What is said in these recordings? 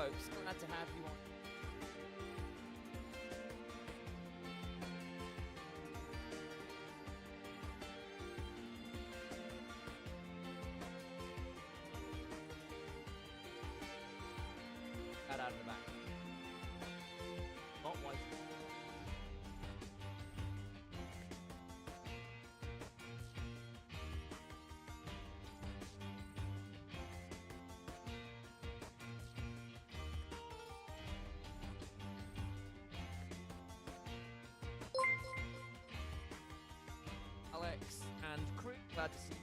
folks. Glad to have you on. That out of the back. Not white. Alex and crew, glad to see you.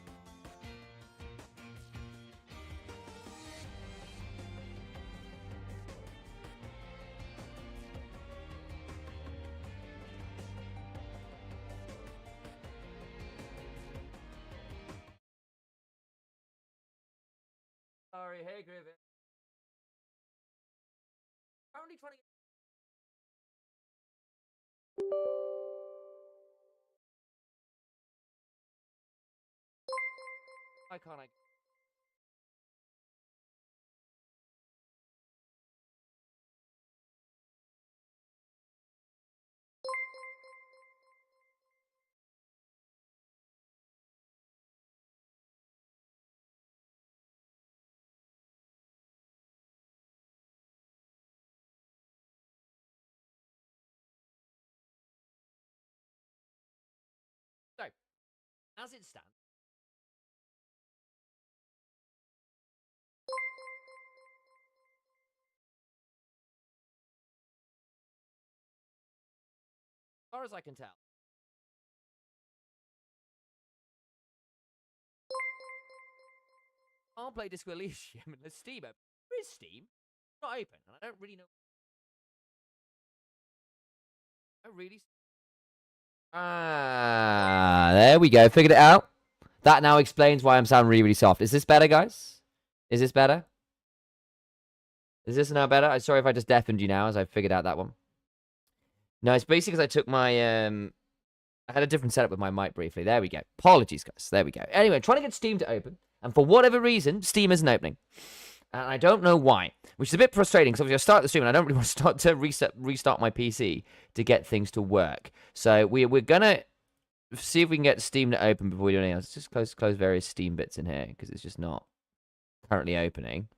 Sorry, hey Griffin. Currently trying to get... Why can't I? So, as it stands, as far as I can tell, I'll play Disco Elysium and the Steam open. Where is Steam? It's not open, and I don't really know. There we go. Figured it out. That now explains why I'm sounding really, really soft. Is this better, guys? Is this better? Is this now better? I'm sorry if I just deafened you now as I figured out that one. No, it's basically because I took my... I had a different setup with my mic briefly. There we go. Apologies, guys. There we go. Anyway, trying to get Steam to open. And for whatever reason, Steam isn't opening. And I don't know why. Which is a bit frustrating, because obviously I start the stream and I don't really want to start to restart my PC to get things to work. So we're going to see if we can get Steam to open before we do anything else. Let's just close various Steam bits in here, because it's just not currently opening.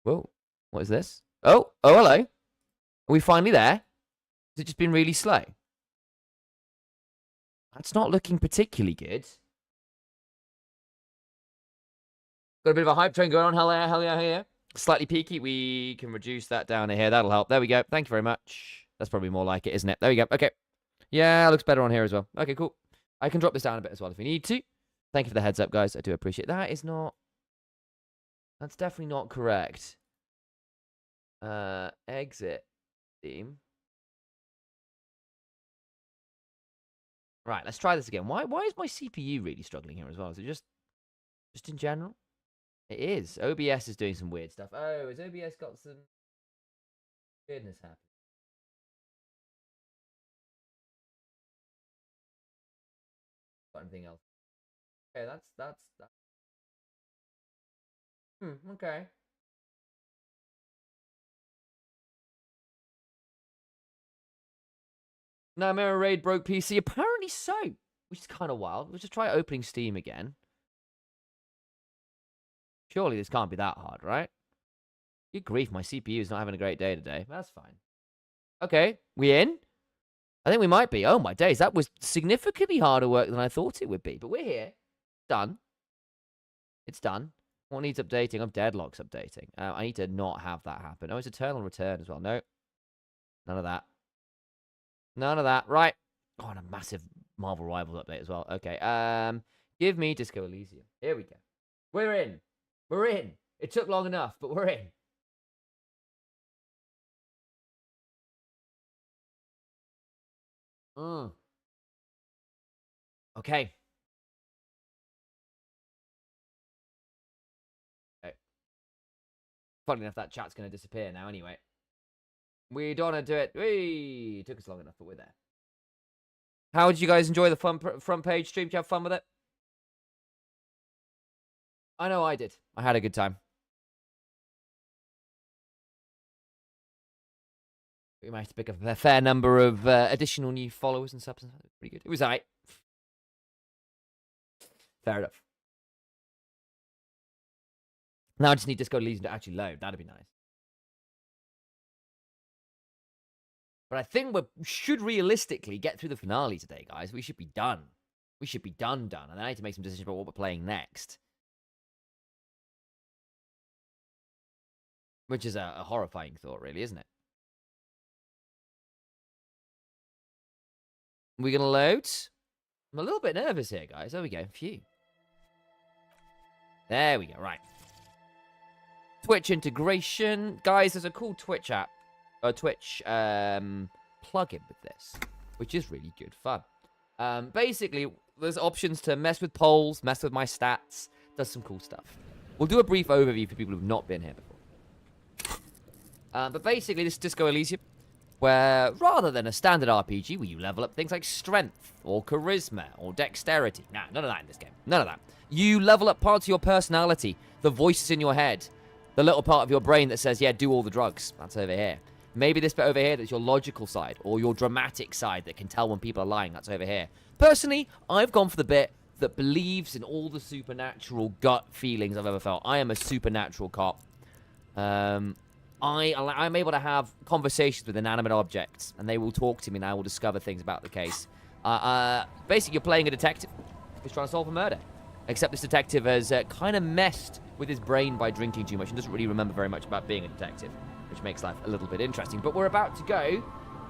Whoa. What is this? Oh, hello. Are we finally there? Has it just been really slow? That's not looking particularly good. Got a bit of a hype train going on. Hell yeah, hell yeah, hell yeah. Slightly peaky. We can reduce that down to here. That'll help. There we go. Thank you very much. That's probably more like it, isn't it? There we go. Okay. Yeah, looks better on here as well. Okay, cool. I can drop this down a bit as well if we need to. Thank you for the heads up, guys. I do appreciate it. That is not... That's definitely not correct. Exit theme. Right, let's try this again. Why is my CPU really struggling here as well? Is it just in general? It is. OBS is doing some weird stuff. Oh, has OBS got some weirdness happening? Got anything else? Okay, that's that. Okay. No, Mirror Raid broke PC. Apparently so. Which is kind of wild. We'll just try opening Steam again. Surely this can't be that hard, right? Good grief, my CPU is not having a great day today. That's fine. Okay, we in? I think we might be. Oh my days, that was significantly harder work than I thought it would be. But we're here. Done. It's done. What needs updating? Oh, Deadlock's updating. I need to not have that happen. Oh, it's Eternal Return as well. No. None of that. None of that. Right. Oh, and a massive Marvel Rivals update as well. Okay. Give me Disco Elysium. Here we go. We're in. We're in. It took long enough, but we're in. Okay. Funny enough, that chat's going to disappear now anyway. We don't want to do it. It took us long enough, but we're there. How did you guys enjoy the front page stream? Did you have fun with it? I know I did. I had a good time. We managed to pick up a fair number of additional new followers and subs. Pretty good. It was alright. Fair enough. Now I just need Disco Elysium to actually load. That'd be nice. But I think we should realistically get through the finale today, guys. We should be done. We should be done. And then I need to make some decisions about what we're playing next. Which is a horrifying thought, really, isn't it? We're going to load. I'm a little bit nervous here, guys. There we go. Phew. There we go. Right. Twitch integration. Guys, there's a cool Twitch app. A Twitch plugin with this, which is really good fun. Basically, there's options to mess with polls, mess with my stats. Does some cool stuff. We'll do a brief overview for people who've not been here before. But basically, this is Disco Elysium, where rather than a standard RPG where you level up things like strength or charisma or dexterity, nah, none of that in this game. None of that. You level up parts of your personality, the voices in your head, the little part of your brain that says, yeah, do all the drugs. That's over here. Maybe this bit over here that's your logical side or your dramatic side that can tell when people are lying. That's over here. Personally, I've gone for the bit that believes in all the supernatural gut feelings I've ever felt. I am a supernatural cop. I'm able to have conversations with inanimate objects, and they will talk to me, and I will discover things about the case. Basically, you're playing a detective who's trying to solve a murder. Except this detective has kind of messed with his brain by drinking too much and doesn't really remember very much about being a detective, which makes life a little bit interesting. But we're about to go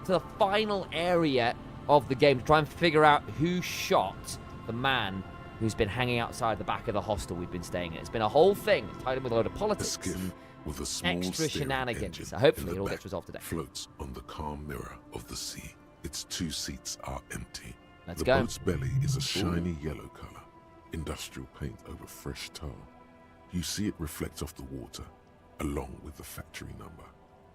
to the final area of the game to try and figure out who shot the man who's been hanging outside the back of the hostel we've been staying in. It's been a whole thing. It's tied in with a load of politics and with a small extra shenanigans. So hopefully it all gets resolved today. Floats on the calm mirror of the sea. Its 2 seats are empty. Let's the go. boat's belly is a shiny yellow color. Industrial paint over fresh tar. You see it reflect off the water, along with the factory number.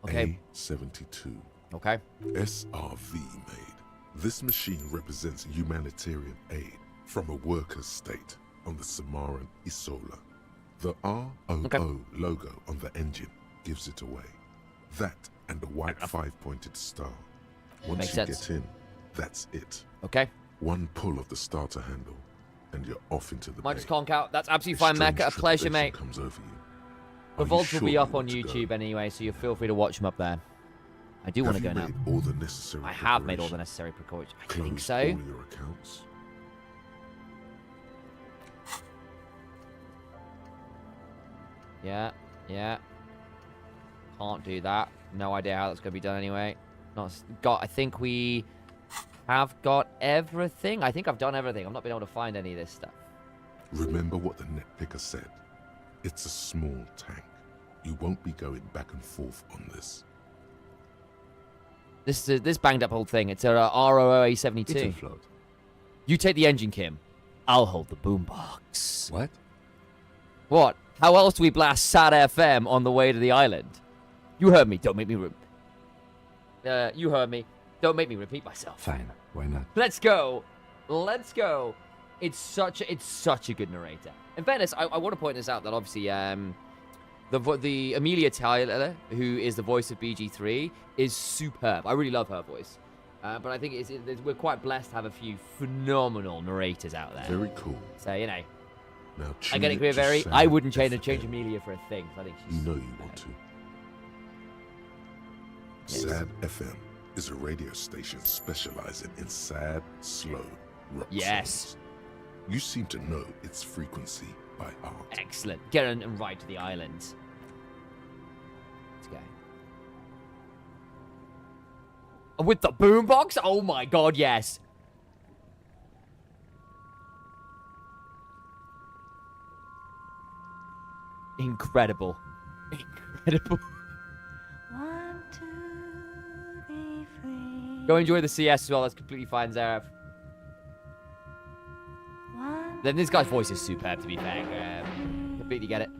Okay. A72. Okay. SRV made. This machine represents humanitarian aid from a workers' state on the Samaran Isola. The ROO logo on the engine gives it away. That and the white 5-pointed star. Once you get in, that's it. Okay. One pull of the starter handle, and you're off into the Might bay. just conk out. That's absolutely fine, Mecca. A pleasure, mate. Comes over you. The vaults will be up on YouTube anyway, so you feel free to watch them up there. I do want to go now. All the necessary I have made all the necessary precautions. I think so. All your accounts. Yeah, yeah. Can't do that. No idea how that's going to be done anyway. I think we have got everything. I think I've done everything. I've not been able to find any of this stuff. Remember what the net picker said. It's a small tank. You won't be going back and forth on this. This banged up old thing. It's a ROO A72. It'll float. You take the engine, Kim. I'll hold the boombox. What? What? How else do we blast SAD FM on the way to the island? You heard me. Don't make me you heard me. Don't make me repeat myself. Fine. Why not? Let's go. Let's go. It's such a good narrator. In fairness, I want to point this out that obviously the Amelia Tyler, who is the voice of BG3, is superb. I really love her voice. But I think we're quite blessed to have a few phenomenal narrators out there. Very cool. So, you know. Now, I get it clear, very. I wouldn't change Amelia for a thing. I think she's, you know you want to. SAD FM is a radio station specializing in sad, slow rock songs. You seem to know its frequency by heart. Excellent. Get on and ride to the island. Let's go. With the boombox? Oh my god, yes. Incredible. Incredible. 1, 2, 3, 3. Go enjoy the CS as well. That's completely fine, Zareth. Then this guy's voice is superb, to be fair. Completely get it.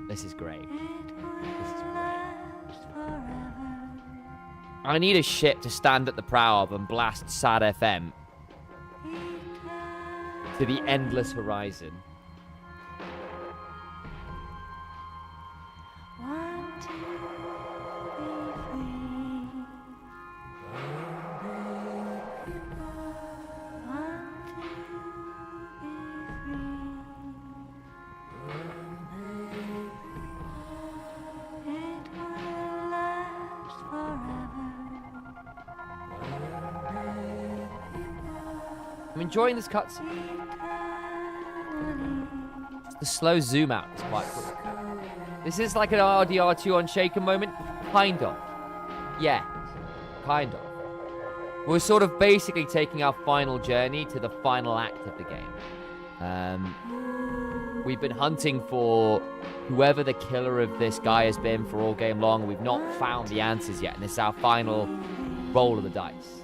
This is great. This is great. I need a ship to stand at the prow of and blast SAD FM to the endless horizon. 1, I'm enjoying this cutscene. The slow zoom out is quite cool. This is like an RDR2 on Shaken moment. Kind of. Yeah. Kind of. We're sort of basically taking our final journey to the final act of the game. We've been hunting for whoever the killer of this guy has been for all game long. We've not found the answers yet, and this is our final roll of the dice.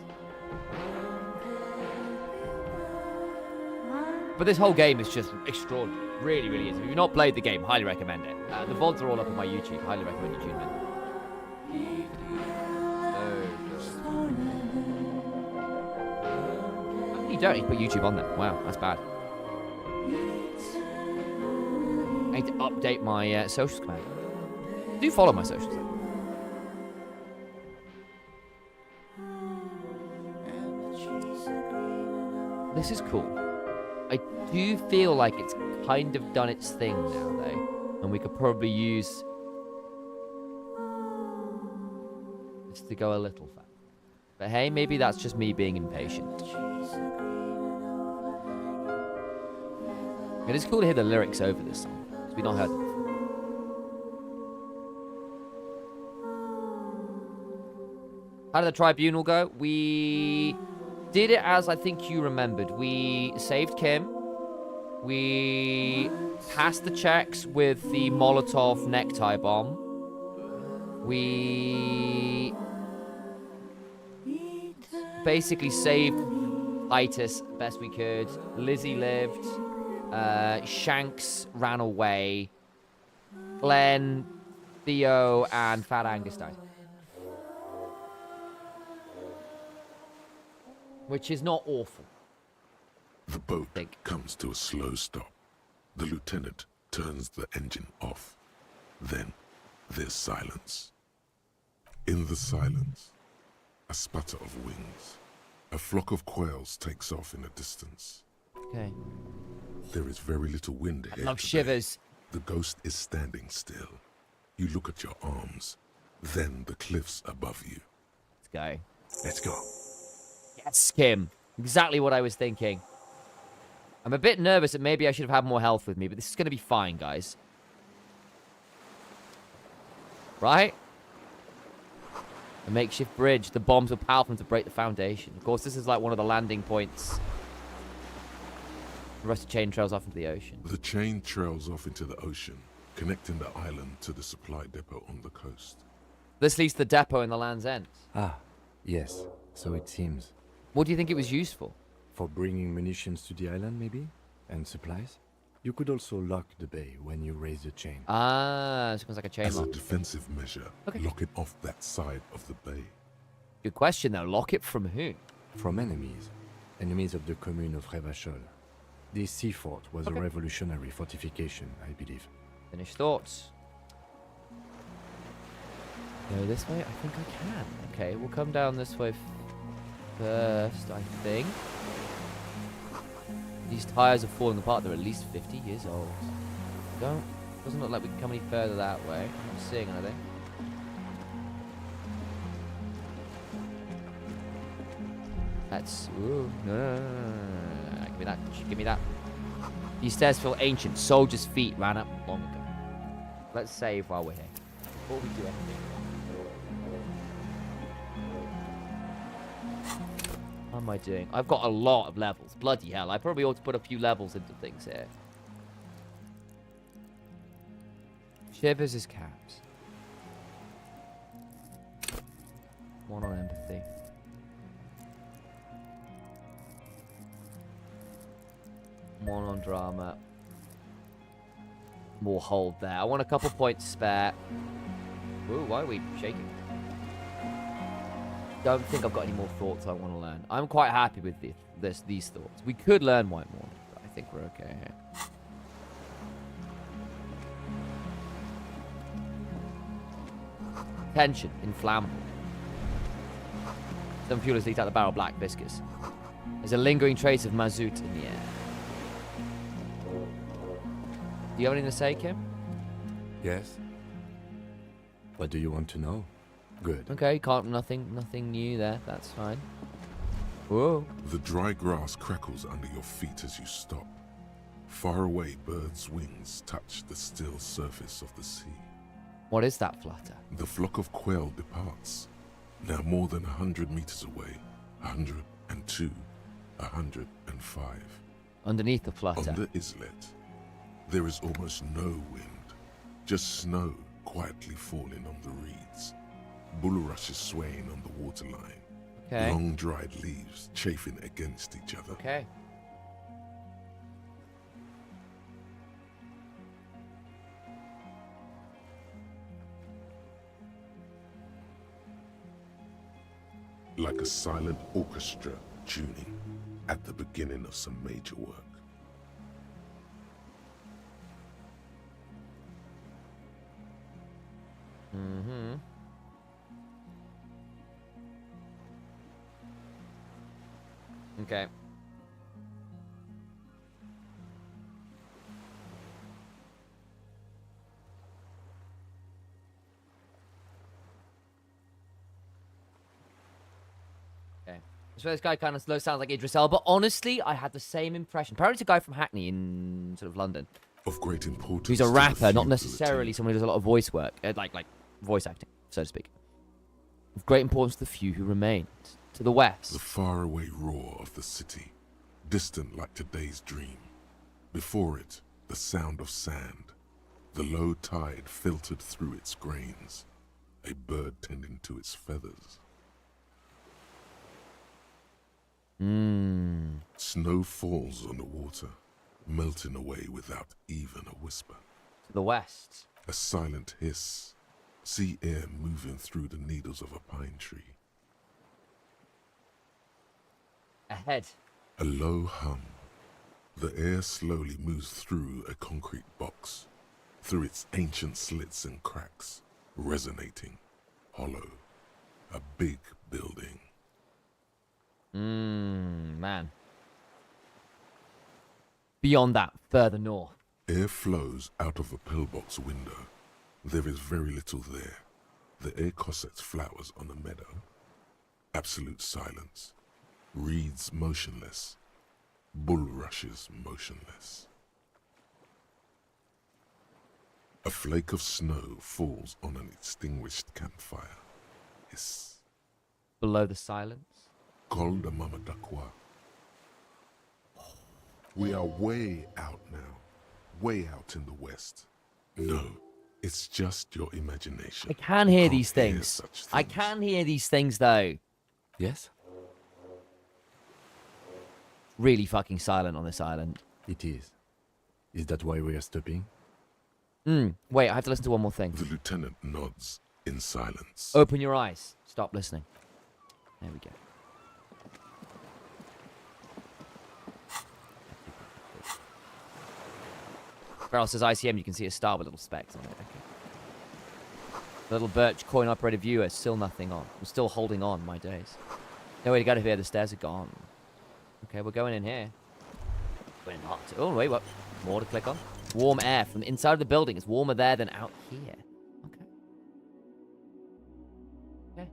But this whole game is just extraordinary. Really, really is. If you've not played the game, highly recommend it. The VODs are all up on my YouTube. Highly recommend you tune in. You don't need to put YouTube on there. Wow, that's bad. I need to update my socials command. Do follow my socials though. This is cool. I do feel like it's kind of done its thing now, though. And we could probably use this to go a little fast. But hey, maybe that's just me being impatient. It is cool to hear the lyrics over this song, because we've not heard them before. How did the tribunal go? We did it as I think you remembered. We saved Kim. We passed the checks with the Molotov necktie bomb. We basically saved Titus best we could. Lizzie lived. Shanks ran away. Glenn, Theo, and Fat Angus died. Which is not awful. The boat comes to a slow stop. The lieutenant turns the engine off. Then there's silence. In the silence, a sputter of wings. A flock of quails takes off in the distance. Okay. There is very little wind ahead. I love today. shivers. The ghost is standing still. You look at your arms, then the cliffs above you. Let's go. Let's go. Yes, Kim. Exactly what I was thinking. I'm a bit nervous that maybe I should have had more health with me, but this is going to be fine, guys. Right? A makeshift bridge. The bombs were powerful enough to break the foundation. Of course, this is like one of the landing points. The rusty chain trails off into the ocean. The chain trails off into the ocean, connecting the island to the supply depot on the coast. This leads to the depot in the Land's End. Ah, yes, so it seems. What do you think it was used for? For bringing munitions to the island, maybe? And supplies? You could also lock the bay when you raise the chain. Ah, it's almost like a chain As a lock. defensive measure, Okay. lock it off that side of the bay. Good question, though. Lock it from who? From enemies. Enemies of the commune of Revachol. This sea fort was Okay. a revolutionary fortification, I believe. Finished thoughts. Go this way? I think I can. Okay, we'll come down this way first, I think. These tires are falling apart. They're at least 50 years old. Doesn't look like we can come any further that way. I'm not seeing anything. That's... Ooh, no. Give me that. Give me that. These stairs feel ancient. Soldiers' feet ran up long ago. Let's save while we're here. Before we do anything. How am I doing? I've got a lot of levels. Bloody hell. I probably ought to put a few levels into things here. Shivers is caps. One on empathy. One on drama. More hold there. I want a couple points spare. Ooh, why are we shaking? Don't think I've got any more thoughts I want to learn. I'm quite happy with these thoughts. We could learn one more, but I think we're okay here. Tension. Inflammable. Some fuel is leaked out the barrel. Black. Viscous. There's a lingering trace of mazout in the air. Do you have anything to say, Kim? Yes? What do you want to know? Good. Okay, can't. Nothing new there. That's fine. Whoa. The dry grass crackles under your feet as you stop. Far away, birds' wings touch the still surface of the sea. What is that flutter? The flock of quail departs, now more than 100 meters away. 102, 105. Underneath the flutter. On the islet, there is almost no wind, just snow quietly falling on the reeds. Bulrushes swaying on the waterline. Okay. Long dried leaves chafing against each other. Okay. Like a silent orchestra tuning at the beginning of some major work. Mm-hmm. Okay. Okay. So this guy kind of sounds like Idris Elba. Honestly, I had the same impression. Apparently, it's a guy from Hackney in sort of London. Of great importance. Who's a to the rapper, not few necessarily who someone who does a lot of voice work, like voice acting, so to speak. Of great importance to the few who remained. To the west. The faraway roar of the city, distant like today's dream. Before it, the sound of sand. The low tide filtered through its grains. A bird tending to its feathers. Snow falls on the water, melting away without even a whisper. To the west. A silent hiss. Sea air moving through the needles of a pine tree. Ahead. A low hum. The air slowly moves through a concrete box, through its ancient slits and cracks, resonating, hollow. A big building. Man. Beyond that, further north. Air flows out of a pillbox window. There is very little there. The air cossets flowers on a meadow. Absolute silence. Reeds motionless. Bulrushes motionless. A flake of snow falls on an extinguished campfire. Hiss. Below the silence. Col de Mamadakwa. We are way out now. Way out in the west. No, it's just your imagination. I can hear You these can't hear things. such I things. can hear these things, though. Yes? Really fucking silent on this island. It is. Is that why we are stopping? Wait, I have to listen to one more thing. The lieutenant nods in silence. Open your eyes. Stop listening. There we go. Barrel says ICM, you can see a star with little specks on it. Okay. The little birch coin operated viewer, still nothing on. I'm still holding on, my days. No way to get up here, the stairs are gone. Okay, we're going in here. Going in hot. Oh, wait, what? More to click on. Warm air from the inside of the building. It's warmer there than out here. Okay. Okay.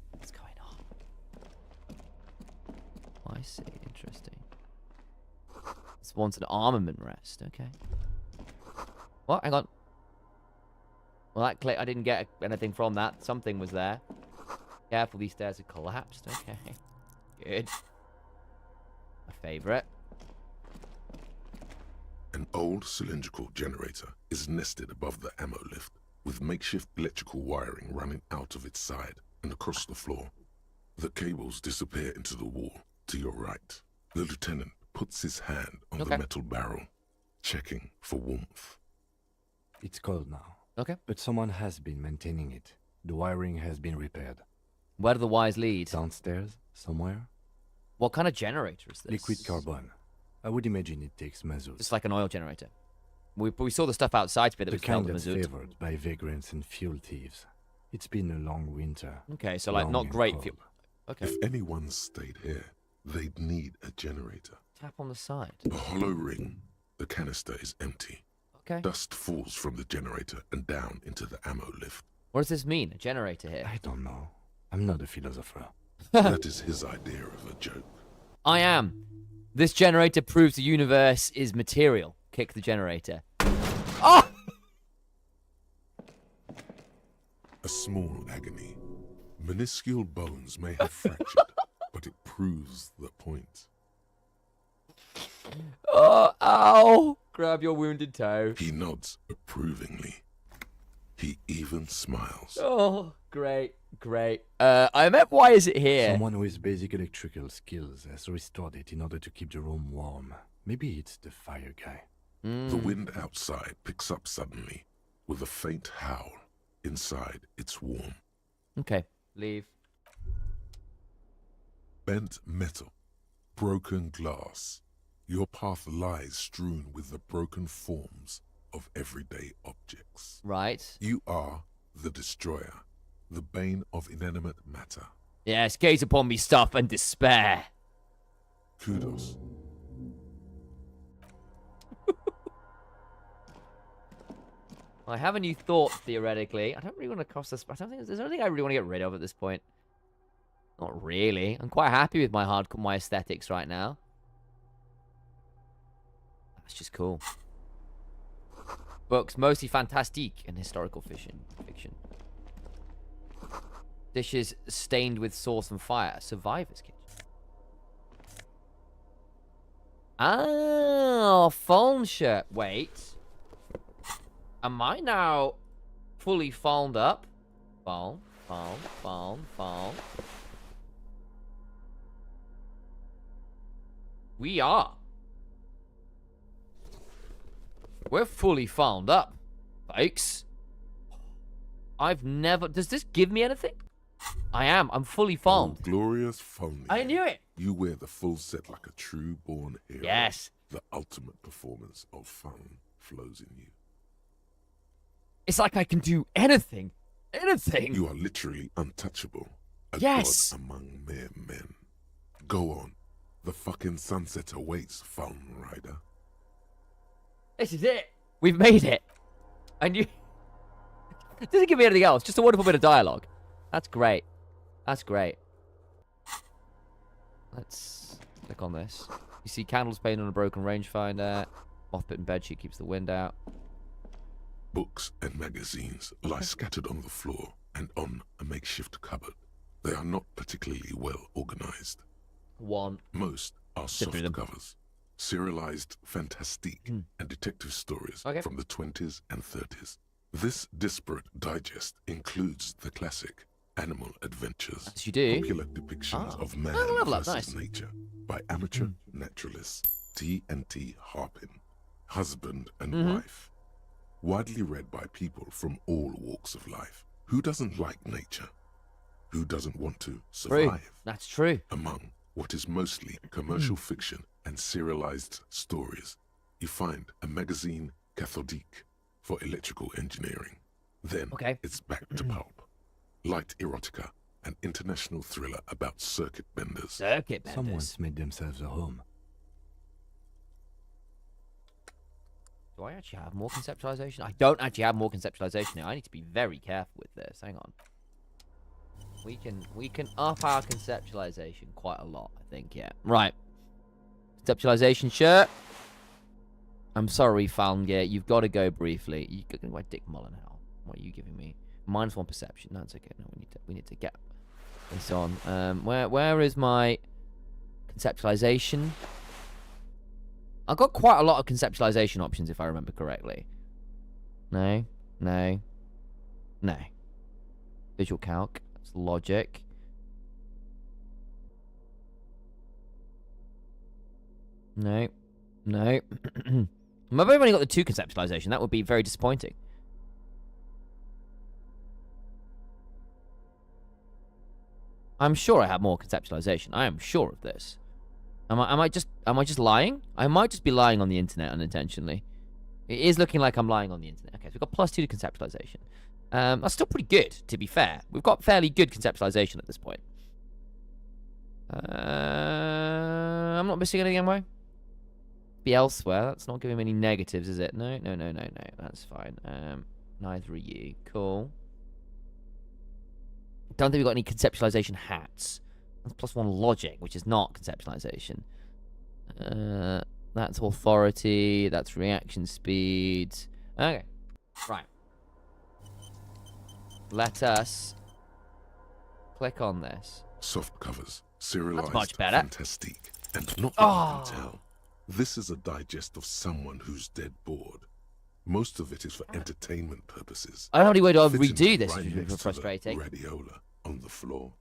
What's going on? I see. Interesting. This one's an armament rest. Okay. What? Hang on. Well, that click, I didn't get anything from that. Something was there. Careful, these stairs have collapsed. Okay. Good. My favorite. An old cylindrical generator is nested above the ammo lift, with makeshift electrical wiring running out of its side and across the floor. The cables disappear into the wall to your right. The lieutenant puts his hand on the metal barrel, checking for warmth. It's cold now. Okay. But someone has been maintaining it. The wiring has been repaired. Where do the wires lead? Downstairs, somewhere? What kind of generator is this? Liquid carbon. I would imagine it takes mazout. It's like an oil generator. we saw the stuff outside to be that The was filled kind with that's mazout. favored by vagrants and fuel thieves. It's been a long winter. Okay, so like long not and great cold. fuel. Okay. If anyone stayed here, they'd need a generator. Tap on the side. A hollow ring. The canister is empty. Okay. Dust falls from the generator and down into the ammo lift. What does this mean? A generator here. I don't know. I'm not a philosopher. That is his idea of a joke. I am. This generator proves the universe is material. Kick the generator. Oh! A small agony. Minuscule bones may have fractured, but it proves the point. Oh, ow! Grab your wounded toe. He nods approvingly. He even smiles. Oh, great, great. I meant, why is it here? Someone with basic electrical skills has restored it in order to keep the room warm. Maybe it's the fire guy. The wind outside picks up suddenly, with a faint howl. Inside, it's warm. Okay, leave. Bent metal, broken glass. Your path lies strewn with the broken forms of everyday objects. Right. You are the destroyer, the bane of inanimate matter. Yes, gaze upon me, stuff and despair. Kudos. I have a new thought, theoretically. I don't really want to cost this. I don't think there's anything I really want to get rid of at this point. Not really. I'm quite happy with my aesthetics right now. That's just cool. Books, mostly fantastique and historical fiction. Dishes stained with sauce and fire. Survivor's kitchen. Oh, phone shirt. Wait. Am I now fully phoned up? Phone. We are. We're fully phoned up, folks. I've never... Does this give me anything? I am. I'm fully phoned. Oh, glorious phone. I knew it. You wear the full set like a true born hero. Yes. The ultimate performance of phone flows in you. It's like I can do anything. Anything. You are literally untouchable. A Yes. god among mere men. Go on. The fucking sunset awaits, phone rider. This is it. We've made it. And you... Doesn't give me anything else. Just a wonderful bit of dialogue. That's great. That's great. Let's click on this. You see candles painted on a broken rangefinder. Moth-bitten bedsheet keeps the wind out. Books and magazines lie scattered on the floor and on a makeshift cupboard. They are not particularly well organized. One. Most are Sit through them. soft covers, serialized fantastique and detective stories Okay. from the 20s and 30s. This disparate digest includes the classic Animal Adventures, As you do. popular depictions of man Oh, level up, versus nice. nature by amateur naturalist T&T Harpin, husband and wife. Widely read by people from all walks of life. Who doesn't like nature? Who doesn't want to True. survive? That's true. Among what is mostly commercial fiction and serialized stories, you find a magazine cathodique for electrical engineering. Then Okay. it's back to pulp. Light erotica, an international thriller about circuit benders. Circuit benders. Someone's made themselves a home. Do I actually have more conceptualization? I don't actually have more conceptualization here. I need to be very careful with this. Hang on. We can up our conceptualization quite a lot, I think, yeah. Right. Conceptualization shirt. I'm sorry, Falnger. You've got to go briefly. You're going to Dick Mullenhow. What are you giving me? -1 perception. That's okay. No, we need to get this on. Where is my conceptualization? I've got quite a lot of conceptualization options, if I remember correctly. No. Visual calc. That's logic. No. I've only got the 2 conceptualization. That would be very disappointing. I'm sure I have more conceptualization. I am sure of this. Am I just lying? I might just be lying on the internet unintentionally. It is looking like I'm lying on the internet. Okay, so we've got +2 to conceptualization. That's still pretty good, to be fair. We've got fairly good conceptualization at this point. I'm not missing anything, am I? Be elsewhere. That's not giving me any negatives, is it? No. That's fine. Neither are you. Cool. Don't think we've got any conceptualization hats. That's +1 logic, which is not conceptualization. That's authority. That's reaction speed. Okay. Right. Let us click on this. Soft covers, serialized, That's much better. fantastique, and not that you can tell. This is a digest of someone who's dead bored. Most of it is for entertainment purposes. I don't know any way to Fitting redo this, right which next is to frustrating. the radiola on the floor.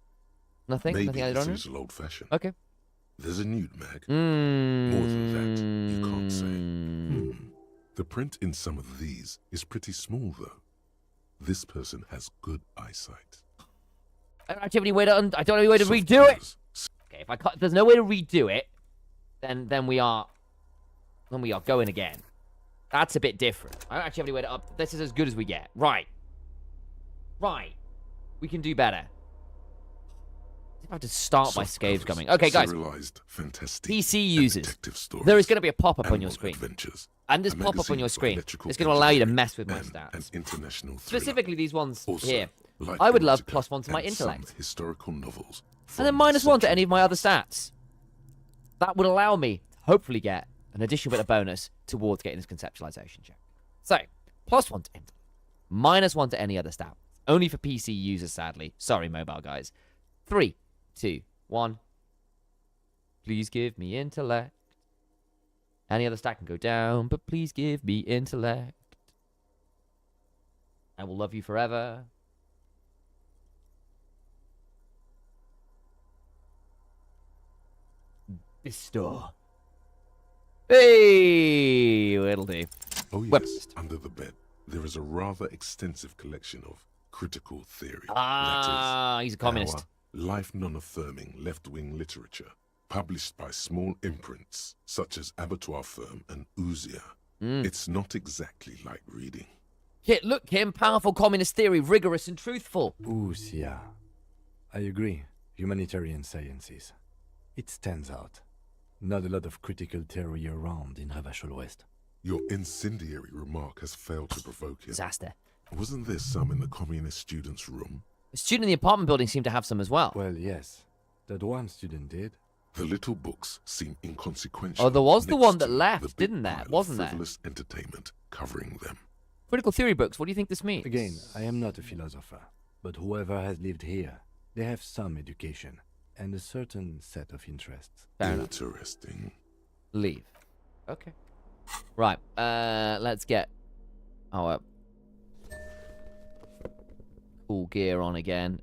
Nothing? Maybe Nothing I this don't is old-fashioned. Okay. There's a nude mag. More than that, you can't say. Mm. The print in some of these is pretty small, though. This person has good eyesight. I don't actually have any way to. I don't have any way to Soft redo it. covers, Okay, if there's no way to redo it, then we are going again. That's a bit different. I don't actually have any way to up. This is as good as we get. Right. We can do better. I have to start my soft scaves covers, coming. Okay, guys. serialized, fantastic, PC and users. detective stories, There is going to be a pop-up on your animal screen. adventures, And this a pop-up on magazine your for screen electrical is going to allow you to engineering mess with my and stats. an international thriller. Specifically these ones Also, here. like I would love erotica +1 to my and some intellect. historical novels And then from -1 to century any of my other past. stats. That would allow me to hopefully get an additional bit of bonus towards getting this conceptualization check. So, +1 to intellect. -1 to any other stat. Only for PC users, sadly. Sorry, mobile guys. 3, 2, 1. Please give me intellect. Any other stat can go down, but please give me intellect. I will love you forever. Bestow. Hey, it'll do. Oh yes, Weapons. under the bed there is a rather extensive collection of critical theory. Ah, he's a that is, communist. our life non-affirming left-wing literature, published by small imprints such as Abattoir Firm and Ouzia. It's not exactly like reading. Look, Kim, powerful communist theory, rigorous and truthful. Ooh, yeah. I agree. Humanitarian sciences. It stands out. Not a lot of critical theory around in Ravachol West. Your incendiary remark has failed to provoke him. Disaster. Wasn't there some in the communist student's room? A student in the apartment building seemed to have some as well. Well, yes. That one student did. The little books seem inconsequential. Oh, there was the next one that to left, the big didn't there? pile of Wasn't there? frivolous entertainment covering them. Critical theory books, what do you think this means? Again, I am not a philosopher, but whoever has lived here, they have some education and a certain set of interests. Fair enough. Interesting. Leave. Okay. Right, let's get our cool gear on again.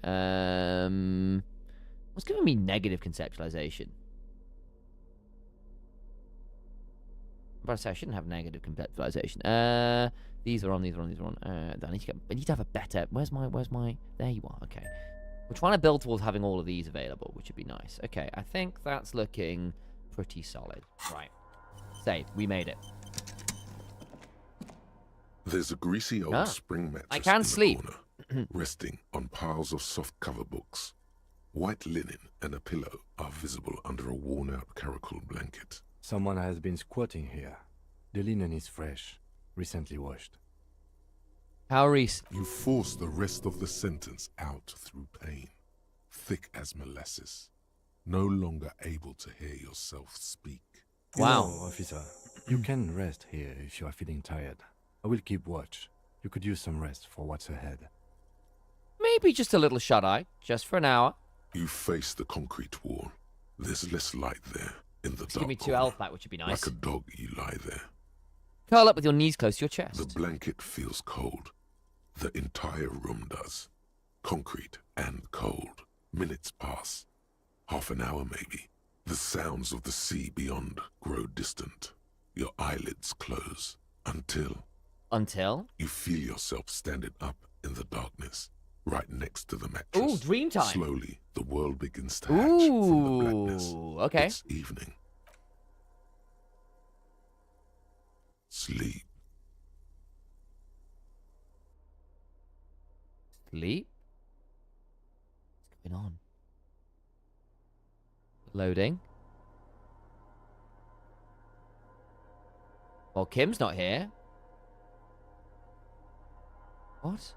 What's giving me negative conceptualization? I'm about to say I shouldn't have negative conceptualization. These are on. I need to have a better. Where's my? There you are. Okay. We're trying to build towards having all of these available, which would be nice. Okay, I think that's looking pretty solid. Right. Save. We made it. There's a greasy old spring mattress I can in the sleep. corner, resting on piles of soft cover books. White linen and a pillow are visible under a worn-out caracal blanket. Someone has been squatting here. The linen is fresh, recently washed. How recent? You force the rest of the sentence out through pain, thick as molasses, no longer able to hear yourself speak. Wow. No, officer. You can rest here if you are feeling tired. I will keep watch. You could use some rest for what's ahead. Maybe just a little shut-eye, just for an hour. You face the concrete wall. There's less light there in the Just dark give me 2 corner. health back, which would be nice. Like a dog, you lie there. Curl up with your knees close to your chest. The blanket feels cold. The entire room does. Concrete and cold. Minutes pass. Half an hour maybe. The sounds of the sea beyond grow distant. Your eyelids close until Until? you feel yourself standing up in the darkness, right next to the mattress. Ooh, dream time. Slowly, the world begins to hatch from the blackness. Ooh, okay. It's evening. Sleep. Sleep? What's going on? Loading. Well, Kim's not here. What?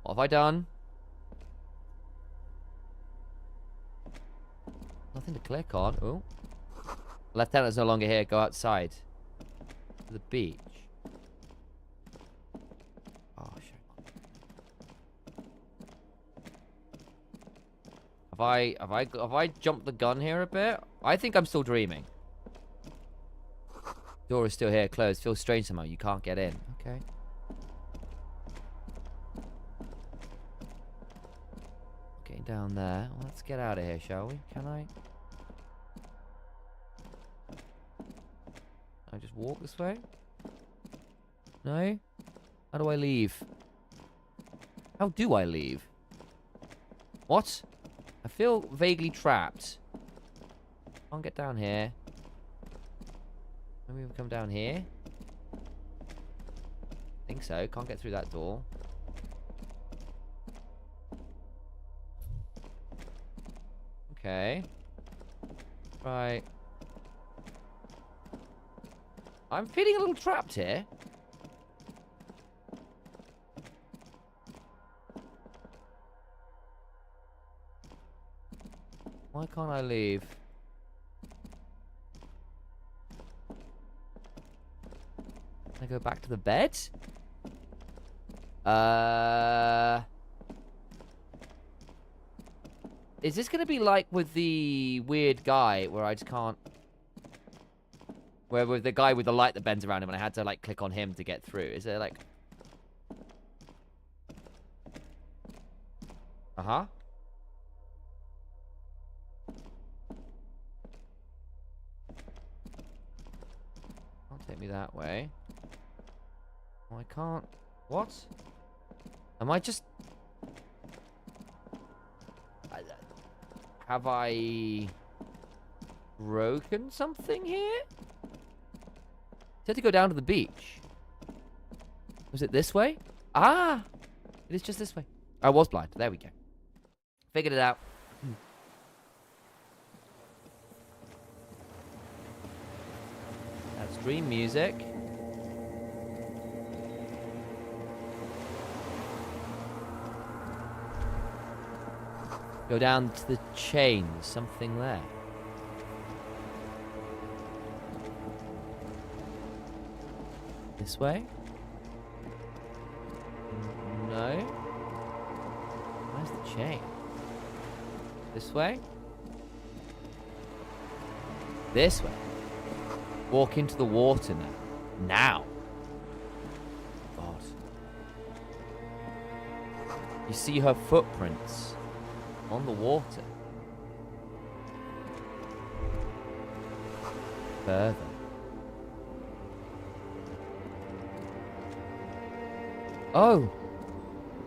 What have I done? Nothing to click on. Oh. Lieutenant's no longer here. Go outside. To the beach. Oh, shit. Have I jumped the gun here a bit? I think I'm still dreaming. Door is still here, closed. Feels strange somehow. You can't get in. Okay. Getting down there. Well, let's get out of here, shall we? Can I? I just walk this way? No? How do I leave? How do I leave? What? I feel vaguely trapped. Can't get down here. Maybe we come down here? Think so. Can't get through that door. Okay. Right. I'm feeling a little trapped here. Why can't I leave? Can I go back to the bed? Is this gonna be like with the weird guy where I just can't... Where with the guy with the light that bends around him and I had to like click on him to get through? Is there like... Uh-huh. Can't take me that way. Oh, I can't... What? Am I just... Have I... broken something here? Had to go down to the beach. Was it this way? Ah! It is just this way. I was blind. There we go. Figured it out. That's dream music. Go down to the chain. There's something there. This way? No. Where's the chain? This way? This way. Walk into the water now. Now. God. You see her footprints on the water. Further. Oh.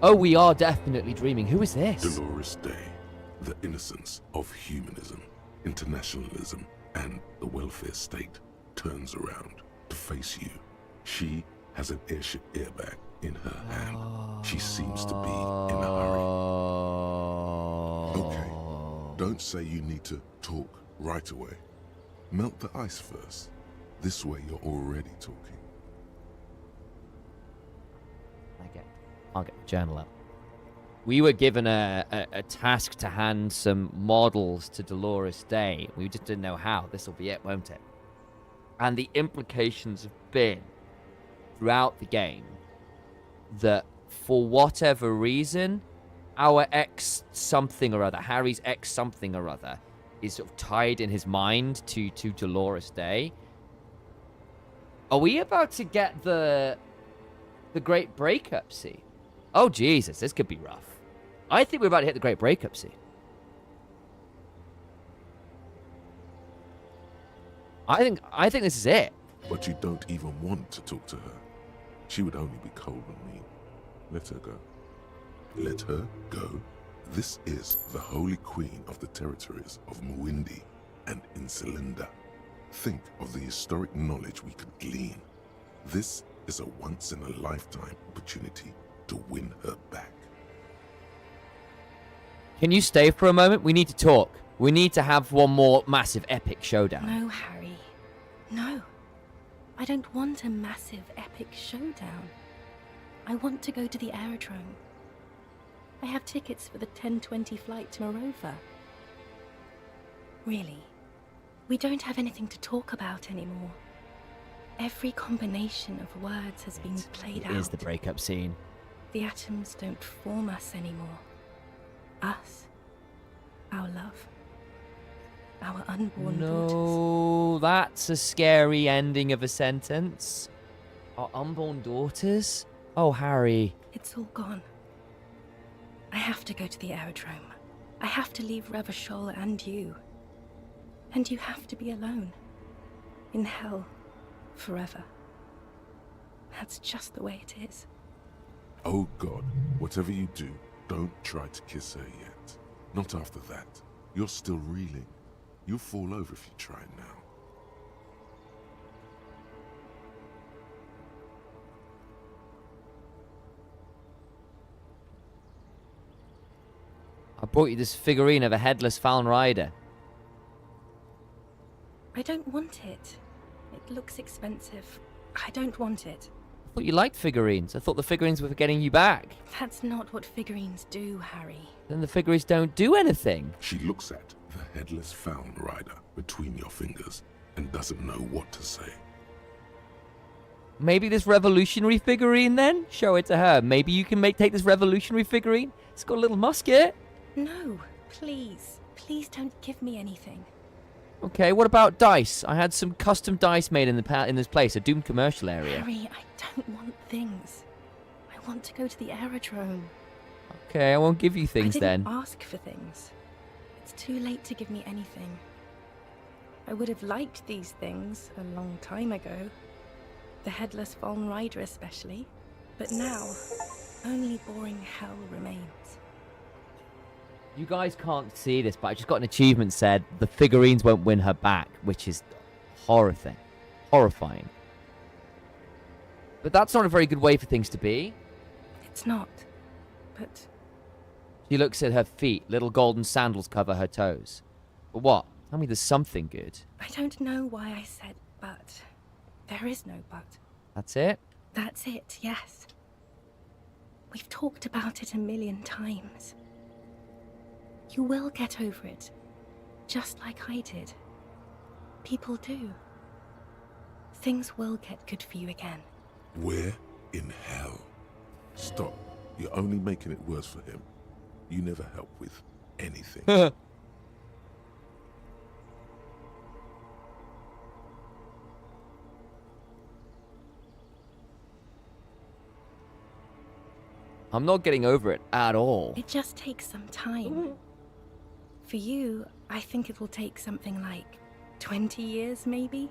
Oh, we are definitely dreaming. Who is this? Dolores Day, the innocence of humanism, internationalism, and the welfare state turns around to face you. She has an airship airbag in her hand. She seems to be in a hurry. Okay, don't say you need to talk right away. Melt the ice first. This way you're already talking. I'll get the journal up. We were given a task to hand some models to Dolores Day. We just didn't know how. This will be it, won't it? And the implications have been, throughout the game, that for whatever reason, our ex something or other, Harry's ex something or other, is sort of tied in his mind to Dolores Day. Are we about to get the great breakup scene? Oh, Jesus, this could be rough. I think we're about to hit the great breakup scene. I think this is it. But you don't even want to talk to her. She would only be cold and mean. Let her go. Let her go. This is the Holy Queen of the territories of Mwindi and Insulinda. Think of the historic knowledge we could glean. This is a once-in-a-lifetime opportunity to win her back. Can you stay for a moment? We need to talk. We need to have one more massive epic showdown. No, Harry. No. I don't want a massive epic showdown. I want to go to the aerodrome. I have tickets for the 10:20 flight to Morova. Really, we don't have anything to talk about anymore. Every combination of words has been played out. It is the breakup scene. The atoms don't form us anymore. Us. Our love. Our unborn daughters. No, that's a scary ending of a sentence. Our unborn daughters? Oh, Harry. It's all gone. I have to go to the aerodrome. I have to leave Revachol and you. And you have to be alone. In hell. Forever. That's just the way it is. Oh God, whatever you do, don't try to kiss her yet. Not after that. You're still reeling. You'll fall over if you try now. I brought you this figurine of a headless Fallen Rider. I don't want it. It looks expensive. I don't want it. I thought you liked figurines. I thought the figurines were for getting you back. That's not what figurines do, Harry. Then the figurines don't do anything. She looks at the headless Fallen Rider between your fingers and doesn't know what to say. Maybe this revolutionary figurine then? Show it to her. Maybe you can take this revolutionary figurine. It's got a little musket. No, please. Please don't give me anything. Okay, what about dice? I had some custom dice made in this place, a doomed commercial area. Harry, I don't want things. I want to go to the aerodrome. Okay, I won't give you things I then. didn't ask for things. It's too late to give me anything. I would have liked these things a long time ago. The headless Fallen Rider especially. But now, only boring hell remains. You guys can't see this, but I just got an achievement said the figurines won't win her back, which is horrifying. But that's not a very good way for things to be. It's not. But She looks at her feet. Little golden sandals cover her toes. But what? Tell me there's something good. I don't know why I said but. There is no but. That's it? That's it, yes. We've talked about it a million times. You will get over it, just like I did. People do. Things will get good for you again. Where in hell? Stop. You're only making it worse for him. You never help with anything. I'm not getting over it at all. It just takes some time. For you, I think it will take something like 20 years, maybe?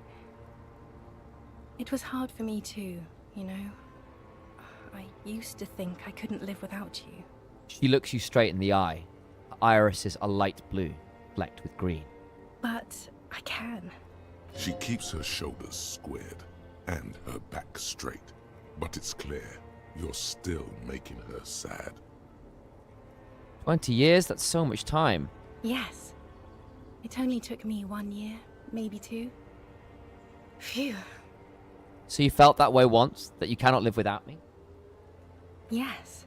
It was hard for me too, you know? I used to think I couldn't live without you. She looks you straight in the eye. Her irises are light blue, flecked with green. But I can. She keeps her shoulders squared and her back straight. But it's clear you're still making her sad. 20 years? That's so much time. Yes. It only took me 1 year, maybe 2. Phew. So you felt that way once, that you cannot live without me? Yes.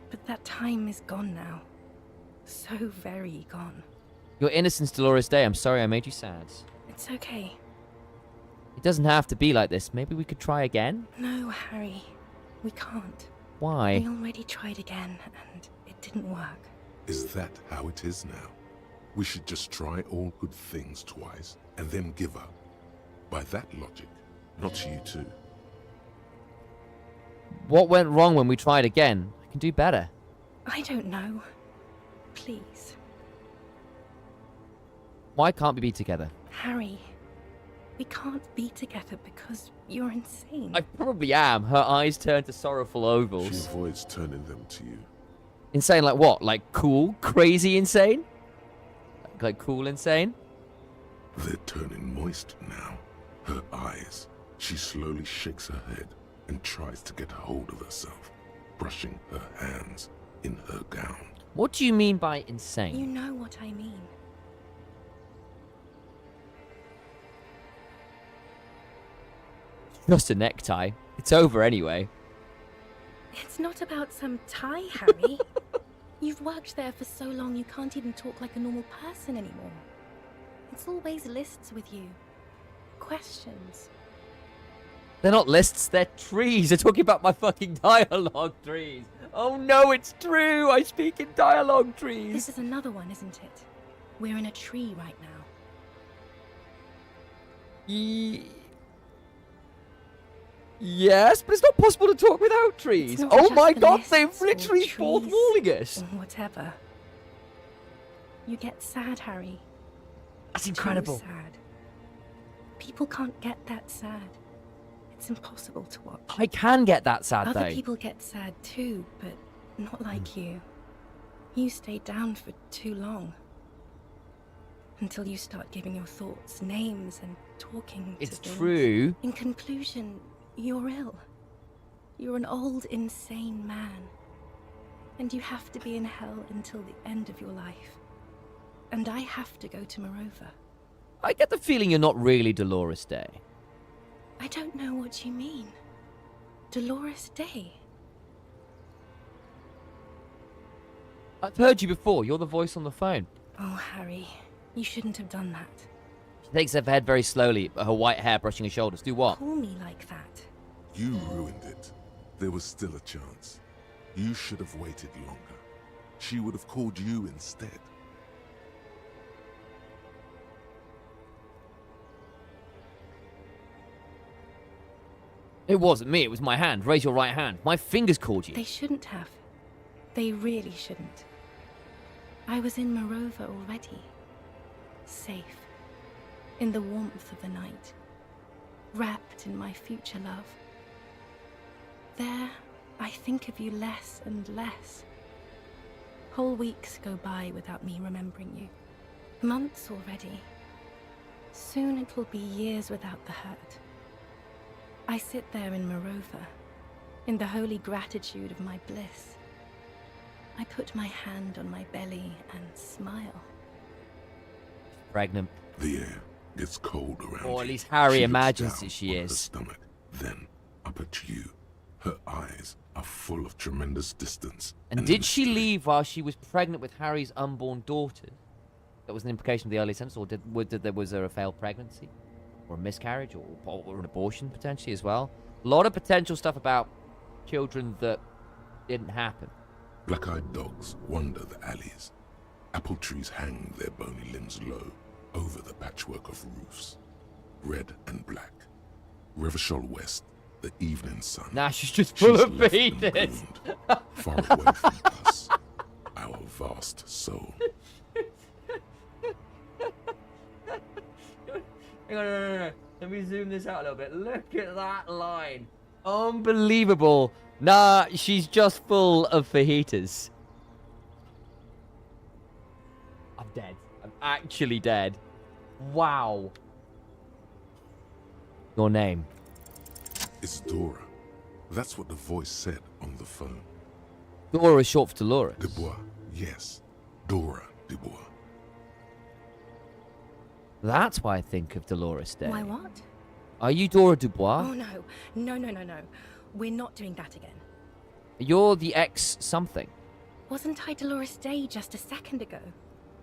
But that time is gone now. So very gone. Your innocence, Dolores Day. I'm sorry I made you sad. It's okay. It doesn't have to be like this. Maybe we could try again? No, Harry. We can't. Why? We already tried again, and it didn't work. Is that how it is now? We should just try all good things twice and then give up. By that logic, not you too. What went wrong when we tried again? I can do better. I don't know. Please. Why can't we be together? Harry, we can't be together because you're insane. I probably am. Her eyes turn to sorrowful She ovals. avoids turning them to you. Insane like what? Like cool? Crazy insane? Like cool insane? They're turning moist now. Her eyes. She slowly shakes her head and tries to get a hold of herself, brushing her hands in her gown. What do you mean by insane? You know what I mean. Just a necktie. It's over anyway. It's not about some tie, Harry. You've worked there for so long you can't even talk like a normal person anymore. It's always lists with you. Questions. They're not lists, they're trees. They're talking about my fucking dialogue trees. Oh no, it's true. I speak in dialogue trees. This is another one, isn't it? We're in a tree right now. Yes, but it's not possible to talk without trees. It's not Oh just my the god, lists they've or literally trees fourth walling us. or whatever. You get sad, Harry. That's Too incredible. sad. People can't get that sad. It's impossible to watch. I can get that sad Other though. people get sad too, but not like you. You stayed down for too long. Until you start giving your thoughts names and talking to It's things. true. In conclusion, you're ill. You're an old, insane man. And you have to be in hell until the end of your life. And I have to go to Morova. I get the feeling you're not really Dolores Day. I don't know what you mean. Dolores Day. I've heard you before. You're the voice on the phone. Oh, Harry, you shouldn't have done that. She takes her head very slowly, her white hair brushing her shoulders. Do what? Call me like that. You ruined it. There was still a chance. You should have waited longer. She would have called you instead. It wasn't me, it was my hand. Raise your right hand. My fingers called you. They shouldn't have. They really shouldn't. I was in Morova already. Safe. In the warmth of the night. Wrapped in my future love. There, I think of you less and less. Whole weeks go by without me remembering you. Months already. Soon it will be years without the hurt. I sit there in Morova, in the holy gratitude of my bliss. I put my hand on my belly and smile. Pregnant. The air gets cold around Or at you. least Harry She looks imagines down that she on her is. stomach, then up at you. Her eyes are full of tremendous distance. And did she mystery. leave while she was pregnant with Harry's unborn daughter? That was an implication of the early sentence, or was there a failed pregnancy? Or a miscarriage, or an abortion potentially as well? A lot of potential stuff about children that didn't happen. Black-eyed dogs wander the alleys. Apple trees hang their bony limbs low over the patchwork of roofs. Red and black. Revachol West, the evening sun. Nah, she's just full She's of left and fetus. gloomed, far away from us, our vast soul. Hang on, no. Let me zoom this out a little bit. Look at that line. Unbelievable. Nah, she's just full of fajitas. I'm dead. I'm actually dead. Wow. Your name? It's Dora. That's what the voice said on the phone. Dora is short for Dolores. Dubois, yes. Dora Dubois. That's why I think of Dolores Day. Why what? Are you Dora Dubois? Oh no. No. We're not doing that again. You're the ex something. Wasn't I Dolores Day just a second ago?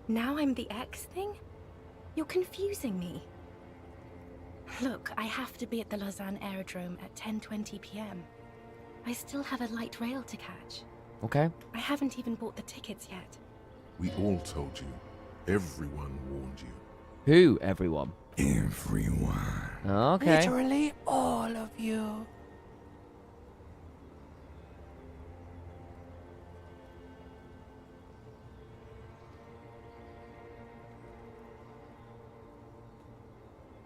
Now I'm the X thing? You're confusing me. Look, I have to be at the Lausanne Aerodrome at 10:20 p.m. I still have a light rail to catch. Okay. I haven't even bought the tickets yet. We all told you. Everyone warned you. Who, everyone? Everyone. Okay. Literally all of you.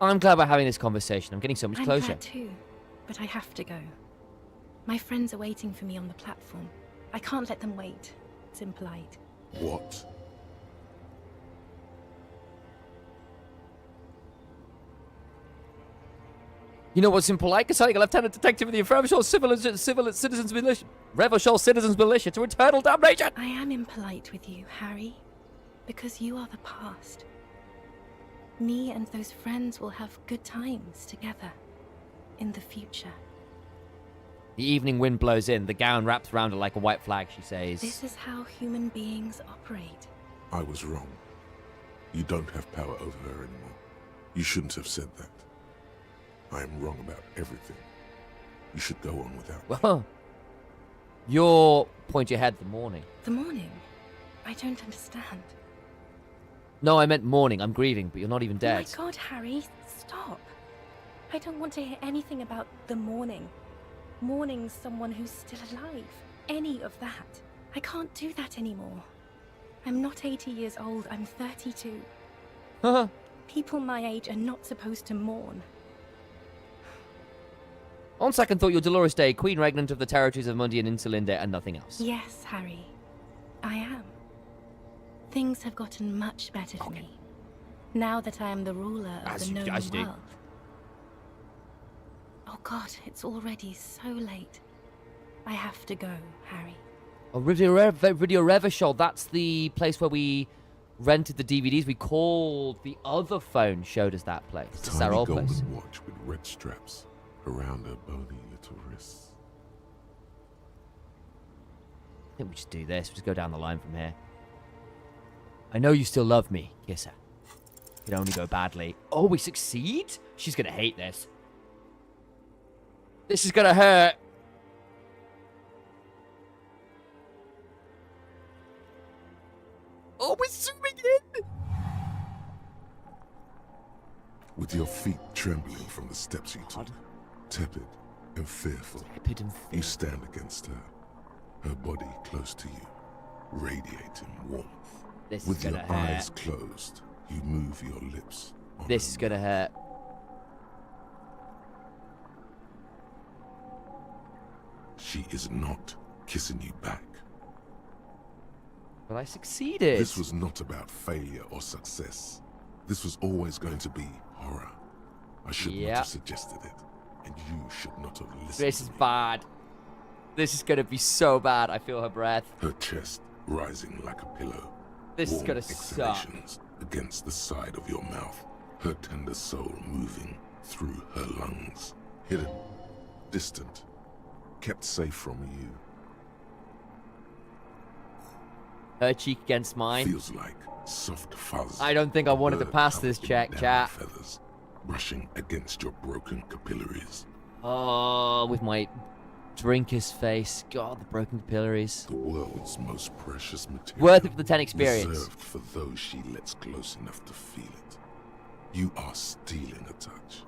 I'm glad we're having this conversation. I'm getting so much I'm closer. glad too, but I have to go. My friends are waiting for me on the platform. I can't let them wait. It's impolite. What? You know what's impolite? Consigning a lieutenant detective in the Revachol Citizens Militia, Revachol Citizens Militia to eternal damnation. I am impolite with you, Harry, because you are the past. Me and those friends will have good times together in the future. The evening wind blows in. The gown wraps around her like a white flag, she says. This is how human beings operate. I was wrong. You don't have power over her anymore. You shouldn't have said that. I am wrong about everything. You should go on without me. Well, you're point your head the morning. The morning? I don't understand. No, I meant mourning. I'm grieving, but you're not even Oh dead. my God, Harry, stop. I don't want to hear anything about the morning. Mourning someone who's still alive. Any of that. I can't do that anymore. I'm not 80 years old, I'm 32. People my age are not supposed to mourn. On second thought, you're Dolores Day, Queen Regnant of the territories of Mundi and Insulinde, and nothing else. Yes, Harry. I am. Things have gotten much better for me. Now that I am the ruler of the known world. Oh God, it's already so late. I have to go, Harry. Oh, Radio Revachol, that's the place where we rented the DVDs. We called the other phone, showed us that place. A It's our tiny old golden place. watch with red straps around her bony little wrists. I think we just do this. We just go down the line from here. I know you still love me. Kiss her. It can only go badly. Oh, we succeed? She's gonna hate this. This is gonna hurt. Oh, we're zooming in. With your feet trembling from the steps you took, tepid and fearful, Tepid and you stand against her body close to you, radiating warmth. This With is your gonna hurt. eyes closed, you move your lips on This her is gonna hurt. She is not kissing you back. But I succeeded. This was not about failure or success. This was always going to be horror. I should not have suggested it, and you should not have listened This to is me. bad. This is gonna be so bad. I feel her breath. Her chest rising like a pillow. This is warm gonna suck. exhalations against the side of your mouth. Her tender soul moving through her lungs. Hidden, distant, kept safe from you. Her cheek against mine. Feels like soft fuzz. I don't think I a wanted to bird pass covered this in check, down chat. feathers, brushing against your broken capillaries. Oh, with my drinker's face. God, the broken capillaries. The world's most precious material. Worth it for the 10 experience. Reserved for those she lets close enough to feel it. You are stealing a touch.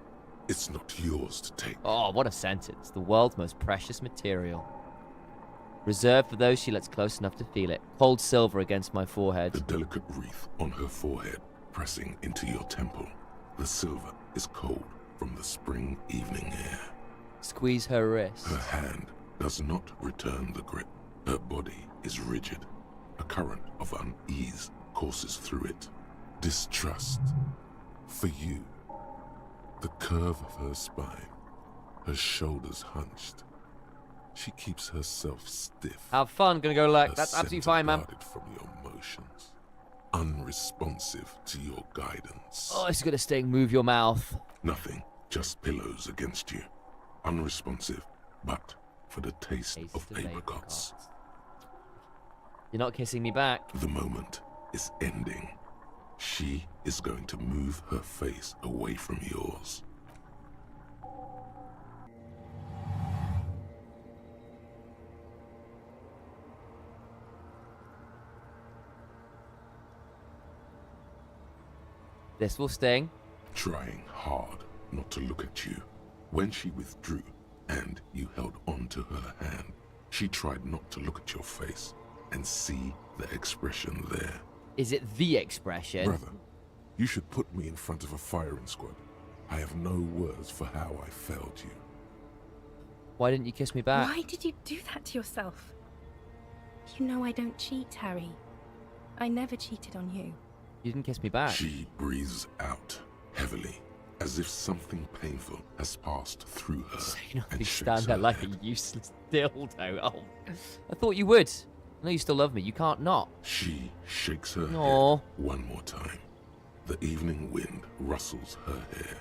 It's not yours to take. Oh, what a sentence. The world's most precious material. Reserved for those she lets close enough to feel it. Cold silver against my forehead. The delicate wreath on her forehead pressing into your temple. The silver is cold from the spring evening air. Squeeze her wrist. Her hand does not return the grip. Her body is rigid. A current of unease courses through it. Distrust. For you. The curve of her spine. Her shoulders hunched. She keeps herself stiff. Have fun, gonna go look. her That's absolutely center fine, man. guarded from your motions. Unresponsive to your guidance. Oh, it's gonna sting. Move your mouth. Nothing, just pillows against you. Unresponsive, but for the taste of apricots. You're not kissing me back. The moment is ending. She is going to move her face away from yours. This will sting. Trying hard not to look at you. When she withdrew and you held on to her hand, she tried not to look at your face and see the expression there. Is it the expression? Brother, you should put me in front of a firing squad. I have no words for how I failed you. Why didn't you kiss me back? Why did you do that to yourself? You know I don't cheat, Harry. I never cheated on you. You didn't kiss me back. She breathes out heavily, as if something painful has passed through her So you know, and you shakes stand there her like head. a useless dildo. Oh, I thought you would. I know you still love me. You can't not. She shakes her Aw. head one more time. The evening wind rustles her hair,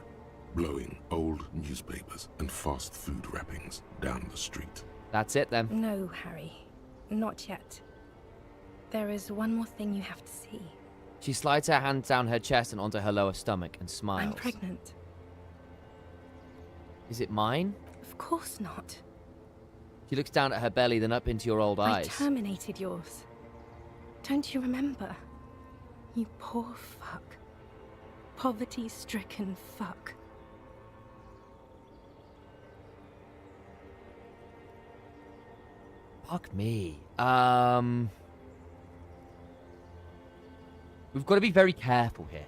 blowing old newspapers and fast food wrappings down the street. That's it then. No, Harry. Not yet. There is one more thing you have to see. She slides her hand down her chest and onto her lower stomach and smiles. I'm pregnant. Is it mine? Of course not. She looks down at her belly, then up into your old I eyes. terminated yours. Don't you remember? You poor fuck. Poverty-stricken fuck. Fuck me. We've got to be very careful here.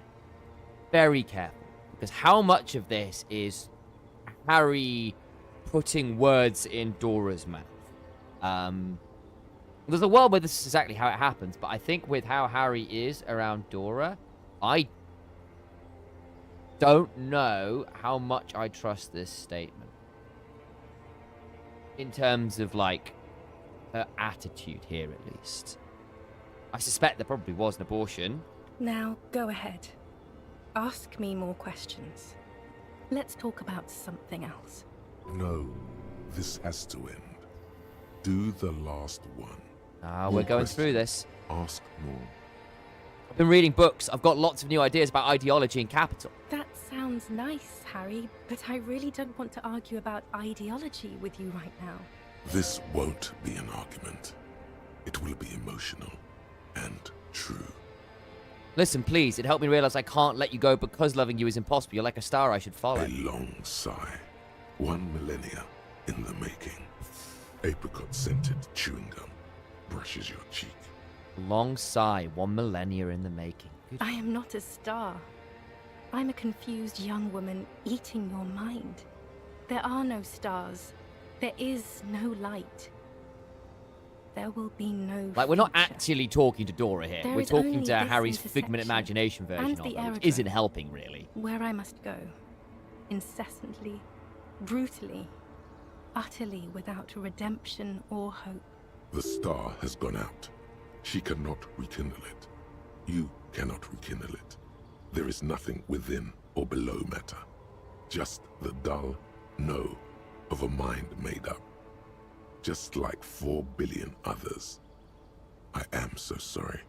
Very careful. Because how much of this is Harry putting words in Dora's mouth? There's a world where this is exactly how it happens, but I think with how Harry is around Dora, I don't know how much I trust this statement. In terms of, like, her attitude here, at least. I suspect there probably was an abortion. Now, go ahead. Ask me more questions. Let's talk about something else. No, this has to end. Do the last one. We're More going through questions. this. Ask more. I've been reading books. I've got lots of new ideas about ideology and capital. That sounds nice, Harry, but I really don't want to argue about ideology with you right now. This won't be an argument. It will be emotional and true. Listen, please, it helped me realize I can't let you go because loving you is impossible. You're like a star I should follow. A long sigh. 1 millennia in the making. Apricot-scented chewing gum brushes your cheek. Long sigh, 1 millennia in the making. Good. I am not a star. I'm a confused young woman eating your mind. There are no stars. There is no light. There will be no Like, we're not future. actually talking to Dora here. There We're is talking only to this Harry's figment intersection imagination version and of the it, which aerodrome. isn't helping, really. Where I must go. Incessantly, brutally, utterly without redemption or hope. The star has gone out. She cannot rekindle it. You cannot rekindle it. There is nothing within or below matter. Just the dull no of a mind made up. Just like 4 billion others. I am so sorry.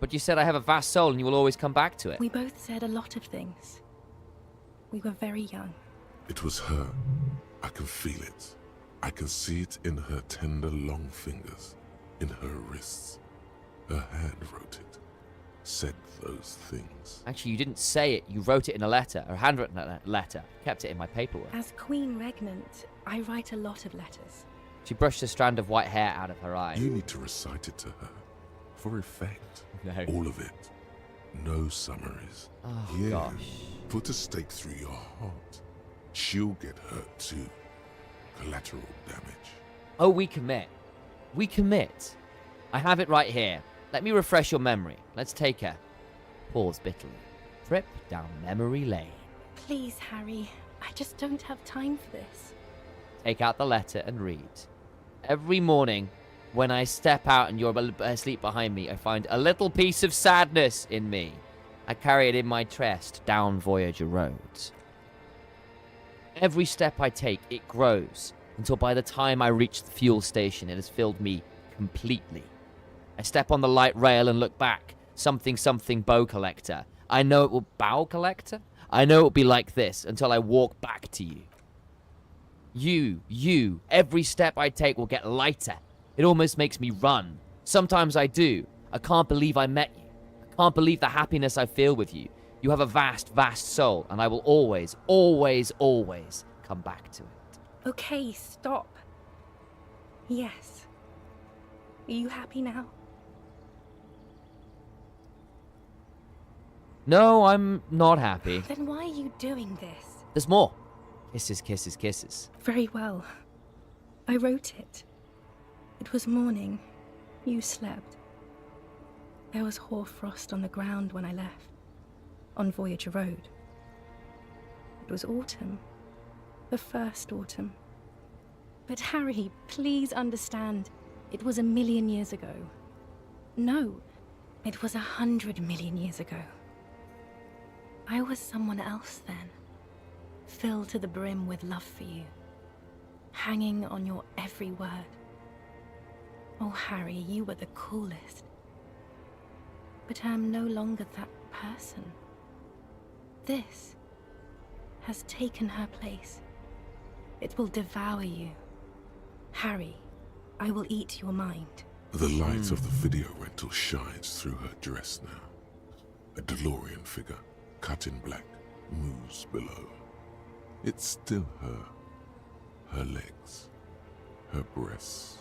But you said I have a vast soul and you will always come back to it. We both said a lot of things. We were very young. It was her. I can feel it. I can see it in her tender long fingers, in her wrists. Her hand wrote it, said those things. Actually, you didn't say it. You wrote it in a letter, a handwritten letter. Kept it in my paperwork. As Queen Regnant, I write a lot of letters. She brushed a strand of white hair out of her eye. You need to recite it to her, for effect. No. All of it. No summaries. Oh, Yeah. gosh. Put a stake through your heart. She'll get hurt too. Collateral damage. Oh, we commit. We commit. I have it right here. Let me refresh your memory. Let's take a pause bitterly. Trip down memory lane. Please, Harry. I just don't have time for this. Take out the letter and read. Every morning, when I step out and you're asleep behind me, I find a little piece of sadness in me. I carry it in my chest down Voyager roads. Every step I take, it grows, until by the time I reach the fuel station, it has filled me completely. I step on the light rail and look back. Something, bow collector. I know it will bow collector? I know it will be like this until I walk back to you. You, every step I take will get lighter. It almost makes me run. Sometimes I do. I can't believe I met you. I can't believe the happiness I feel with you. You have a vast, vast soul, and I will always, always, always come back to it. Okay, stop. Yes. Are you happy now? No, I'm not happy. Then why are you doing this? There's more. Kisses, kisses, kisses. Very well. I wrote it. It was morning. You slept. There was hoarfrost on the ground when I left. On Voyager Road. It was autumn. The first autumn. But Harry, please understand, it was 1,000,000 years ago. No, it was 100 million years ago. I was someone else then, filled to the brim with love for you, hanging on your every word. Oh, Harry, you were the coolest. But I am no longer that person. This has taken her place. It will devour you. Harry, I will eat your mind. The light of the video rental shines through her dress now. A DeLorean figure, cut in black, moves below. It's still her. Her legs, her breasts,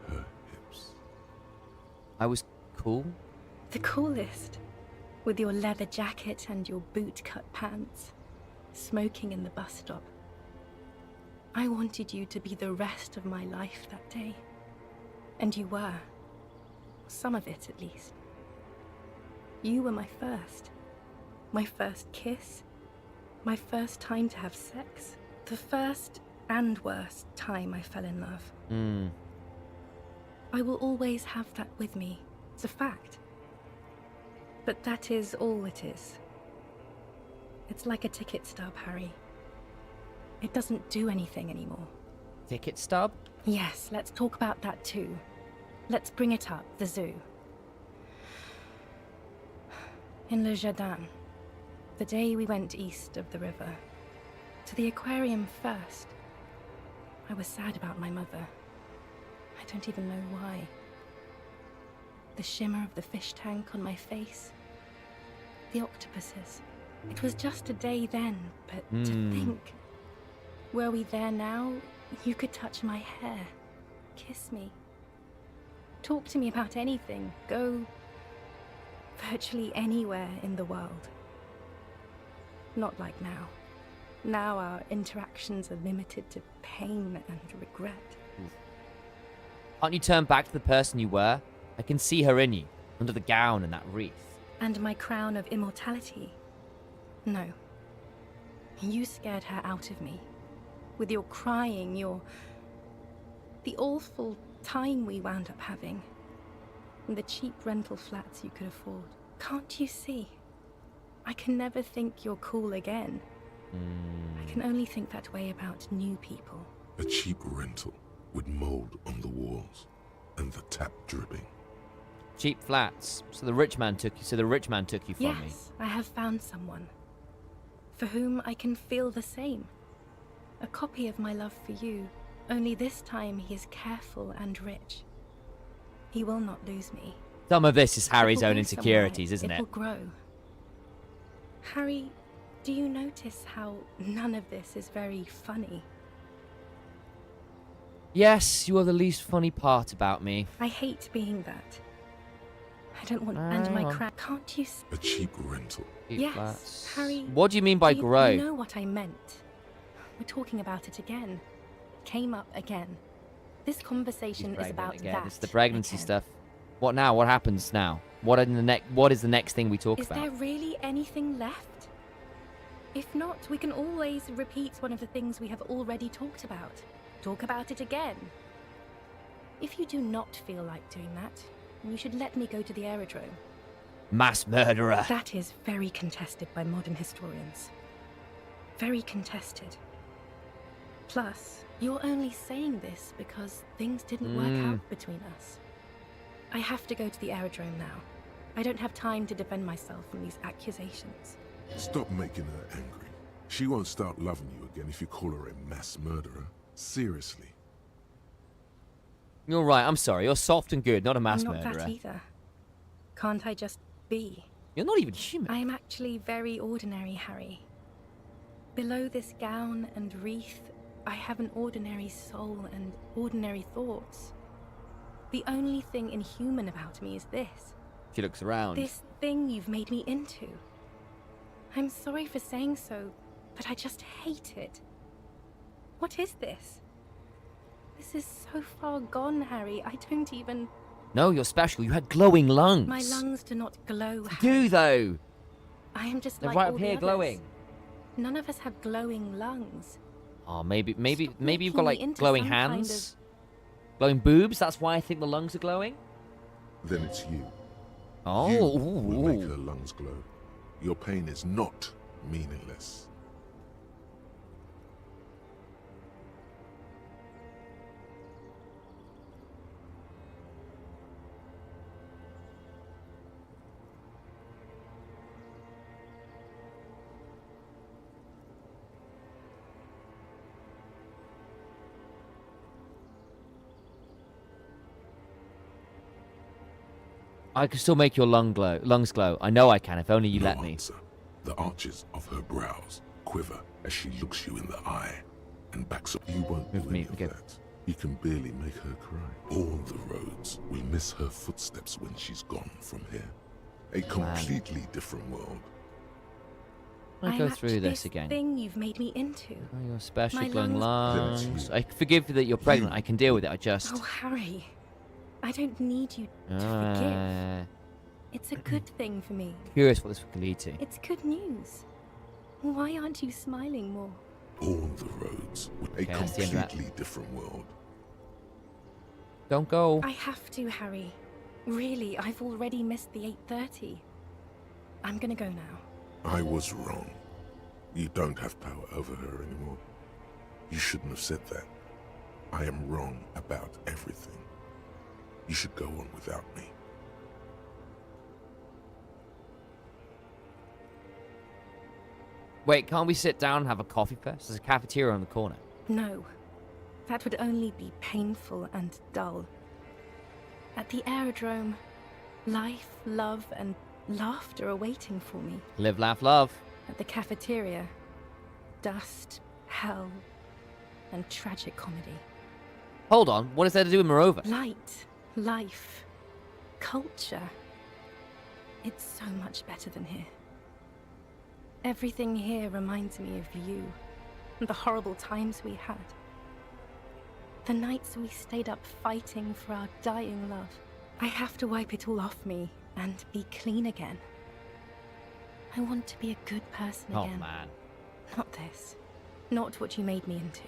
her hips. I was cool. The coolest. With your leather jacket and your boot-cut pants. Smoking in the bus stop. I wanted you to be the rest of my life that day. And you were. Some of it, at least. You were my first. My first kiss. My first time to have sex. The first and worst time I fell in love. I will always have that with me. It's a fact. But that is all it is. It's like a ticket stub, Harry. It doesn't do anything anymore. Ticket stub? Yes, let's talk about that too. Let's bring it up, the zoo. In Le Jardin, the day we went east of the river, to the aquarium first, I was sad about my mother. I don't even know why. The shimmer of the fish tank on my face. The octopuses. It was just a day then, but to think. Were we there now, you could touch my hair, kiss me. Talk to me about anything, go virtually anywhere in the world. Not like now. Now our interactions are limited to pain and regret. Can't you turn back to the person you were? I can see her in you, under the gown and that wreath. And my crown of immortality? No. You scared her out of me. With your crying, the awful time we wound up having. And the cheap rental flats you could afford. Can't you see? I can never think you're cool again. I can only think that way about new people. A cheap rental with mold on the walls and the tap dripping. Cheap flats. So the rich man took you. From me. Yes, I have found someone for whom I can feel the same. A copy of my love for you. Only this time he is careful and rich. He will not lose me. Some of this is Harry's It will own go insecurities, somewhere. isn't It it? will grow. Harry, do you notice how none of this is very funny? Yes, you are the least funny part about me. I hate being that. I don't want Hang and my on. crap. Can't you A cheap rental. Cheap Yes, flats. Harry. What do you mean by grow? You know what I meant. We're talking about it again. Came up again. This She's conversation is pregnant about again. that. It's the pregnancy again. stuff. What now? What happens now? What is the next thing we talk Is about? there really anything left? If not, we can always repeat one of the things we have already talked about. Talk about it again. If you do not feel like doing that, you should let me go to the aerodrome. Mass murderer. That is very contested by modern historians. Very contested. Plus, you're only saying this because things didn't work out between us. I have to go to the aerodrome now. I don't have time to defend myself from these accusations. Stop making her angry. She won't start loving you again if you call her a mass murderer. Seriously. You're right. I'm sorry. You're soft and good, not a mass I'm not murderer. that either. Can't I just be? You're not even human. I am actually very ordinary, Harry. Below this gown and wreath, I have an ordinary soul and ordinary thoughts. The only thing inhuman about me is this. She looks around. This thing you've made me into. I'm sorry for saying so, but I just hate it. What is this? This is so far gone, Harry. I don't even... No, you're special. You had glowing lungs. My lungs do not glow, They Harry. do though. I am just They're like right all up the here others. glowing. None of us have glowing lungs. Oh, maybe Stop you've got making me like into glowing some kind hands, glowing boobs. That's why I think the lungs are glowing. Then it's you. Oh, You will make ooh. her lungs glow. Your pain is not meaningless. I can still make your lungs glow. I know I can, if only you No let me. answer. The arches of her brows quiver as she looks you in the eye and backs up. You won't do With me, any of okay. that. You can barely make her cry. All the roads will miss her footsteps when she's gone from here. A completely different world. I'll I go match through this again. thing you've made me into. Oh, your special My glowing lungs- Then it's lungs. you. I forgive you that you're pregnant. I can deal with it. I just. Oh, Harry. I don't need you to forgive. Uh, It's a good thing for me. curious what this could lead to. It's good news. Why aren't you smiling more? All the roads with a Okay, that's the end of that. completely different world. Don't go. I have to, Harry. Really, I've already missed the 8:30. I'm gonna go now. I was wrong. You don't have power over her anymore. You shouldn't have said that. I am wrong about everything. You should go on without me. Wait, can't we sit down and have a coffee first? There's a cafeteria on the corner. No. That would only be painful and dull. At the aerodrome, life, love, and laughter are waiting for me. Live, laugh, love. At the cafeteria, dust, hell, and tragic comedy. Hold on. What is there to do with Morova? Light, life, culture. It's so much better than here. Everything here reminds me of you and the horrible times we had. The nights we stayed up fighting for our dying love. I have to wipe it all off me and be clean again. I want to be a good person Oh, again. man. Not this. Not what you made me into.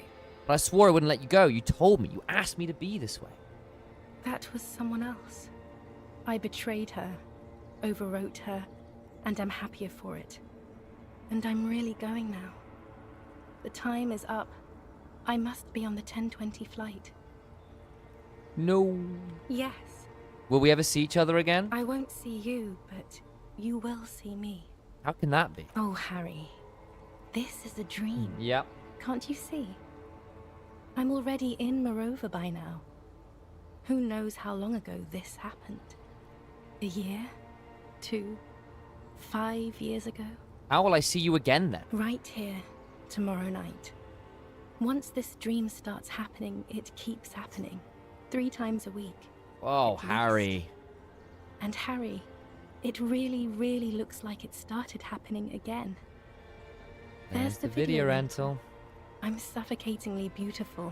But I swore I wouldn't let you go. You told me. You asked me to be this way. That was someone else. I betrayed her, overwrote her, and am happier for it. And I'm really going now. The time is up. I must be on the 10:20 flight. No. Yes, Will we ever see each other again? I won't see you, but you will see me. How can that be? Oh, Harry, this is a dream. Yep. Can't you see? I'm already in Morova by now. Who knows how long ago this happened? A year? 2? 5 years ago? How will I see you again then? Right here, tomorrow night. Once this dream starts happening, it keeps happening. 3 times a week. Oh, At Harry. least. And Harry, it really, really looks like it started happening again. There's the video rental. I'm suffocatingly beautiful.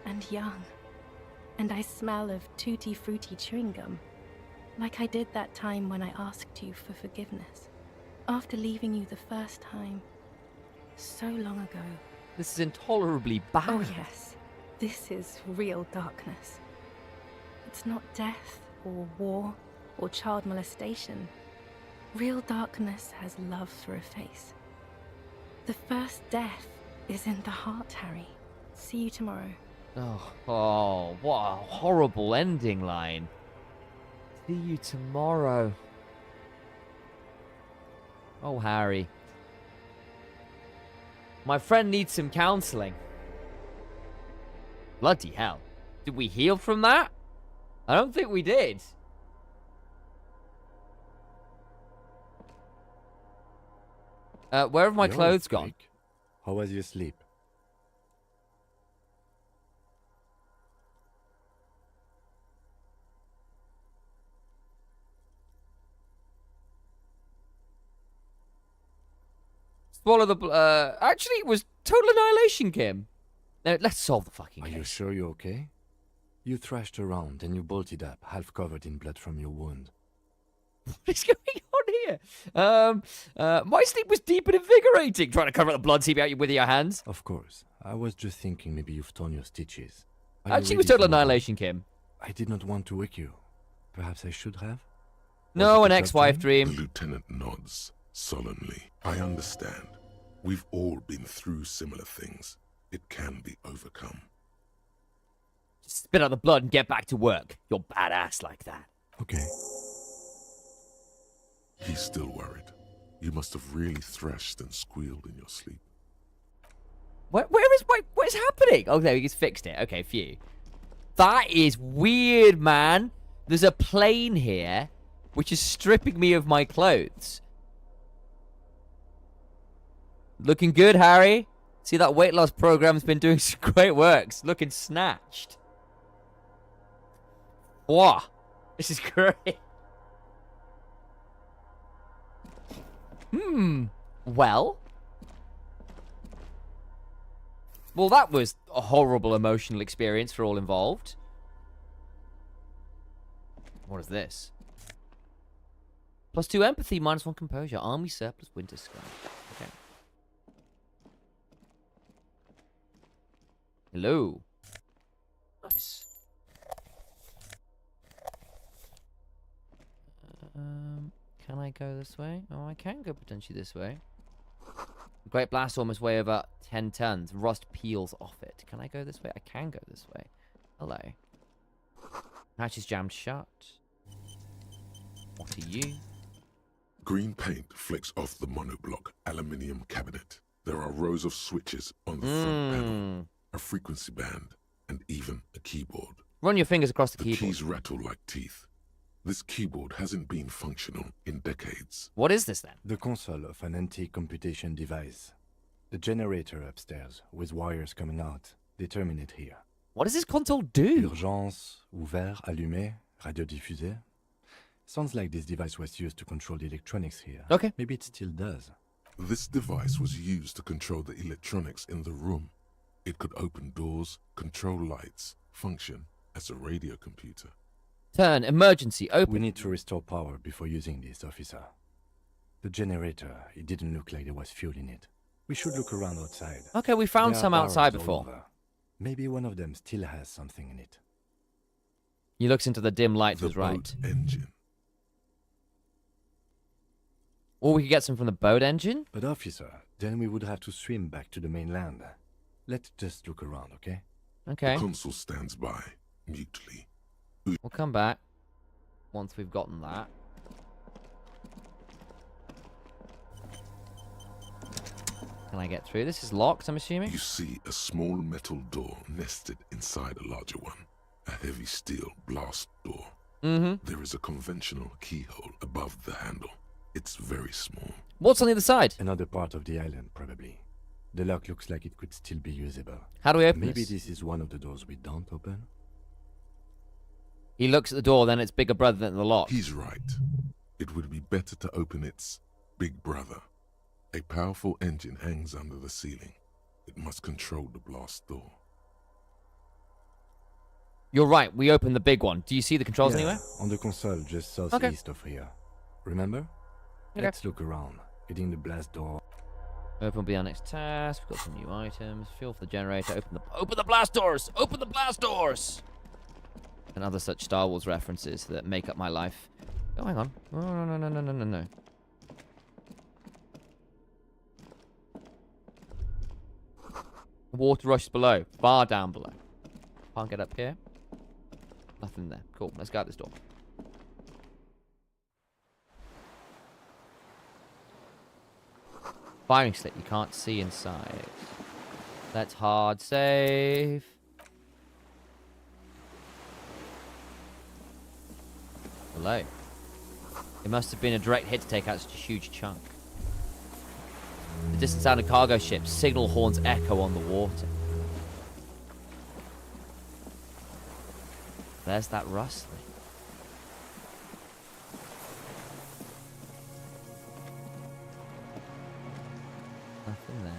And young. And I smell of tutti frutti chewing gum. Like I did that time when I asked you for forgiveness. After leaving you the first time. So long ago. This is intolerably bad. Oh yes, this is real darkness. It's not death, or war, or child molestation. Real darkness has love for a face. The first death is in the heart, Harry. See you tomorrow. Oh, what a horrible ending line. See you tomorrow. Oh, Harry. My friend needs some counseling. Bloody hell. Did we heal from that? I don't think we did. Where have my You're a clothes gone? freak. How was your sleep? Swallow the... actually, it was total annihilation, Kim. Now, let's solve the fucking Are case. you sure you're okay? You thrashed around and you bolted up, half covered in blood from your wound. What is going on here? My sleep was deep and invigorating. Trying to cover up the blood seeping out with your hands. Of course. I was just thinking maybe you've torn your stitches. Are you Actually, it was ready total to move on? annihilation, Kim. I did not want to wake you. Perhaps I should have? No, Was an it a job ex-wife time? The dream. lieutenant nods solemnly. I understand. We've all been through similar things. It can be overcome. Spit out the blood and get back to work. You're badass like that. Okay. He's still worried. You must have really thrashed and squealed in your sleep. What is happening? Oh, there, he's fixed it. Okay, phew. That is weird, man. There's a plane here, which is stripping me of my clothes. Looking good, Harry. See, that weight loss program's been doing some great works. Looking snatched. Wow. This is great. Well, that was a horrible emotional experience for all involved. What is this? +2 empathy, -1 composure. Army surplus, winter sky. Okay. Hello. Nice. Can I go this way? Oh, I can go potentially this way. Great blast almost weigh over 10 tons. Rust peels off it. Can I go this way? I can go this way. Hello. Hatch is jammed shut. What are you? Green paint flicks off the monoblock aluminium cabinet. There are rows of switches on the front panel, a frequency band, and even a keyboard. Run your fingers across the The keyboard. keys rattle like teeth. This keyboard hasn't been functional in decades. What is this then? The console of an anti-computation device. The generator upstairs, with wires coming out. They terminate here. What does this console do? Urgence, ouvert, allumé, radio diffusé. Sounds like this device was used to control the electronics here. Okay. Maybe it still does. This device was used to control the electronics in the room. It could open doors, control lights, function as a radio computer. Turn, emergency, open. We need to restore power before using this, officer. The generator, it didn't look like there was fuel in it. We should look around outside. Okay, we found There are some outside barrels all before. over. Maybe one of them still has something in it. He looks into the dim light to The his right. boat engine. Or we could get some from the boat engine. But officer, then we would have to swim back to the mainland. Let's just look around, okay? Okay. The consul stands by, mutely. We'll come back once we've gotten that. Can I get through? This is locked, I'm assuming. You see a small metal door nested inside a larger one. A heavy steel blast door. Mm-hmm. There is a conventional keyhole above the handle. It's very small. What's on the other side? Another part of the island, probably. The lock looks like it could still be usable. How do we open Maybe this? this is one of the doors we don't open? He looks at the door, then it's bigger brother than the lock. He's right. It would be better to open its big brother. A powerful engine hangs under the ceiling. It must control the blast door. You're right, we opened the big one. Do you see the controls anywhere? On the console just southeast of here. Remember? Okay. Let's look around. Getting the blast door. Open will be our next task. We've got some new items. Fuel for the generator. Open the blast doors! Open the blast doors! And other such Star Wars references that make up my life. Oh, hang on. No. Water rushes below. Far down below. Can't get up here. Nothing there. Cool. Let's go out this door. Firing slit. You can't see inside. Let's hard save. Hello. It must have been a direct hit to take out such a huge chunk. The distant sound of cargo ships. Signal horns echo on the water. There's that rustling. Nothing there.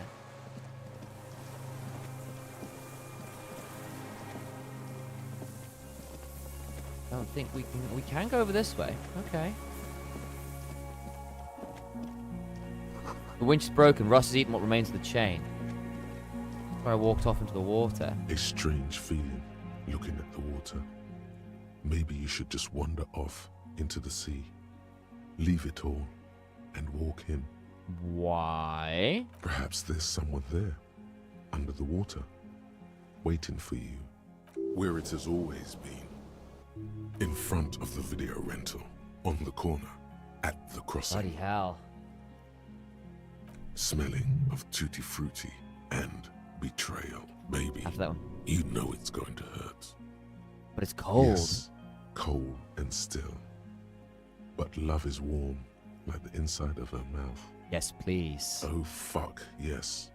Don't think we can go over this way. Okay. The winch is broken. Russ has eaten what remains of the chain. Where I walked off into the water. A strange feeling looking at the water. Maybe you should just wander off into the sea. Leave it all and walk in. Why? Perhaps there's someone there, under the water, waiting for you, where it has always been. In front of the video rental, on the corner, at the crossing. Bloody hell. Smelling of tutti frutti and betrayal. Maybe After that one. you know it's going to hurt. But it's cold. Yes, cold and still. But love is warm, like the inside of her mouth. Yes, please. Oh fuck, yes.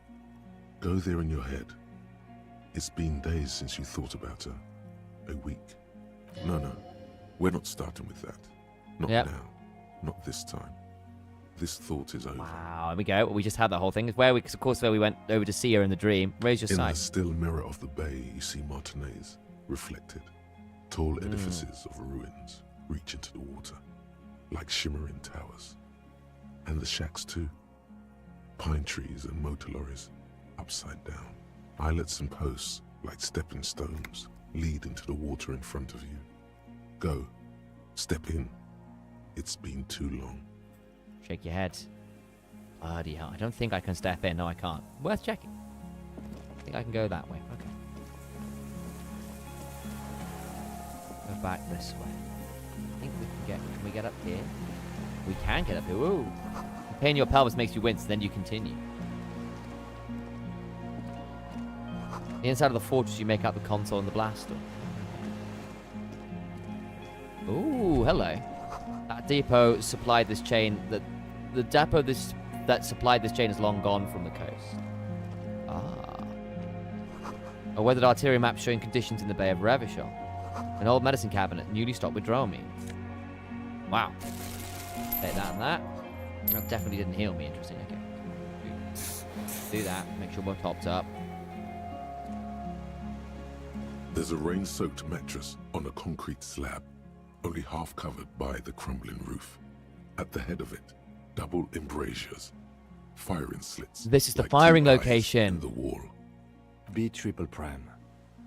Go there in your head. It's been days since you thought about her. A week. No, we're not starting with that. Not Yep. now. Not this time. This thought is over. Wow, there we go. We just had that whole thing. It's where because of course, where we went over to see her in the dream. Raise your In sight. the still mirror of the bay, you see Martinez, reflected. Tall edifices of ruins reach into the water, like shimmering towers. And the shacks too. Pine trees and motor lorries, upside down. Islets and posts, like stepping stones, lead into the water in front of you. Go. Step in. It's been too long. Shake your head. Bloody hell. I don't think I can step in. No, I can't. Worth checking. I think I can go that way. Okay. Go back this way. I think we can get... Can we get up here? We can get up here. Ooh. The pain in your pelvis makes you wince, then you continue. The inside of the fortress, you make out the console and the blast door. Ooh, hello. That depot supplied this chain. The depot that supplied this chain is long gone from the coast. Ah. A weathered artillery map showing conditions in the Bay of Revachol. An old medicine cabinet, newly stocked with dromine. Wow. Take that and that. That definitely didn't heal me. Interesting. Okay. Do that. Make sure we're topped up. There's a rain-soaked mattress on a concrete slab, only half covered by the crumbling roof. At the head of it, double embrasures, firing slits. This is the like firing two eyes location. in the wall. B triple prime.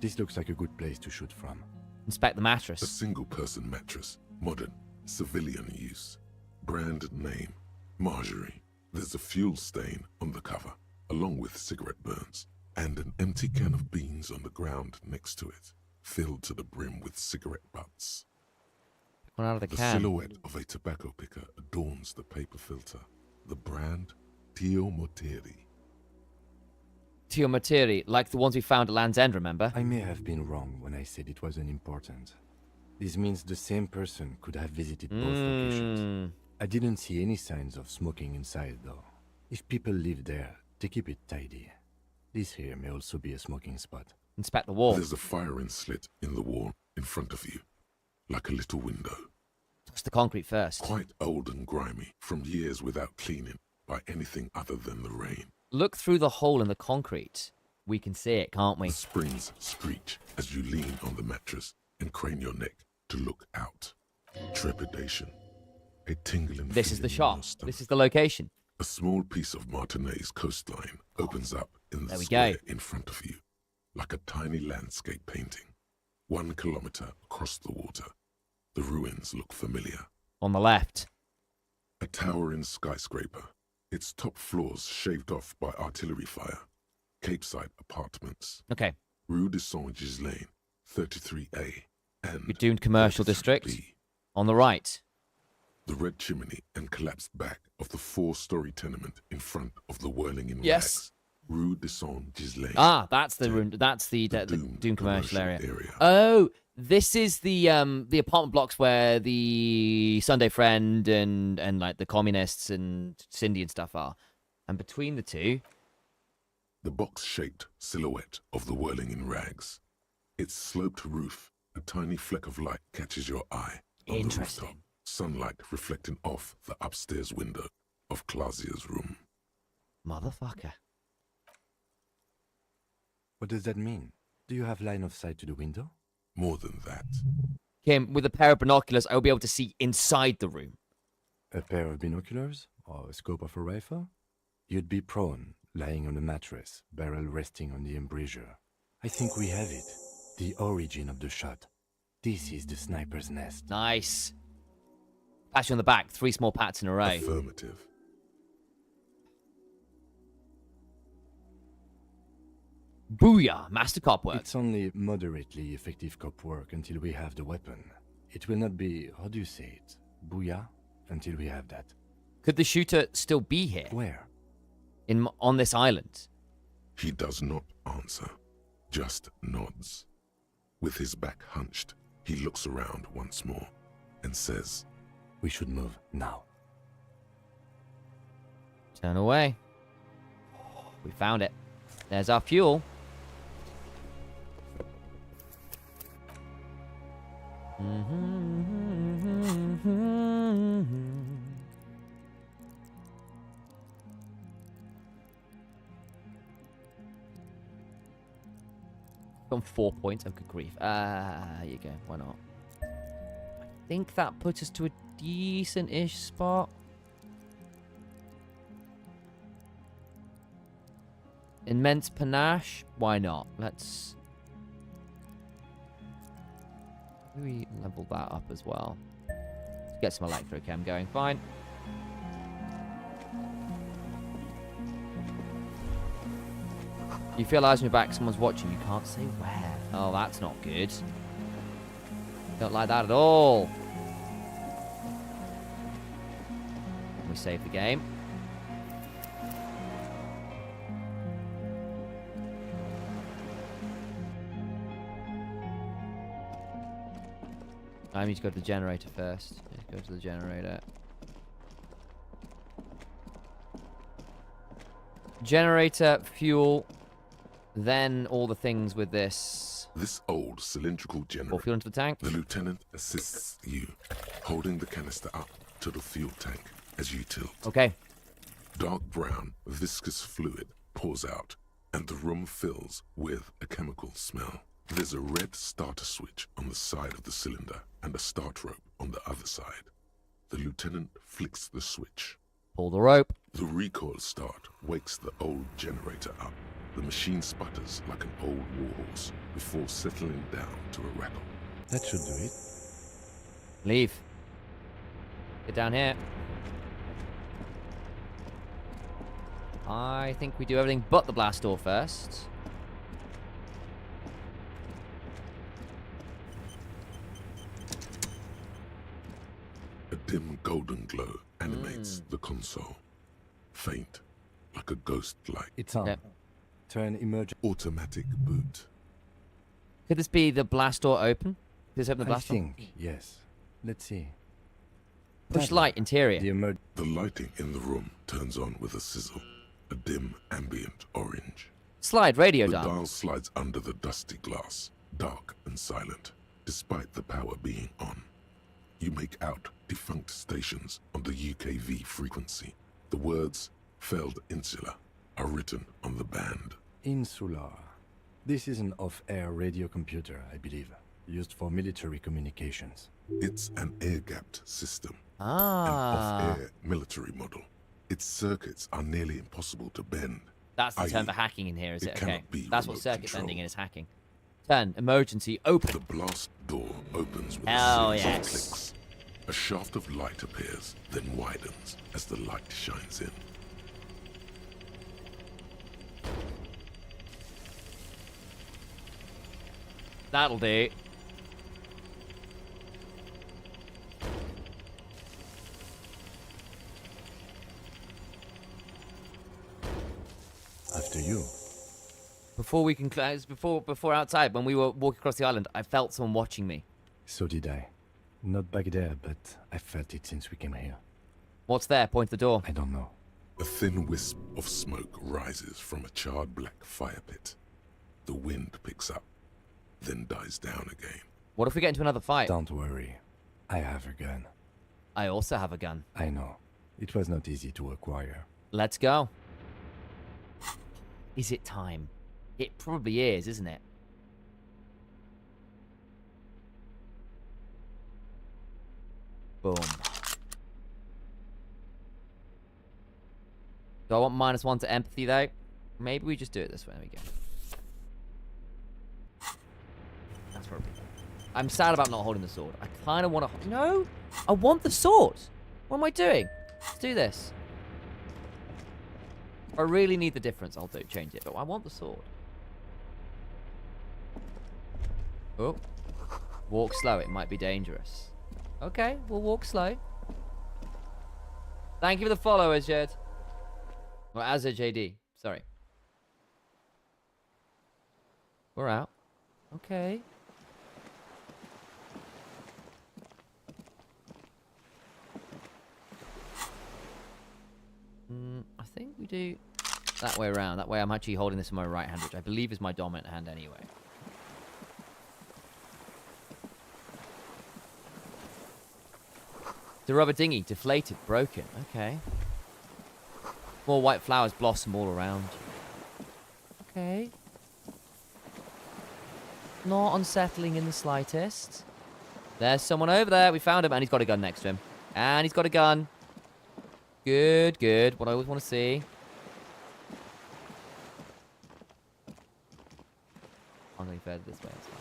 This looks like a good place to shoot from. Inspect the A mattress. single-person mattress, modern, civilian use. Brand name, Marjorie. There's a fuel stain on the cover, along with cigarette burns, and an empty can of beans on the ground next to it, filled to the brim with cigarette butts. One out of the The can. silhouette of a tobacco picker adorns the paper filter. The brand, Tio Moteri. Tio Materi, like the ones we found at Land's End, remember? I may have been wrong when I said it wasn't important. This means the same person could have visited both locations. I didn't see any signs of smoking inside, though. If people live there, they keep it tidy. This here may also be a smoking spot. Inspect the wall. There's a firing slit in the wall in front of you, like a little window. Touch the concrete first. Quite old and grimy, from years without cleaning by anything other than the rain. Look through the hole in the concrete. We can see it, can't we? The springs screech as you lean on the mattress and crane your neck to look out. Trepidation. A tingling This is the feeling in shop. your stomach. This is the location. A small piece of Martinez coastline opens up in the There we square go. in front of you, like a tiny landscape painting. 1 kilometer across the water. The ruins look familiar. On the left. A towering skyscraper, its top floors shaved off by artillery fire. Capeside apartments. Okay. Rue de Saint-Ghislain, 33A, and Your doomed commercial district. 33B. On the right. The red chimney and collapsed back of the 4-story tenement in front of the whirling in Yes. rags. Rue de Saint-Ghislain. Ah, that's the room. That's the Doom commercial area. Oh, this is the apartment blocks where the Sunday Friend and like the communists and Cindy and stuff are. And between the two, The box-shaped silhouette of the whirling in rags. Its sloped roof, a tiny fleck of light catches your eye. On the Interesting. rooftop, sunlight reflecting off the upstairs window of Clausia's room. motherfucker. What does that mean? Do you have line of sight to the window? More than that, Kim, with a pair of binoculars, I will be able to see inside the room. A pair of binoculars? Or a scope of a rifle? You'd be prone, lying on a mattress, barrel resting on the embrasure. I think we have it. The origin of the shot. This is the sniper's nest. Nice. Pat you on the back. 3 small pats in a row. Affirmative. Booyah. Master cop work. It's only moderately effective cop work until we have the weapon. It will not be, how do you say it, booyah, until we have that. Could the shooter still be here? Where? On this island? He does not answer, just nods. With his back hunched, he looks around once more and says, We should move now. Turn away. We found it. There's our fuel. Got 4 points. Oh, good grief. Here you go. Why not? I think that puts us to a decent-ish spot. Immense panache. Why not? Let's... we level that up as well. Let's get some electrochem going. Fine. You feel eyes on your back, someone's watching. You can't say where. Oh, that's not good. Don't like that at all. We save the game. I need to go to the generator first. Let's go to the generator. Generator, fuel, then all the things with this. This old cylindrical Pour generator. fuel into the tank. The lieutenant assists you, holding the canister up to the fuel tank as you tilt. Okay. Dark brown, viscous fluid pours out, and the room fills with a chemical smell. There's a red starter switch on the side of the cylinder and a start rope on the other side. The lieutenant flicks the switch. Pull the rope. The recoil start wakes the old generator up. The machine sputters like an old warhorse before settling down to a rattle. That should do it. Leave. Get down here. I think we do everything but the blast door first. A dim golden glow animates the console. Faint, like a ghost light. It's on. Yep. Turn emergency. Automatic boot. Could this be the blast door open? Could this open the I blast door? think, yes. Let's see. Push That light, one. interior. The The lighting in the room turns on with a sizzle, a dim ambient orange. Slide, radio The dial. dial slides under the dusty glass, dark and silent, despite the power being on. You make out defunct stations on the UKV frequency. The words, failed insula, are written on the band. Insular. This is an off-air radio computer, I believe, used for military communications. It's an air-gapped system, an Ah. off-air military model. Its circuits are nearly impossible to bend. That's the term i.e., for hacking in here, is it it? Okay. cannot be That's what remote circuit control. bending is hacking. Turn, emergency, open. The blast door opens with Oh, a series yes. of clicks. A shaft of light appears, then widens as the light shines in. That'll do. After you. Before we can close, before outside, when we were walking across the island, I felt someone watching me. So did I. Not back there, but I felt it since we came here. What's there? Point to the door. I don't know. A thin wisp of smoke rises from a charred black fire pit. The wind picks up, then dies down again. What if we get into another fight? Don't worry. I have a gun. I also have a gun. I know. It was not easy to acquire. Let's go. Is it time? It probably is, isn't it? Boom. Do I want -1 to empathy, though? Maybe we just do it this way. There we go. That's probably... I'm sad about not holding the sword. I kind of want to... No! I want the sword! What am I doing? Let's do this. If I really need the difference, I'll change it. But I want the sword. Oh. Walk slow. It might be dangerous. Okay, we'll walk slow. Thank you for the follow, Azjed. Or AzJD. Sorry. We're out. Okay. I think we do that way around. That way I'm actually holding this in my right hand, which I believe is my dominant hand anyway. The rubber dinghy, deflated, broken. Okay. More white flowers blossom all around you. Okay. Not unsettling in the slightest. There's someone over there. We found him, and he's got a gun next to him. And he's got a gun. Good, good. What I always want to see. I'm going further this way as well.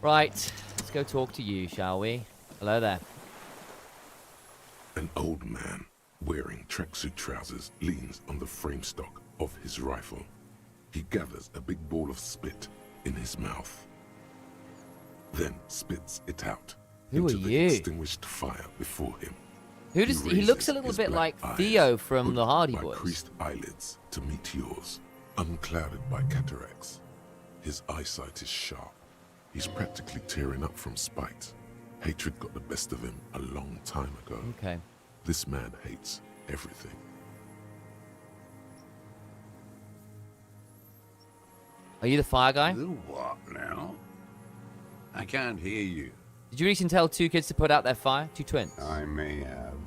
Right. Let's go talk to you, shall we? Hello there. An old man wearing tracksuit trousers leans on the frame stock of his rifle. He gathers a big ball of spit in his mouth, then spits it out Who into are the you? extinguished fire before him. Who does he looks a little raises bit his like black eyes, Theo from hooded the Hardy by Boys. creased eyelids to meet yours, unclouded by cataracts. His eyesight is sharp. He's practically tearing up from spite. Hatred got the best of him a long time ago. Okay. This man hates everything. Are you the fire guy? The what now? I can't hear you. Did you recently tell 2 kids to put out their fire? 2 twins. I may have.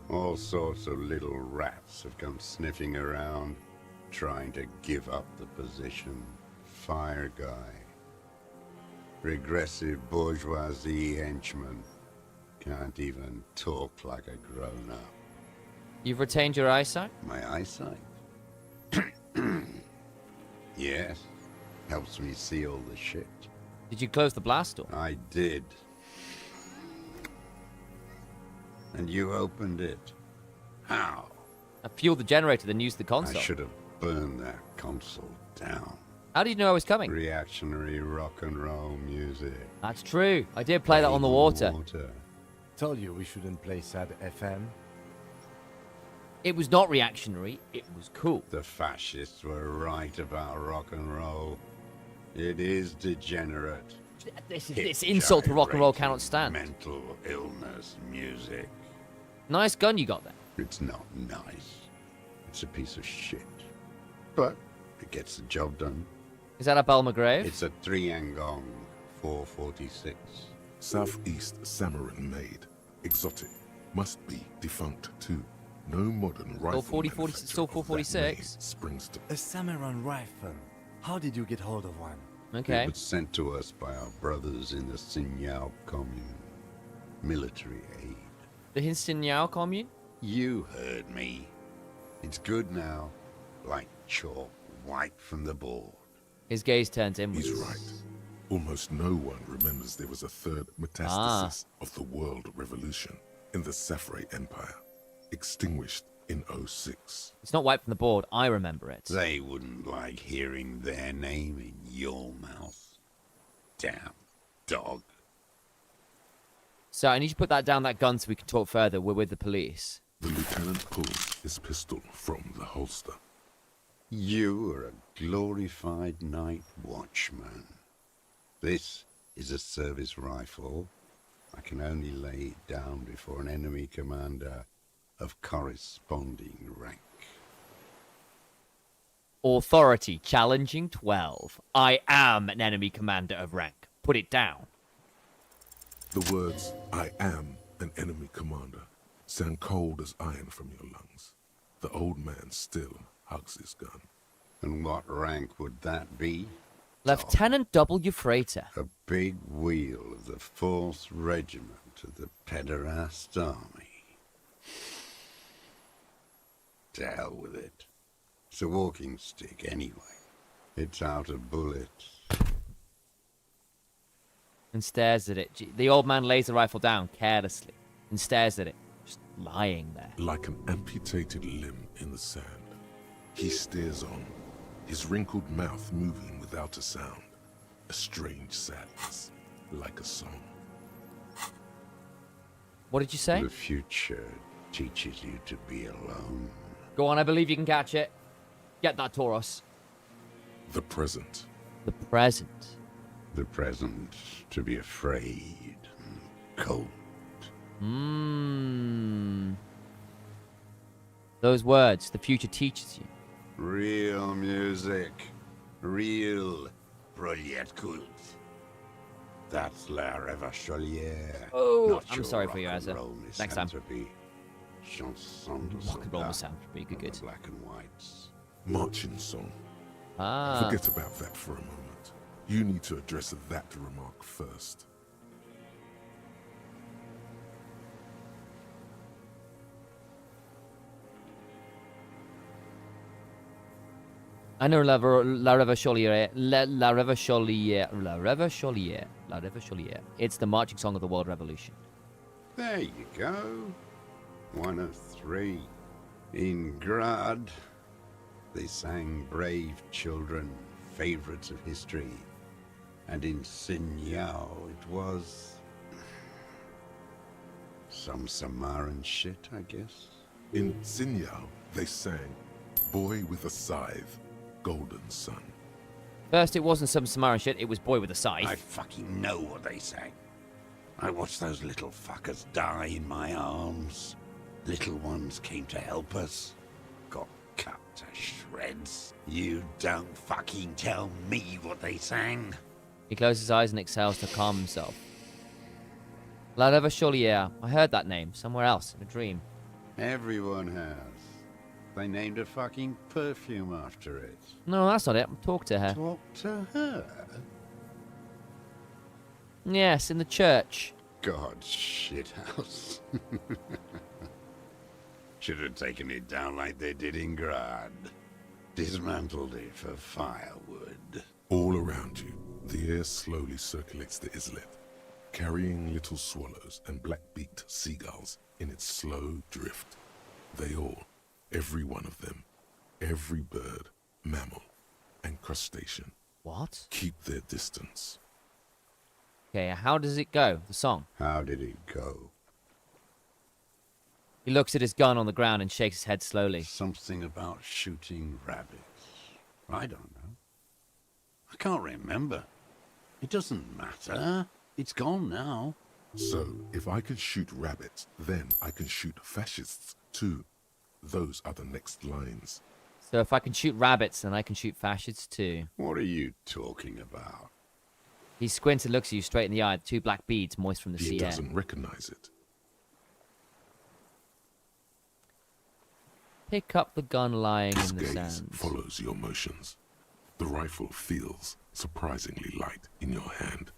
All sorts of little rats have come sniffing around, trying to give up the position. Fire guy. Regressive bourgeoisie henchman. Can't even talk like a grown-up. You've retained your eyesight? My eyesight? Yes. Helps me see all the shit. Did you close the blast door? I did. And you opened it. How? I fueled the generator, then used the I console. should have burned that console down. How did you know I was coming? Reactionary rock and roll music. That's true. I did play that on the water. Told you we shouldn't play sad FM. It was not reactionary. It was cool. The fascists were right about rock and roll. It is degenerate. This insult to rock and roll cannot stand. Mental illness music. Nice gun you got there. It's not nice. It's a piece of shit. But it gets the job done. Is that a Belma grave? It's a 3-Angong 446. Southeast Samaran made. Exotic. Must be defunct too. No modern rifle 40, manufacturer still of that 446? made springs to... A Samaran rifle. How did you get hold of one? Okay. It was sent to us by our brothers in the Sinyao commune. Military aid. The Hinsinyao commune? You heard me. It's good now. Like chalk wiped from the board. His gaze turns inwards. He's right. Almost no one remembers there was a third metastasis of the world revolution in the Safre Empire, extinguished in 06. It's not wiped from the board. I remember it. They wouldn't like hearing their name in your mouth. Damn dog. So I need you to put that down, that gun, so we can talk further. We're with the police. The lieutenant pulls his pistol from the holster. You are a glorified night watchman. This is a service rifle. I can only lay it down before an enemy commander of corresponding rank. Authority challenging 12. I am an enemy commander of rank. Put it down. The words, "I am an enemy commander," sound cold as iron from your lungs. The old man still hugs his gun. And what rank would that be? Lieutenant W. Freighter. A big wheel of the 4th Regiment of the Pederast Army. To hell with it. It's a walking stick anyway. It's out of bullets. And stares at it. The old man lays the rifle down carelessly and stares at it, just lying there. Like an amputated limb in the sand. He stares on, his wrinkled mouth moving without a sound. A strange sadness, like a song. What did you say? The future teaches you to be alone. Go on, I believe you can catch it. Get that, Tauros. The present. The present. The present to be afraid and cold. Those words, the future teaches you. Real music. Real brilliant kult. That's La Revacholière. Oh, Not I'm your sorry for rock you, and Asa. roll Next time. misanthropy. Chanson de Rock and roll soldat misanthropy, good, of the good. Black and whites. Marching song. Ah. Forget about that for a moment. You need to address that remark first. I know La Revacholière. La Revacholière. It's the marching song of the World Revolution. There you go. 1 of 3. In Grad, they sang Brave Children, favorites of history. And in Sinyao, it was some Samaran shit, I guess. In Sinyao, they sang Boy with a Scythe, Golden Sun. First, it wasn't some Samaran shit, it was Boy with a I Scythe. fucking know what they sang. I watched those little fuckers die in my arms. Little ones came to help us. Got cut to shreds. You don't fucking tell me what they sang. He closes his eyes and exhales to calm himself. La Revacholière. I heard that name somewhere else in a dream. Everyone has. They named a fucking perfume after it. No, that's not it. Talk to her. Talk to her. Yes, in the church. God's shithouse. Should have taken it down like they did in Grad. Dismantled it for firewood. All around you, the air slowly circulates the islet, carrying little swallows and black-beaked seagulls in its slow drift. They all, every one of them, every bird, mammal, and crustacean, What? keep their distance. Okay, how does it go, the song? How did it go? He looks at his gun on the ground and shakes his head slowly. Something about shooting rabbits. I don't know. I can't remember. It doesn't matter. It's gone now. So, if I can shoot rabbits, then I can shoot fascists too. Those are the next lines. So if I can shoot rabbits, then I can shoot fascists too. What are you talking about? He squints and looks at you straight in the eye, the two black beads moist from the He sea air. doesn't recognize it. Pick up the gun lying His in the gaze sand. follows your motions. The rifle feels surprisingly light in your hand.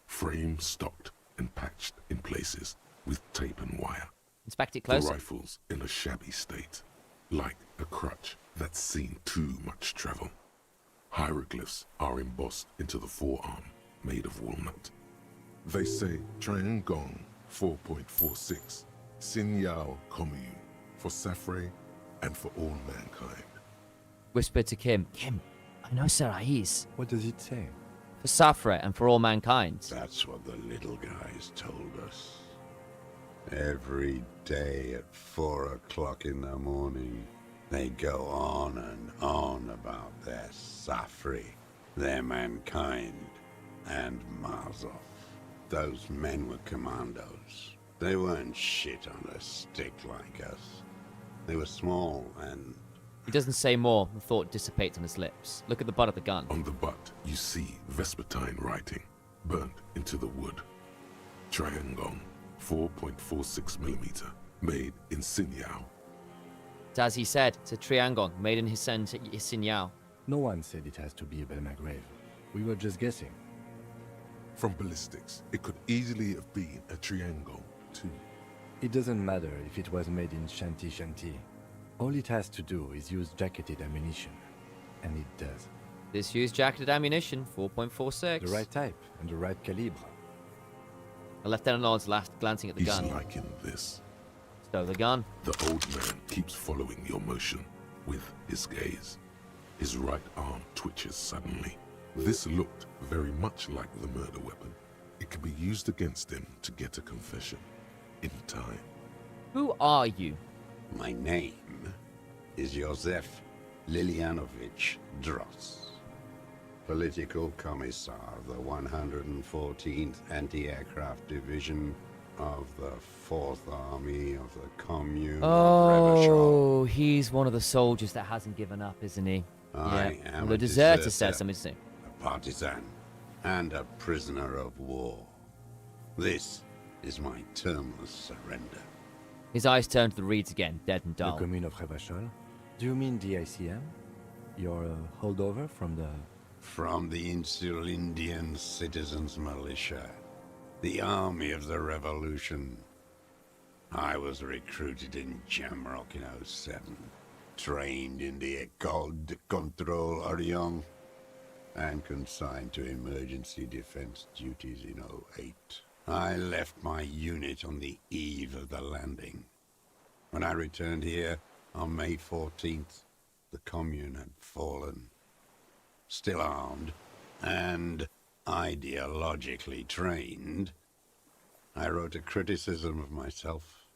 Frame stocked and patched in places with tape and wire. Inspect it The closer. rifle's in a shabby state, like a crutch that's seen too much travel. Hieroglyphs are embossed into the forearm, made of walnut. They say Triangong 4.46, Sin Yao Commune, for Safre and for all mankind. Whisper to Kim. Kim, I know Sarais. What does it say? For Safra and for all mankind. That's what the little guys told us. Every day at 4 o'clock in the morning, they go on and on about their Safri, their mankind, and Mazov. Those men were commandos. They weren't shit on a stick like us. They were small and... He doesn't say more. The thought dissipates on his lips. Look at the butt of the gun. On the butt, you see Vespertine writing, burnt into the wood. Triangong 4.46 millimeter, made in Sinyao. It's as he said, it's a triangle made in his sinyao. No one said it has to be a Belmagrave. We were just guessing. From ballistics, it could easily have been a triangle, too. It doesn't matter if it was made in Shanty Shanty. All it has to do is use jacketed ammunition. And it does. This used jacketed ammunition, 4.46. The right type and the right calibre. The Lieutenant Lord's last glancing at the He's gun. liking this. Stow the gun. The old man keeps following your motion with his gaze. His right arm twitches suddenly. This looked very much like the murder weapon. It can be used against him to get a confession in time. Who are you? My name is Josef Lilianovich Dross, Political Commissar of the 114th Anti-Aircraft Division of the 4th Army of the Commune of Revachol. Oh, he's one of the soldiers that hasn't given up, isn't he? I am Well, the a deserter said deserter, something to say. a partisan, and a prisoner of war. This is my termless surrender. His eyes turned to the reeds again, dead and The dull. commune of Revachol? Do you mean the ICM? Your holdover from the... From the Insular Indian Citizens Militia, the army of the revolution. I was recruited in Jamrock in 07, trained in the École de Contrôle Orient, and consigned to emergency defense duties in 08. I left my unit on the eve of the landing. When I returned here on May 14th, the commune had fallen. Still armed and ideologically trained, I wrote a criticism of myself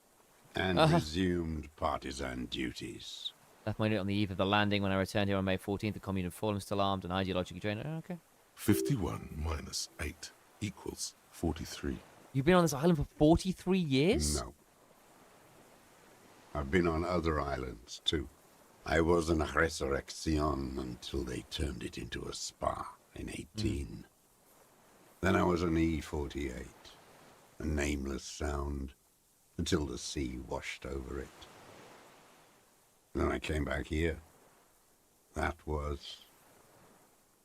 and resumed partisan duties. Left my unit on the eve of the landing. When I returned here on May 14th, the commune had fallen, still armed and ideologically trained. Oh, okay. 51 minus 8 equals 43. You've been on this island for 43 years? No. I've been on other islands, too. I was in Resurrection until they turned it into a spa in 18. Then I was on E48, a nameless sound, until the sea washed over it. Then I came back here. That was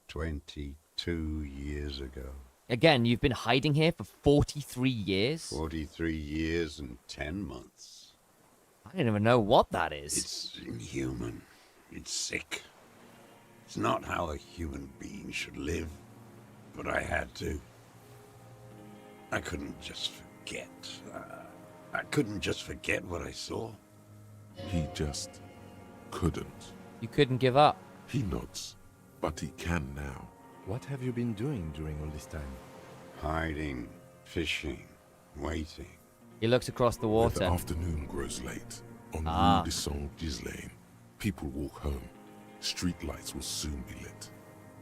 22 years ago. Again, you've been hiding here for 43 years? 43 years and 10 months. I don't even know what that is. It's inhuman. It's sick. It's not how a human being should live, but I had to. I couldn't just forget. I couldn't just forget what I saw. He just couldn't. You couldn't give up. He nods, but he can now. What have you been doing during all this time? Hiding, fishing, waiting. He looks across the When the water. afternoon grows late, on Ah. Rue de Saint-Ghislain, people walk home. Street lights will soon be lit.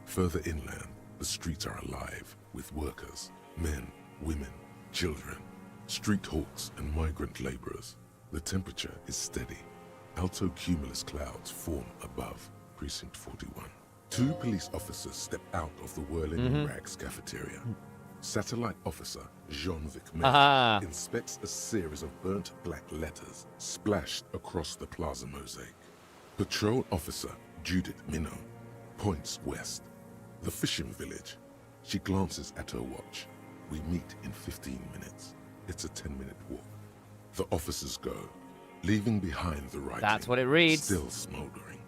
Further inland, the streets are alive with workers, men, women, children, street hawks and migrant laborers. The temperature is steady. Alto cumulus clouds form above Precinct 41. 2 police officers step out of the whirling rags cafeteria. Satellite officer Jean-Vic Aha. inspects a series of burnt black letters splashed across the plaza mosaic. Patrol officer Judith Minot points west. The fishing village. She glances at her watch. We meet in 15 minutes. It's a 10-minute walk. The officers go, leaving behind the writing. That's what it reads. Still smoldering.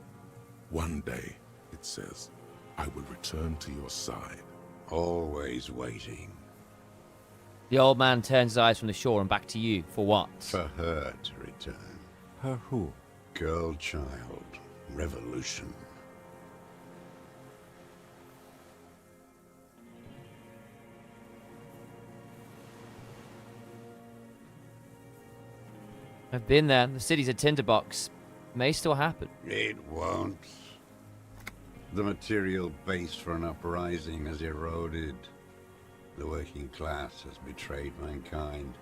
One day, it says, I will return to your side. Always waiting The old man turns his eyes from the shore and back to you. For what? for her to return. Her who? Girl, child, revolution. I've been there. The city's a tinderbox. May still happen. It won't. The material base for an uprising has eroded. The working class has betrayed mankind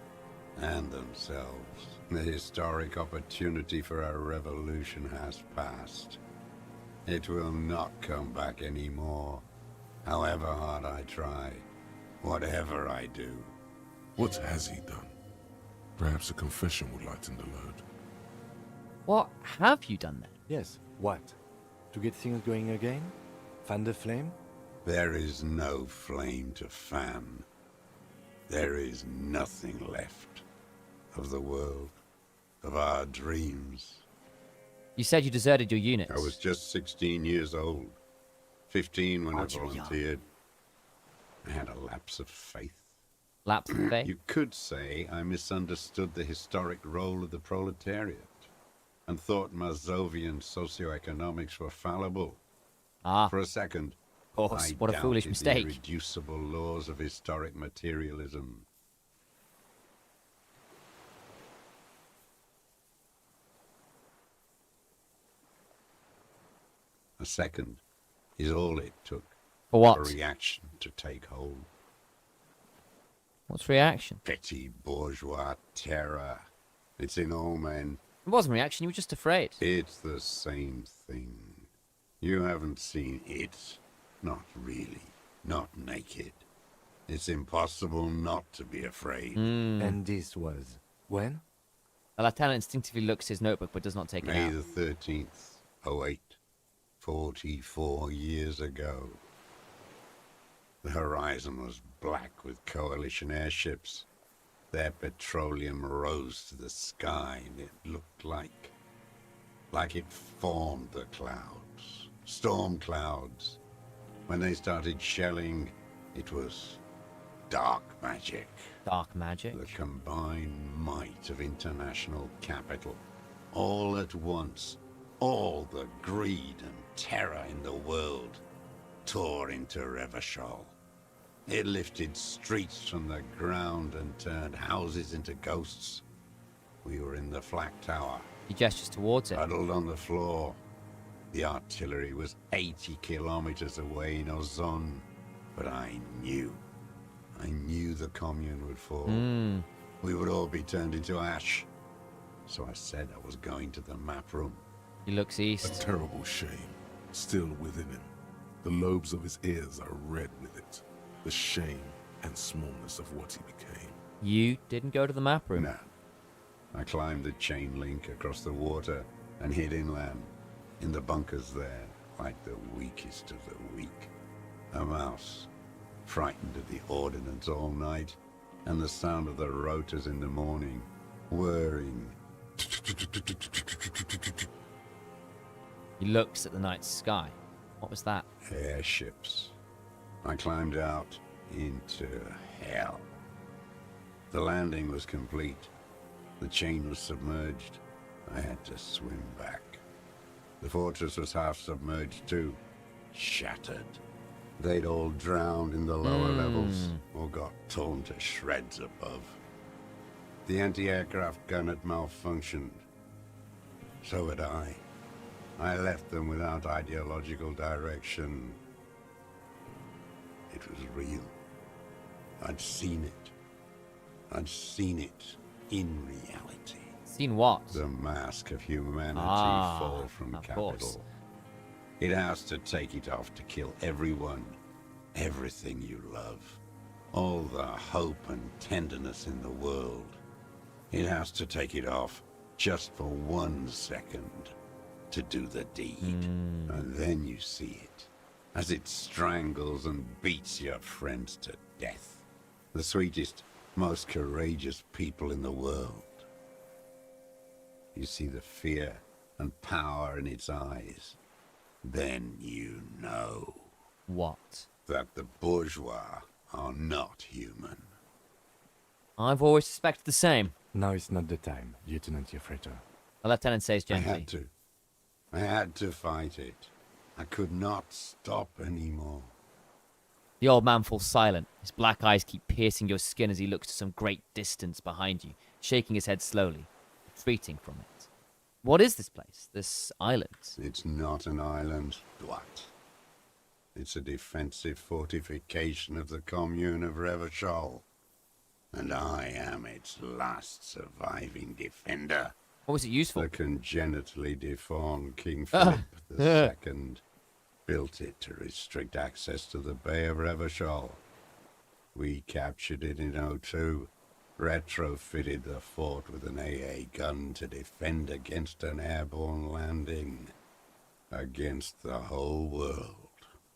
and themselves. The historic opportunity for a revolution has passed. It will not come back anymore, however hard I try, whatever I do. What has he done? Perhaps a confession would lighten the load. What have you done then? Yes, what? To get things going again? Fan the flame? There is no flame to fan. There is nothing left of the world, of our dreams. You said you deserted your unit. I was just 16 years old. 15 when I God, you're young. volunteered. I had a lapse of faith. Lapse of faith. You could say I misunderstood the historic role of the proletariat and thought Mazovian socioeconomics were fallible. Ah, For a second, of course. I What a foolish doubted mistake. the irreducible laws of historic materialism. A second is all it took For for what? a reaction to take hold. What's reaction? Petty bourgeois terror. It's in all men. It wasn't reaction. You were just afraid. It's the same thing. You haven't seen it. Not really. Not naked. It's impossible not to be afraid. And this was when? The lieutenant instinctively looks at his notebook but does not take it May out. the 13th, 08. 44 years ago. The horizon was black with coalition airships. Their petroleum rose to the sky and it looked like it formed the clouds. Storm clouds. When they started shelling, it was dark magic. Dark magic. The combined might of international capital. All at once, all the greed and terror in the world tore into Revachol. It lifted streets from the ground and turned houses into ghosts. We were in the flak tower, He gestures towards it. huddled on the floor. The artillery was 80 kilometers away in Ozon, but I knew the commune would fall. We would all be turned into ash. So I said I was going to the map room. He looks A east. terrible shame still within him. The lobes of his ears are red with it. The shame and smallness of what he became. You didn't go to the map room. No. I climbed the chain link across the water and hid inland, in the bunkers there, like the weakest of the weak. A mouse, frightened of the ordnance all night, and the sound of the rotors in the morning, whirring. He looks at the night sky. What was that? Airships. I climbed out into hell. The landing was complete. The chain was submerged. I had to swim back. The fortress was half submerged too, shattered. They'd all drowned in the lower levels or got torn to shreds above. The anti-aircraft gun had malfunctioned. So had I. I left them without ideological direction. It was real. I'd seen it. I'd seen it in reality. Seen what? The mask of humanity Ah, fall from of capital. course. It has to take it off to kill everyone, everything you love, all the hope and tenderness in the world. It has to take it off just for 1 second to do the deed. And then you see it as it strangles and beats your friends to death. The sweetest, most courageous people in the world. You see the fear and power in its eyes. Then you know What? that the bourgeois are not human. I've always suspected the same. Now is not the time, Lieutenant Jeffreto. The lieutenant says I gently. had to. I had to fight it. I could not stop anymore. The old man falls silent. His black eyes keep piercing your skin as he looks to some great distance behind you, shaking his head slowly, retreating from it. What is this place? This island? It's not an island, Dwight. It's a defensive fortification of the commune of Revachol. And I am its last surviving defender. What was it used for? The congenitally deformed King Philip II built it to restrict access to the Bay of Revachol. We captured it in '02, retrofitted the fort with an AA gun to defend against an airborne landing. Against the whole world.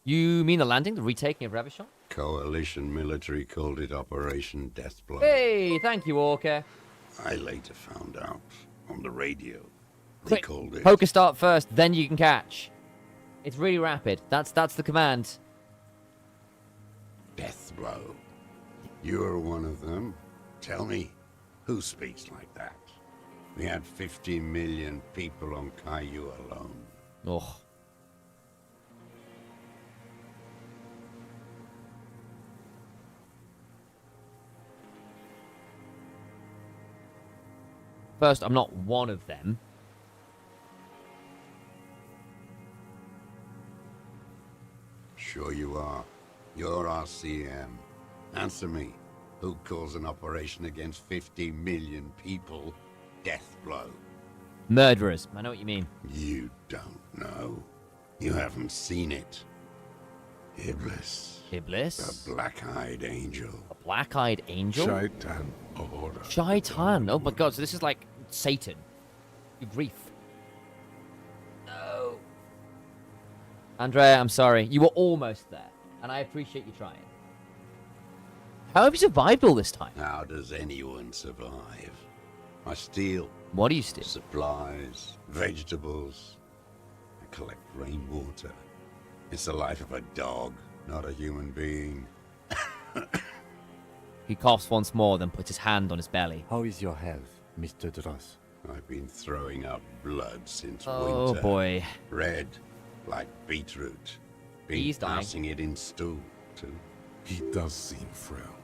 You mean the landing, the retaking of Revachol? Coalition military called it Operation Deathblow. Hey, thank you, Orca. I later found out on the radio. They Quick, called it poker start first, then you can catch. It's really rapid. That's the command. Deathblow. You're one of them. Tell me, who speaks like that? We had 50 million people on Caillou alone. Ugh. First, I'm not one of them. Sure you are. You're RCM. Answer me. Who calls an operation against 50 million people Deathblow? Murderers. I know what you mean. You don't know. You haven't seen it. Iblis. Iblis? The black-eyed angel. A black-eyed angel? Shaitan Ahura. Shaitan. Oh my god, so this is like Satan. You grief. No. Andrea, I'm sorry. You were almost there, and I appreciate you trying. How have you survived all this time? How does anyone survive? I steal. What do you steal? Supplies, vegetables. I collect rainwater. It's the life of a dog, not a human being. He coughs once more, then puts his hand on his belly. How is your health, Mr. Dross? I've been throwing up blood since Oh winter. boy. Red, like beetroot. Been He's dying. passing it in stew, too. He does seem frail.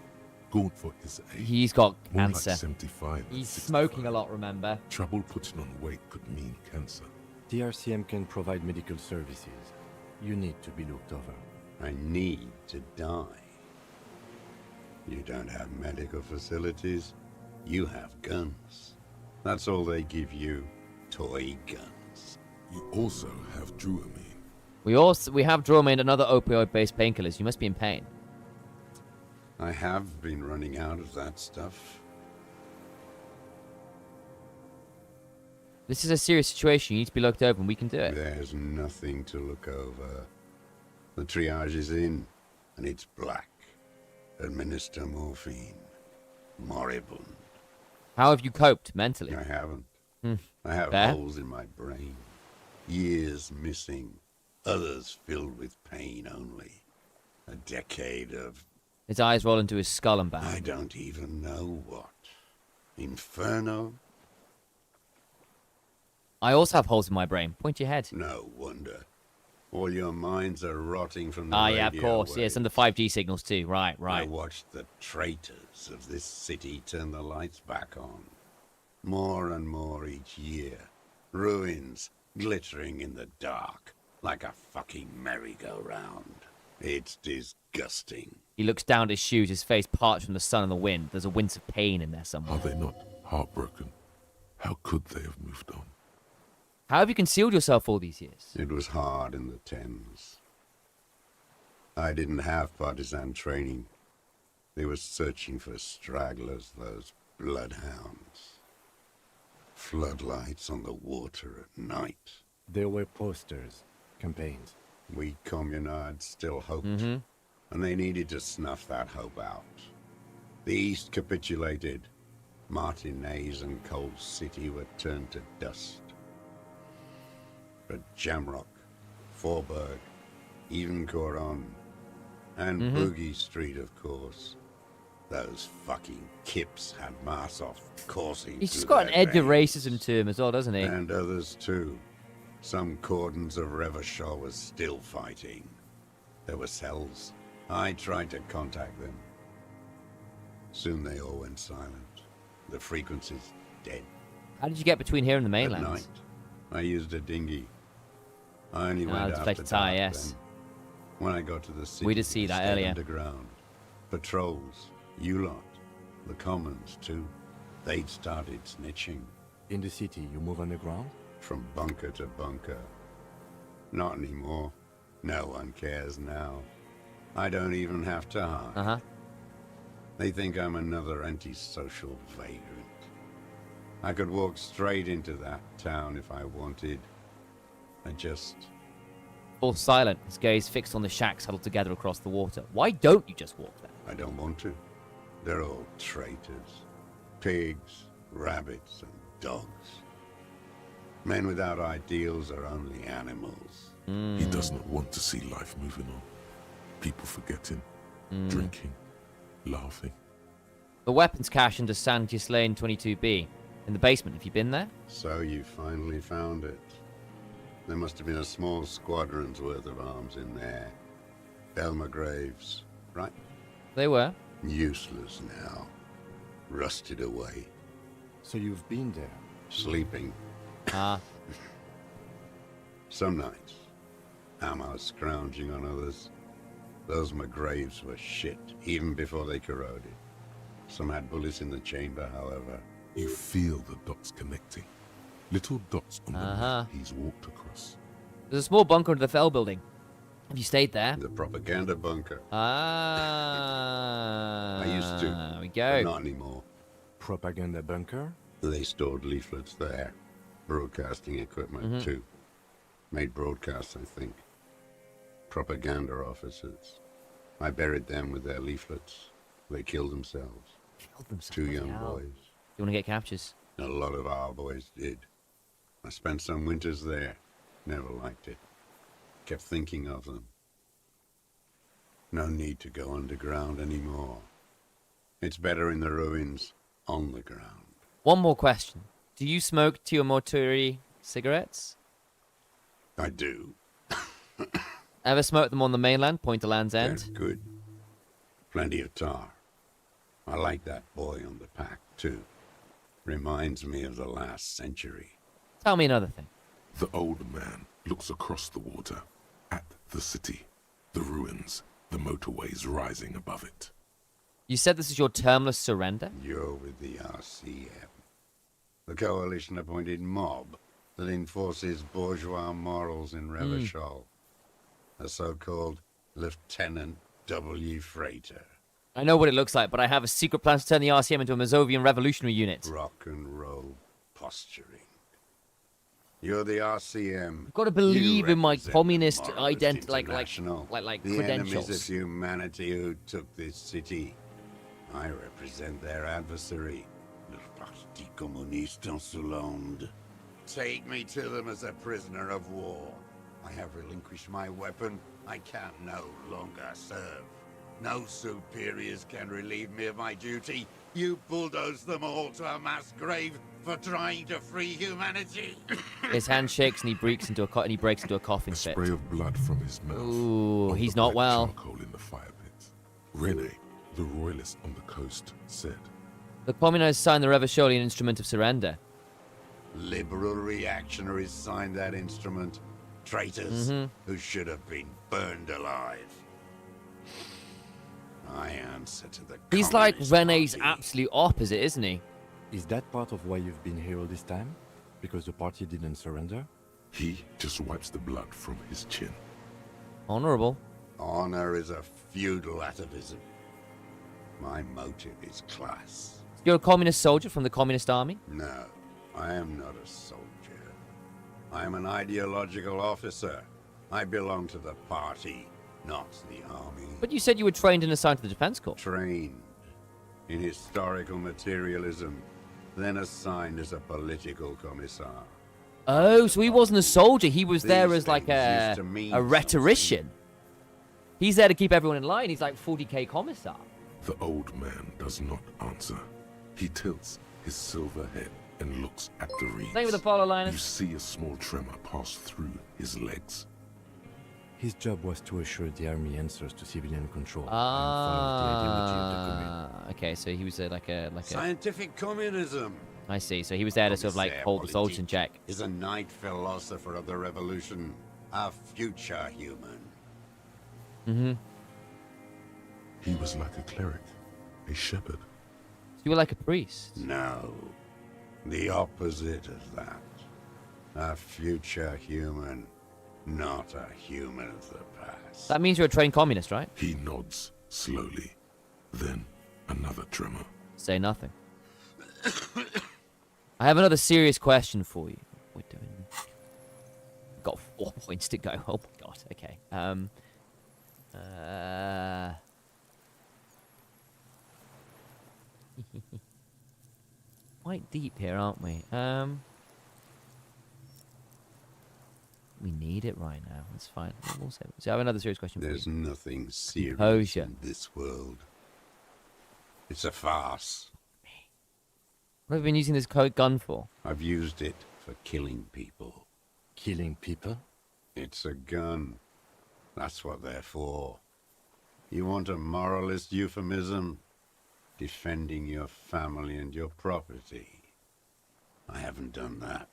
Good for his age. He's got More cancer. like 75. He's 65. smoking a lot, remember? Trouble putting on weight could mean cancer. The RCM can provide medical services. You need to be looked over. I need to die. You don't have medical facilities. You have guns. That's all they give you. Toy guns. You also have Dramamine. We have Dramamine and other opioid-based painkillers. You must be in pain. I have been running out of that stuff. This is a serious situation. You need to be looked over, and we can do it. There's nothing to look over. The triage is in, and it's black. Administer morphine. Moribund. How have you coped mentally? I haven't. Hmm. I have Fair. holes in my brain. Years missing. Others filled with pain only. A decade of His eyes roll into his skull and I back. don't even know what. Inferno? I also have holes in my brain. Point your head. No wonder. All your minds are rotting from the Ah, yeah, of radio course. Yes, and the waves. 5G signals too. Right, I right. watched the traitors of this city turn the lights back on. More and more each year. Ruins glittering in the dark like a fucking merry-go-round. It's disgusting. He looks down at his shoes, his face parched from the sun and the wind. There's a wince of pain in there Are somewhere. they not heartbroken? How could they have moved on? How have you concealed yourself all these years? It was hard in the Thames. I didn't have partisan training. They were searching for stragglers, those bloodhounds. Floodlights on the water at night. There were posters, campaigns. We communards still hoped, Mm-hmm. and they needed to snuff that hope out. The East capitulated. Martinez and Cold City were turned to dust. But Jamrock, Forburg, even Coron, and Boogie Street, of course. Those fucking kips had Marsov coursing He's just through got an their edge of veins. racism to him as well, doesn't he? And others too. Some cordons of Revachol was still fighting. There were cells. I tried to contact them. Soon they all went silent. The frequencies dead. How did you get between here and the At mainland? night, I used a dinghy. I only Ah, went it's a after place to tie, dark yes. then. When I got to the city, We did see I that stayed earlier. Underground. Patrols, you lot, the commons too. They'd started snitching. In the city, you move underground? From bunker to bunker. Not anymore. No one cares now. I don't even have to hide. Uh-huh. They think I'm another antisocial vagrant. I could walk straight into that town if I wanted. I just Both silent, his gaze fixed on the shacks huddled together across the water. Why don't you just walk there? I don't want to. They're all traitors. Pigs, rabbits, and dogs. Men without ideals are only animals. He does not want to see life moving on. People forgetting, drinking, laughing. The weapons cache under Santius Lane 22B. In the basement. Have you been there? So you finally found it. There must have been a small squadron's worth of arms in there. Elmer Graves, right? They were. Useless now. Rusted away. So you've been there. Sleeping. Ah. Some nights. Ammo scrounging on others. Those McGraves were shit, even before they corroded. Some had bullets in the chamber, however. You feel the dots connecting. Little dots on the map he's walked across. There's a small bunker under the Fell building. Have you stayed there? The propaganda bunker. Ah. I used to. There we But go. not anymore. Propaganda bunker? They stored leaflets there. Broadcasting equipment, too. Made broadcasts, I think. Propaganda officers. I buried them with their leaflets. They killed themselves. Killed themselves. Two young Bloody hell. boys. You want to get captures? A lot of our boys did. I spent some winters there. Never liked it. Kept thinking of them. No need to go underground anymore. It's better in the ruins, on the ground. One more question. Do you smoke Tiomoturi cigarettes? I do. Ever smoked them on the mainland, Point to Land's They're End? good. Plenty of tar. I like that boy on the pack, too. Reminds me of the last century. Tell me another thing. The old man looks across the water at the city, the ruins, the motorways rising above it. You said this is your termless surrender? You're with the RCM. The coalition-appointed mob that enforces bourgeois morals in Revachol. A so-called Lieutenant W. Freighter. I know what it looks like, but I have a secret plan to turn the RCM into a Mazovian revolutionary unit. Rock and roll posturing. You're the RCM. I've got to believe in my represent the communist moralist identity, international. like The enemies of credentials. humanity who took this city. I represent their adversary. Le Parti Communiste Insolente. Take me to them as a prisoner of war. I have relinquished my weapon. I can no longer serve. No superiors can relieve me of my duty. You bulldoze them all to a mass grave for trying to free humanity. His hand shakes and he breaks into a coughing A fit. spray of blood from his mouth. Ooh, on he's the not black well. charcoal in the fire pit. Rene, the royalist on the coast, said, The communists signed the Revacholian instrument of surrender. Liberal reactionaries signed that instrument. Traitors who should have been burned alive. I answer to the He's like Communist Rene's Party. absolute opposite, isn't he? Is that part of why you've been here all this time? Because the party didn't surrender? he just wipes the blood from his chin. Honorable. Honor is a feudal atavism. My motive is class. You're a communist soldier from the communist army? No, I am not a soldier. I am an ideological officer. I belong to the party, not the army. But you said you were trained and assigned to the defense corps. Trained in historical materialism, then assigned as a political commissar. Oh, so he wasn't a soldier. He was there These as like things used to mean a rhetorician. He's there to keep everyone in line. He's like 40k commissar. The old man does not answer. He tilts his silver head and looks at the reeds. Thank you for the follow, You Linus. see a small tremor pass through his legs. His job was to assure the army answers to civilian control and follow the ideology of the commune. Okay, so he was like a. Scientific communism I see. So he was there to sort of like Commissaire hold the soldiers in politique check. is a night philosopher of the revolution, a future human. He was like a cleric, a shepherd. You were like a priest. No, the opposite of that. A future human, not a human of the past. That means you're a trained communist, right? He nods slowly. Then another tremor. Say nothing. I have another serious question for you. We're doing got 4 points to go. Oh my god. Okay. Quite deep here, aren't we? We need it right now. That's fine. We'll save it. So I have another serious question for There's you. nothing serious Composure. in this world. It's a farce. What have you been using this gun for? I've used it for killing people. Killing people? It's a gun. That's what they're for. You want a moralist euphemism? Defending your family and your property. I haven't done that.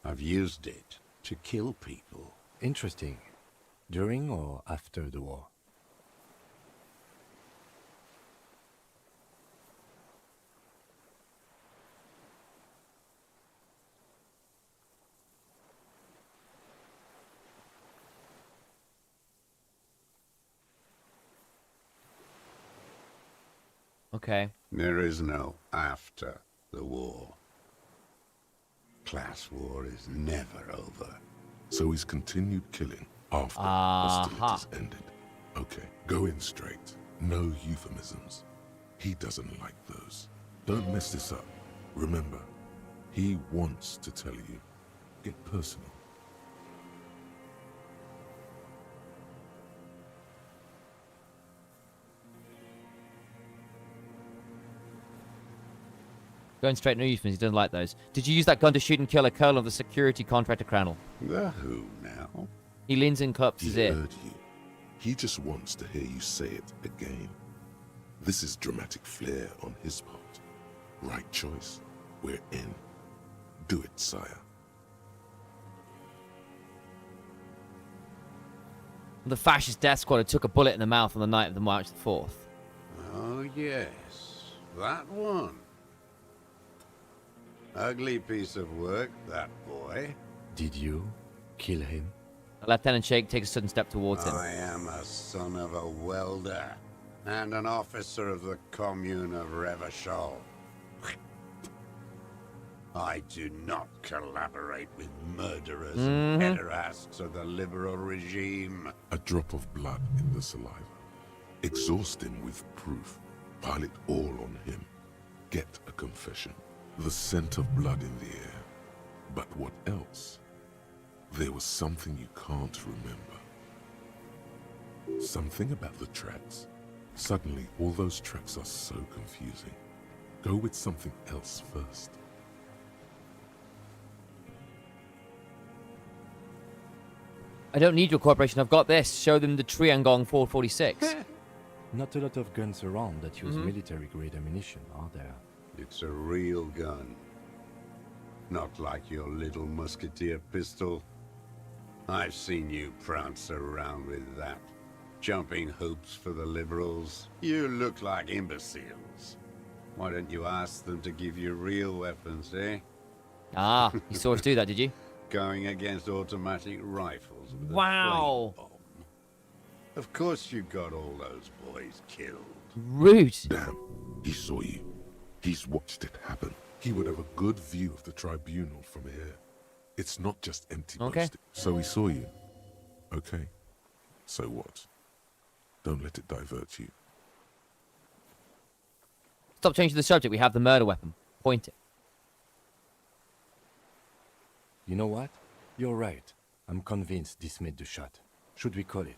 I've used it to kill people. Interesting. During or after the war? Okay. There is no after the war. Class war is never over. So he's continued killing after Aha. hostilities ended. Okay, go in straight. No euphemisms. He doesn't like those. Don't mess this up. Remember, he wants to tell you. Get personal. Going straight no euphemisms. He doesn't like those. Did you use that gun to shoot and kill a colonel of the security contractor colonel? The who now? He leans in, cups He his ear. heard you. He just wants to hear you say it again. This is dramatic flair on his part. Right choice. We're in. Do it, sire. The fascist death squad who took a bullet in the mouth on the night of the March the 4th. Oh yes, that one. Ugly piece of work, that boy. Did you kill him? Lieutenant Shake takes a sudden step towards him. I am a son of a welder and an officer of the commune of Revachol. I do not collaborate with murderers and pederasts of the liberal regime. A drop of blood in the saliva. Exhaust him with proof. Pile it all on him. Get a confession. The scent of blood in the air. But what else? There was something you can't remember. Something about the tracks. Suddenly, all those tracks are so confusing. Go with something else first. I don't need your cooperation. I've got this. Show them the Triangong 446. Not a lot of guns around that use military-grade ammunition, are there? It's a real gun. Not like your little musketeer pistol. I've seen you prance around with that. Jumping hoops for the liberals. You look like imbeciles. Why don't you ask them to give you real weapons, eh? Ah, you saw us do that, did you? Going against automatic rifles with Wow. a flame bomb. Of course you got all those boys killed. Rude. Damn, he saw you. He's watched it happen. He would have a good view of the tribunal from here. It's not just empty Okay. boasting. So he saw you. Okay. So what? Don't let it divert you. Stop changing the subject. We have the murder weapon. Point it. You know what? You're right. I'm convinced this made the shot. Should we call it?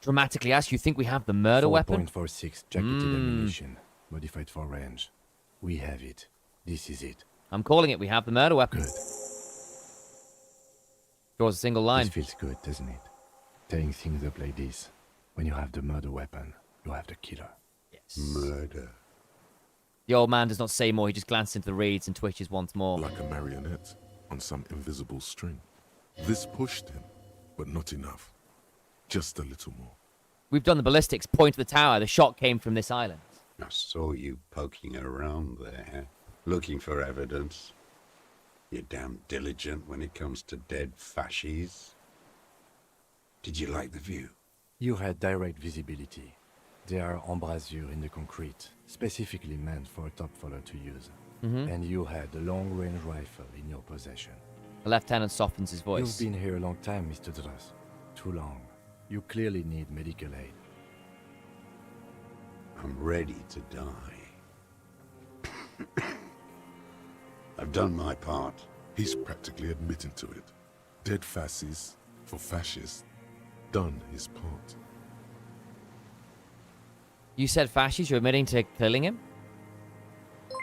Dramatically ask, you think we have the murder weapon? 4.46 jacketed ammunition, modified for range. We have it. This is it. I'm calling it. We have the murder weapon. Good. Draws a single line. This feels good, doesn't it? Tearing things up like this. When you have the murder weapon, you have the killer. Yes. Murder. The old man does not say more. He just glances into the reeds and twitches once more. Like a marionette on some invisible string. This pushed him, but not enough. Just a little more. We've done the ballistics. Point to the tower. The shot came from this island. I saw you poking around there, looking for evidence. You're damn diligent when it comes to dead fascies. Did you like the view? You had direct visibility. There are embrasures in the concrete, specifically meant for a top follower to use. And you had a long-range rifle in your possession. The lieutenant softens his You've voice. been here a long time, Mr. Dras. Too long. You clearly need medical aid. I'm ready to die. I've done my part. He's practically admitting to it. Dead fascists for fascists. Done his part. You said fascist, you're admitting to killing him?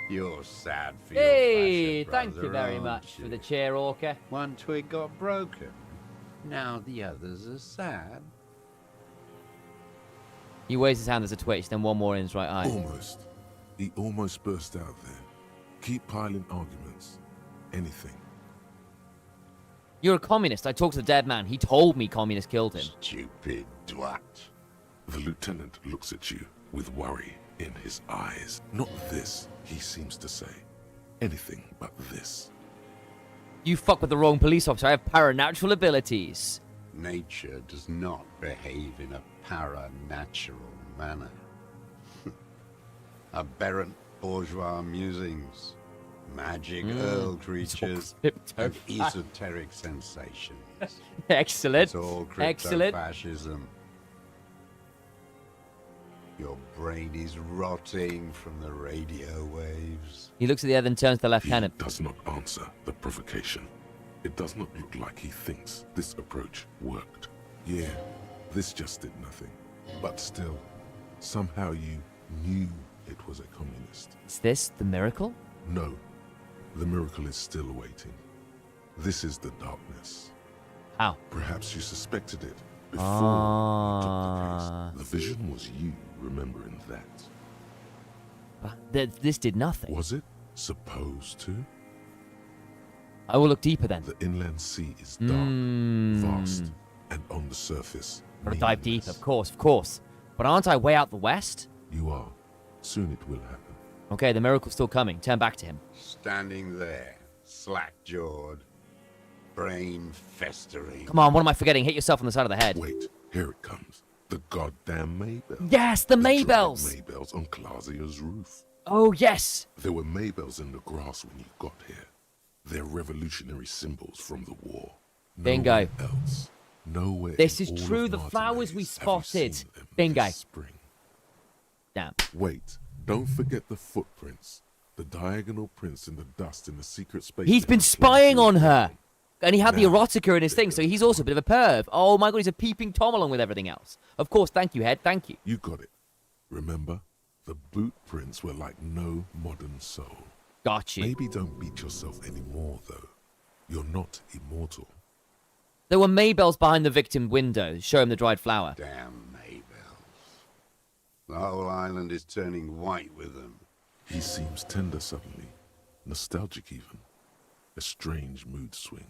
You're sad for Hey, your fascist thank you brother, very aren't much for you? the cheer, Orca. One twig got broken. Now the others are sad. He waves his hand as a twitch, then one more in his right eye. Almost. He almost burst out there. Keep piling arguments. Anything. You're a communist. I talked to the dead man. He told me communists killed him. Stupid twat. The lieutenant looks at you with worry in his eyes. Not this, he seems to say. Anything but this. You fuck with the wrong police officer. I have paranatural abilities. Nature does not behave in a paranatural manner. Aberrant bourgeois musings, magic earl creatures, and esoteric sensations. Excellent. It's all Excellent. crypto-fascism. Your brain is rotting from the radio waves. He looks at the other and turns to the He lieutenant. does not answer the provocation. It does not look like he thinks this approach worked. Yeah, this just did nothing. But still, somehow you knew it was a communist. Is this the miracle? No, the miracle is still awaiting. This is the darkness. How? Perhaps you suspected it before you took the case. The vision was you remembering that. But this did nothing. Was it supposed to? I will look deeper then. The inland sea is dark, vast, and on the surface, Gotta dive deep, meaningless. of course, of course. But aren't I way out the west? You are. Soon it will happen. Okay, the miracle's still coming. Turn back to him. Standing there, slack-jawed, brain festering. Come on, what am I forgetting? Hit yourself on the side of the head. Wait, here it comes. The goddamn Maybells. Yes, the dried Maybells! Maybells on Clausia's roof. Oh, yes! There were Maybells in the grass when you got here. They're revolutionary symbols from the war. Bingo. Nowhere else. Nowhere. This in is all true, of the flowers Martinaise we have you spotted. seen them Bingo. this spring. Damn. Wait, don't forget the footprints. The diagonal prints in the dust in the secret space. He's been down spying on Clausia's her! room. And he had the Now, erotica in his thing, so he's also a bit of a perv. Oh my god, he's a peeping Tom along with everything else. Of course, thank you, Head, thank you. You got it. Remember? The boot prints were like no modern soul. Got you. Maybe don't beat yourself anymore, though. You're not immortal. There were Maybells behind the victim window. Show him the dried flower. Damn Maybells. The whole island is turning white with them. He seems tender suddenly. Nostalgic even. A strange mood swing.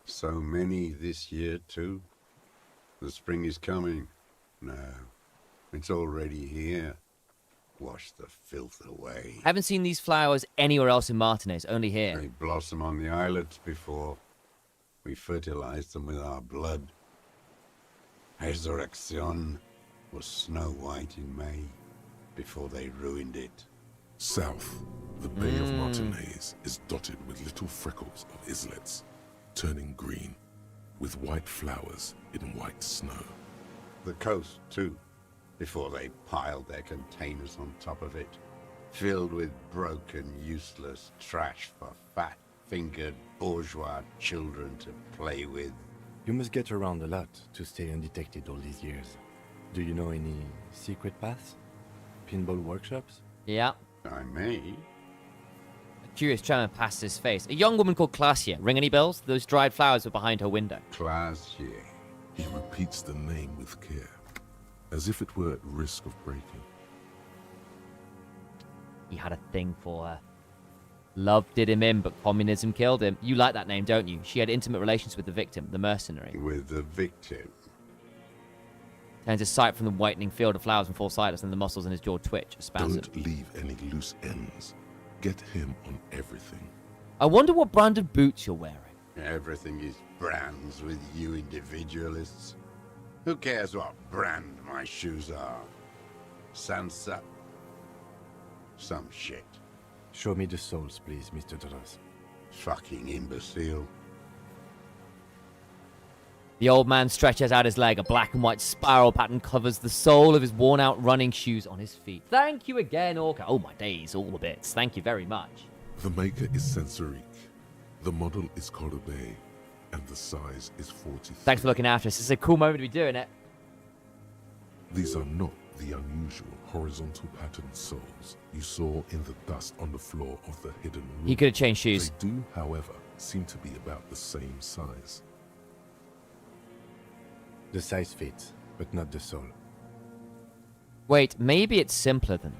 So many this year, too. The spring is coming. No, it's already here. Wash the filth away. Haven't seen these flowers anywhere else in Martinaise, only here. They blossom on the islets before. We fertilized them with our blood. Resurrection was snow white in May, before they ruined it. South, the Bay of Martinaise is dotted with little freckles of islets, turning green, with white flowers in white snow. The coast, too, before they piled their containers on top of it, filled with broken, useless trash for fat-fingered bourgeois children to play with. You must get around a lot to stay undetected all these years. Do you know any secret paths? Pinball workshops? Yeah. I may. A curious tremor passed his face. A young woman called Clausia. Ring any bells? Those dried flowers were behind her window. Classier. He repeats the name with care, as if it were at risk of breaking. He had a thing for her. Love did him in, but communism killed him. You like that name, don't you? She had intimate relations with the victim, the mercenary. With the victim. Turns his sight from the whitening field of flowers and falls silence, and the muscles in his jaw twitch, a spasm. Don't leave any loose ends. Get him on everything. I wonder what brand of boots you're wearing. Everything is brands with you individualists. Who cares what brand my shoes are? Sansa? Some shit. Show me the souls, please, Mr. Dras. Fucking imbecile. The old man stretches out his leg. A black and white spiral pattern covers the sole of his worn-out running shoes on his feet. Thank you again, Orca. Oh, my days, all the bits. Thank you very much. The maker is Sensorique. The model is Cordobe, and the size is 43. Thanks for looking after us. It's a cool moment to be doing it. These are not the unusual horizontal patterned soles you saw in the dust on the floor of the hidden room. He could have changed shoes. They do, however, seem to be about the same size. The size fits, but not the sole. Wait, maybe it's simpler than...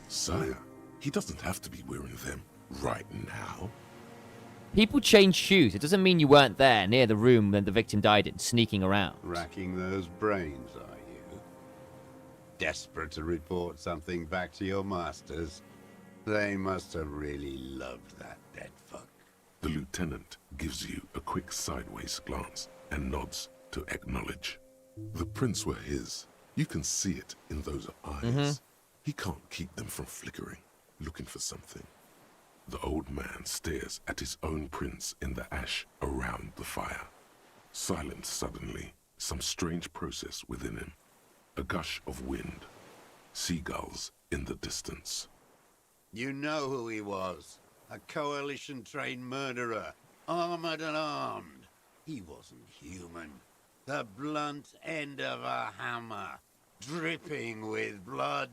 Sire, he doesn't have to be wearing them right now. People change shoes. It doesn't mean you weren't there near the room that the victim died in, sneaking around. Racking those brains, are you? Desperate to report something back to your masters? They must have really loved that dead fuck. The lieutenant gives you a quick sideways glance and nods to acknowledge. The prints were his. You can see it in those eyes. He can't keep them from flickering, looking for something. The old man stares at his own prints in the ash around the fire. Silent suddenly, some strange process within him. A gush of wind. Seagulls in the distance. You know who he was. A coalition-trained murderer. Armored and armed. He wasn't human. The blunt end of a hammer. Dripping with blood.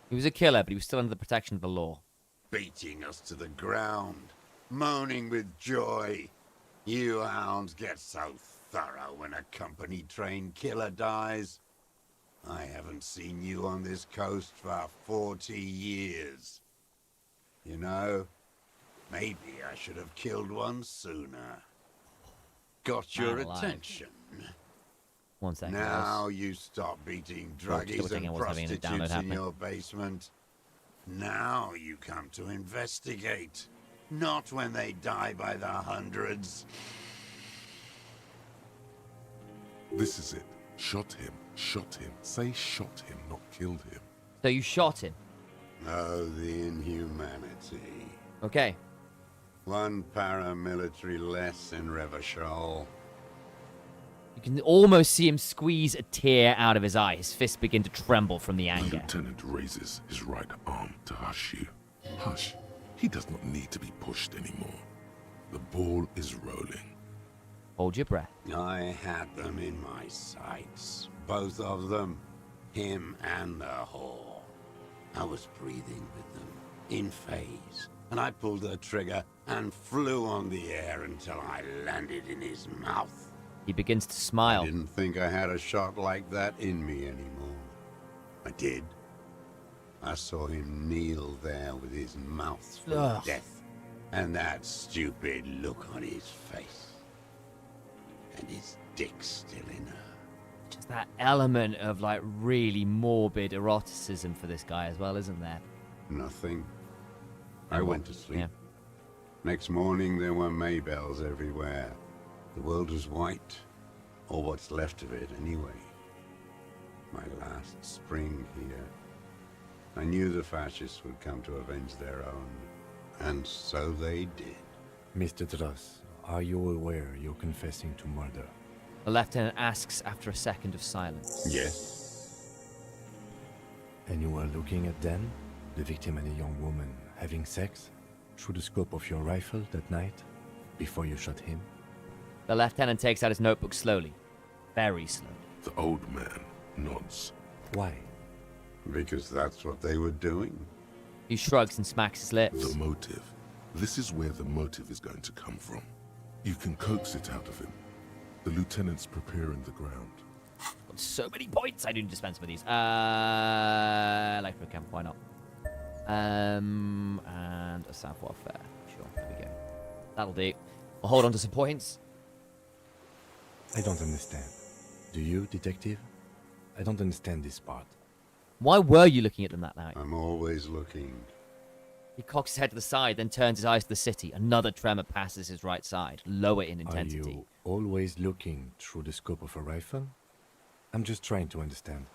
He was a killer, but he was still under the protection of the law. Beating us to the ground. Moaning with joy. You hounds get so thorough when a company-trained killer dies. I haven't seen you on this coast for 40 years. You know, maybe I should have killed one sooner. Got your Man alive. attention. 1 second. Now you stop beating druggies and prostitutes in your basement. Now you come to investigate. Not when they die by the hundreds. This is it. Shot him. Shot him. Say shot him, not killed him. So you shot him. Oh, the inhumanity. Okay. One paramilitary less in Revachol. You can almost see him squeeze a tear out of his eye. His fists begin to tremble from the The anger. lieutenant raises his right arm to hush you. Hush. He does not need to be pushed anymore. The ball is rolling. Hold your breath. I had them in my sights. Both of them. Him and the whore. I was breathing with them. In phase. And I pulled the trigger and flew on the air until I landed in his mouth. He begins to smile. I didn't think I had a shot like that in me anymore. I did. I saw him kneel there with his mouth full of death. And that stupid look on his face. And his dick still in her. Just that element of like really morbid eroticism for this guy as well, isn't there? Nothing. I went to sleep. Yeah. Next morning there were Maybells everywhere. The world was white. Or what's left of it anyway. My last spring here. I knew the fascists would come to avenge their own. And so they did. Mr. Dross, are you aware you're confessing to murder? The lieutenant asks after a second of silence. Yes. And you were looking at them, the victim and a young woman, having sex, through the scope of your rifle that night, before you shot him? The lieutenant takes out his notebook slowly. Very slowly. The old man nods. Why? Because that's what they were doing. He shrugs and smacks his lips. The motive. This is where the motive is going to come from. You can coax it out of him. The lieutenant's preparing the ground. Got so many points. I do dispense with these. Electro camp, why not? And a South Warfare. Sure, there we go. That'll do. We'll hold on to some points. I don't understand. Do you, detective? I don't understand this part. Why were you looking at them that night? I'm always looking. He cocks his head to the side, then turns his eyes to the city. Another tremor passes his right side, lower in intensity. Are you always looking through the scope of a rifle? I'm just trying to understand.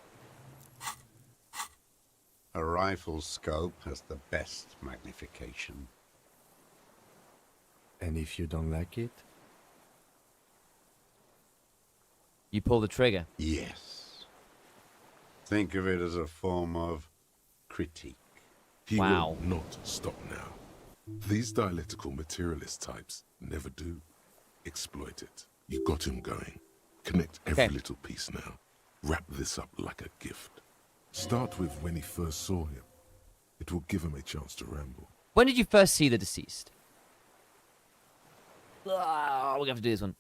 A rifle scope has the best magnification. And if you don't like it? You pull the trigger. Yes. Think of it as a form of critique. He Wow. will not stop now. These dialectical materialist types never do. Exploit it. You got him going. Connect every Okay. little piece now. Wrap this up like a gift. Start with when he first saw him. It will give him a chance to ramble. When did you first see the deceased? Ah, we're going to have to do this one.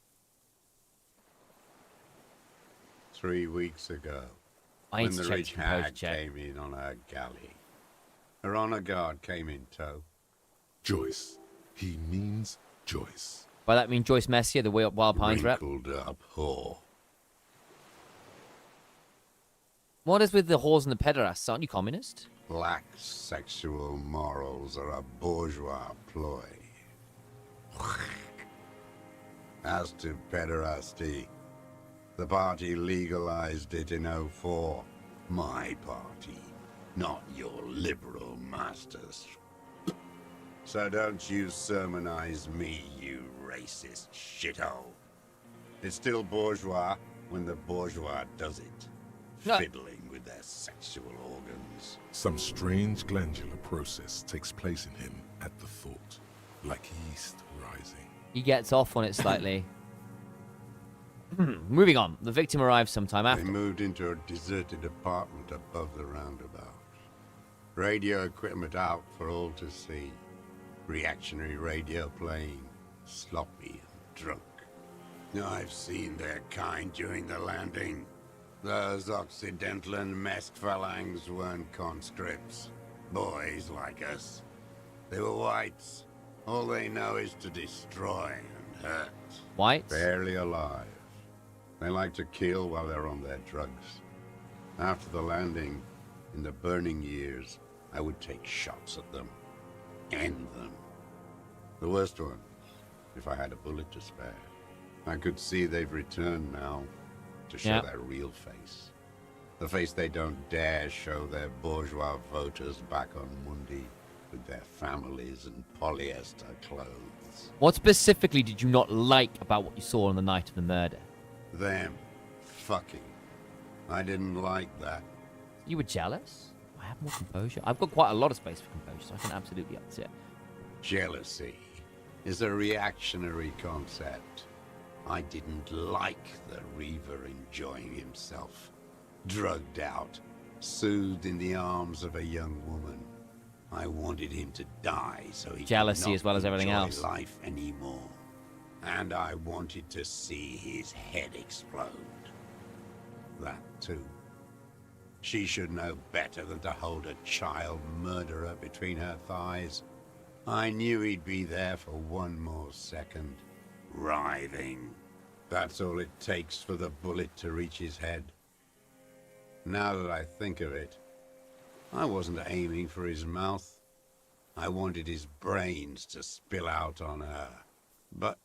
3 weeks ago, I need when to the check rich the composure hag check. came in on her galley. Her honor guard came in tow. Joyce. He means Joyce. By that I mean Joyce Messier, the Wild Pines rep. Wrinkled up whore. What is with the whores and the pederasts? Aren't you communist? Lack sexual morals are a bourgeois ploy. As to pederasty, the party legalized it in '04. My party, not your liberal masters. So don't you sermonize me, you racist shithole. It's still bourgeois when the bourgeois does it. No. Fiddling with their sexual organs. Some strange glandular process takes place in him at the thought, like yeast rising. He gets off on it slightly. Moving on. The victim arrives sometime They after. moved into a deserted apartment above the roundabout. Radio equipment out for all to see. Reactionary radio playing, sloppy and drunk. I've seen their kind during the landing. Those Occidental and Mesk phalangs weren't conscripts. Boys like us. They were whites. All they know is to destroy and hurt. White? Barely alive. They like to kill while they're on their drugs. After the landing, in the burning years, I would take shots at them. End them. The worst ones, if I had a bullet to spare. I could see they've returned now to show Yeah. their real face. The face they don't dare show their bourgeois voters back on Mundi with their families and polyester clothes. What specifically did you not like about what you saw on the night of the murder? Them fucking. I didn't like that. You were jealous? I have more composure. I've got quite a lot of space for composure, so I can absolutely up to it. Jealousy is a reactionary concept. I didn't like the Reaver enjoying himself, drugged out, soothed in the arms of a young woman. I wanted him to die so he Jealousy could not as well as everything enjoy else. life anymore. And I wanted to see his head explode. That too. She should know better than to hold a child murderer between her thighs. I knew he'd be there for one more second, writhing. That's all it takes for the bullet to reach his head. Now that I think of it, I wasn't aiming for his mouth. I wanted his brains to spill out on her. But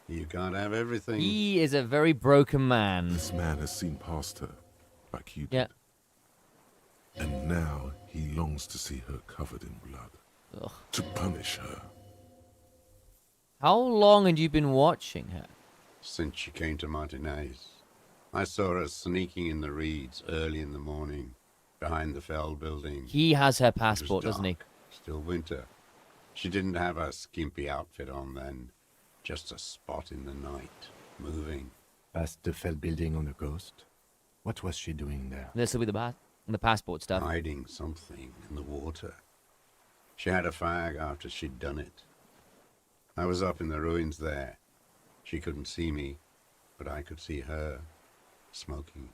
you can't have everything. He is a very broken man. This man has seen past her, like you did. Yeah. And now he longs to see her covered in blood. Ugh. To punish her. How long had you been watching her? Since she came to Martinez. I saw her sneaking in the reeds early in the morning, behind the Feld building. He has her It was passport, doesn't he? dark, Still winter. She didn't have her skimpy outfit on then. Just a spot in the night, moving. Past the Fell building on the coast? What was she doing there? This will be the passport stuff. Hiding something in the water. She had a fag after she'd done it. I was up in the ruins there. She couldn't see me, but I could see her, smoking.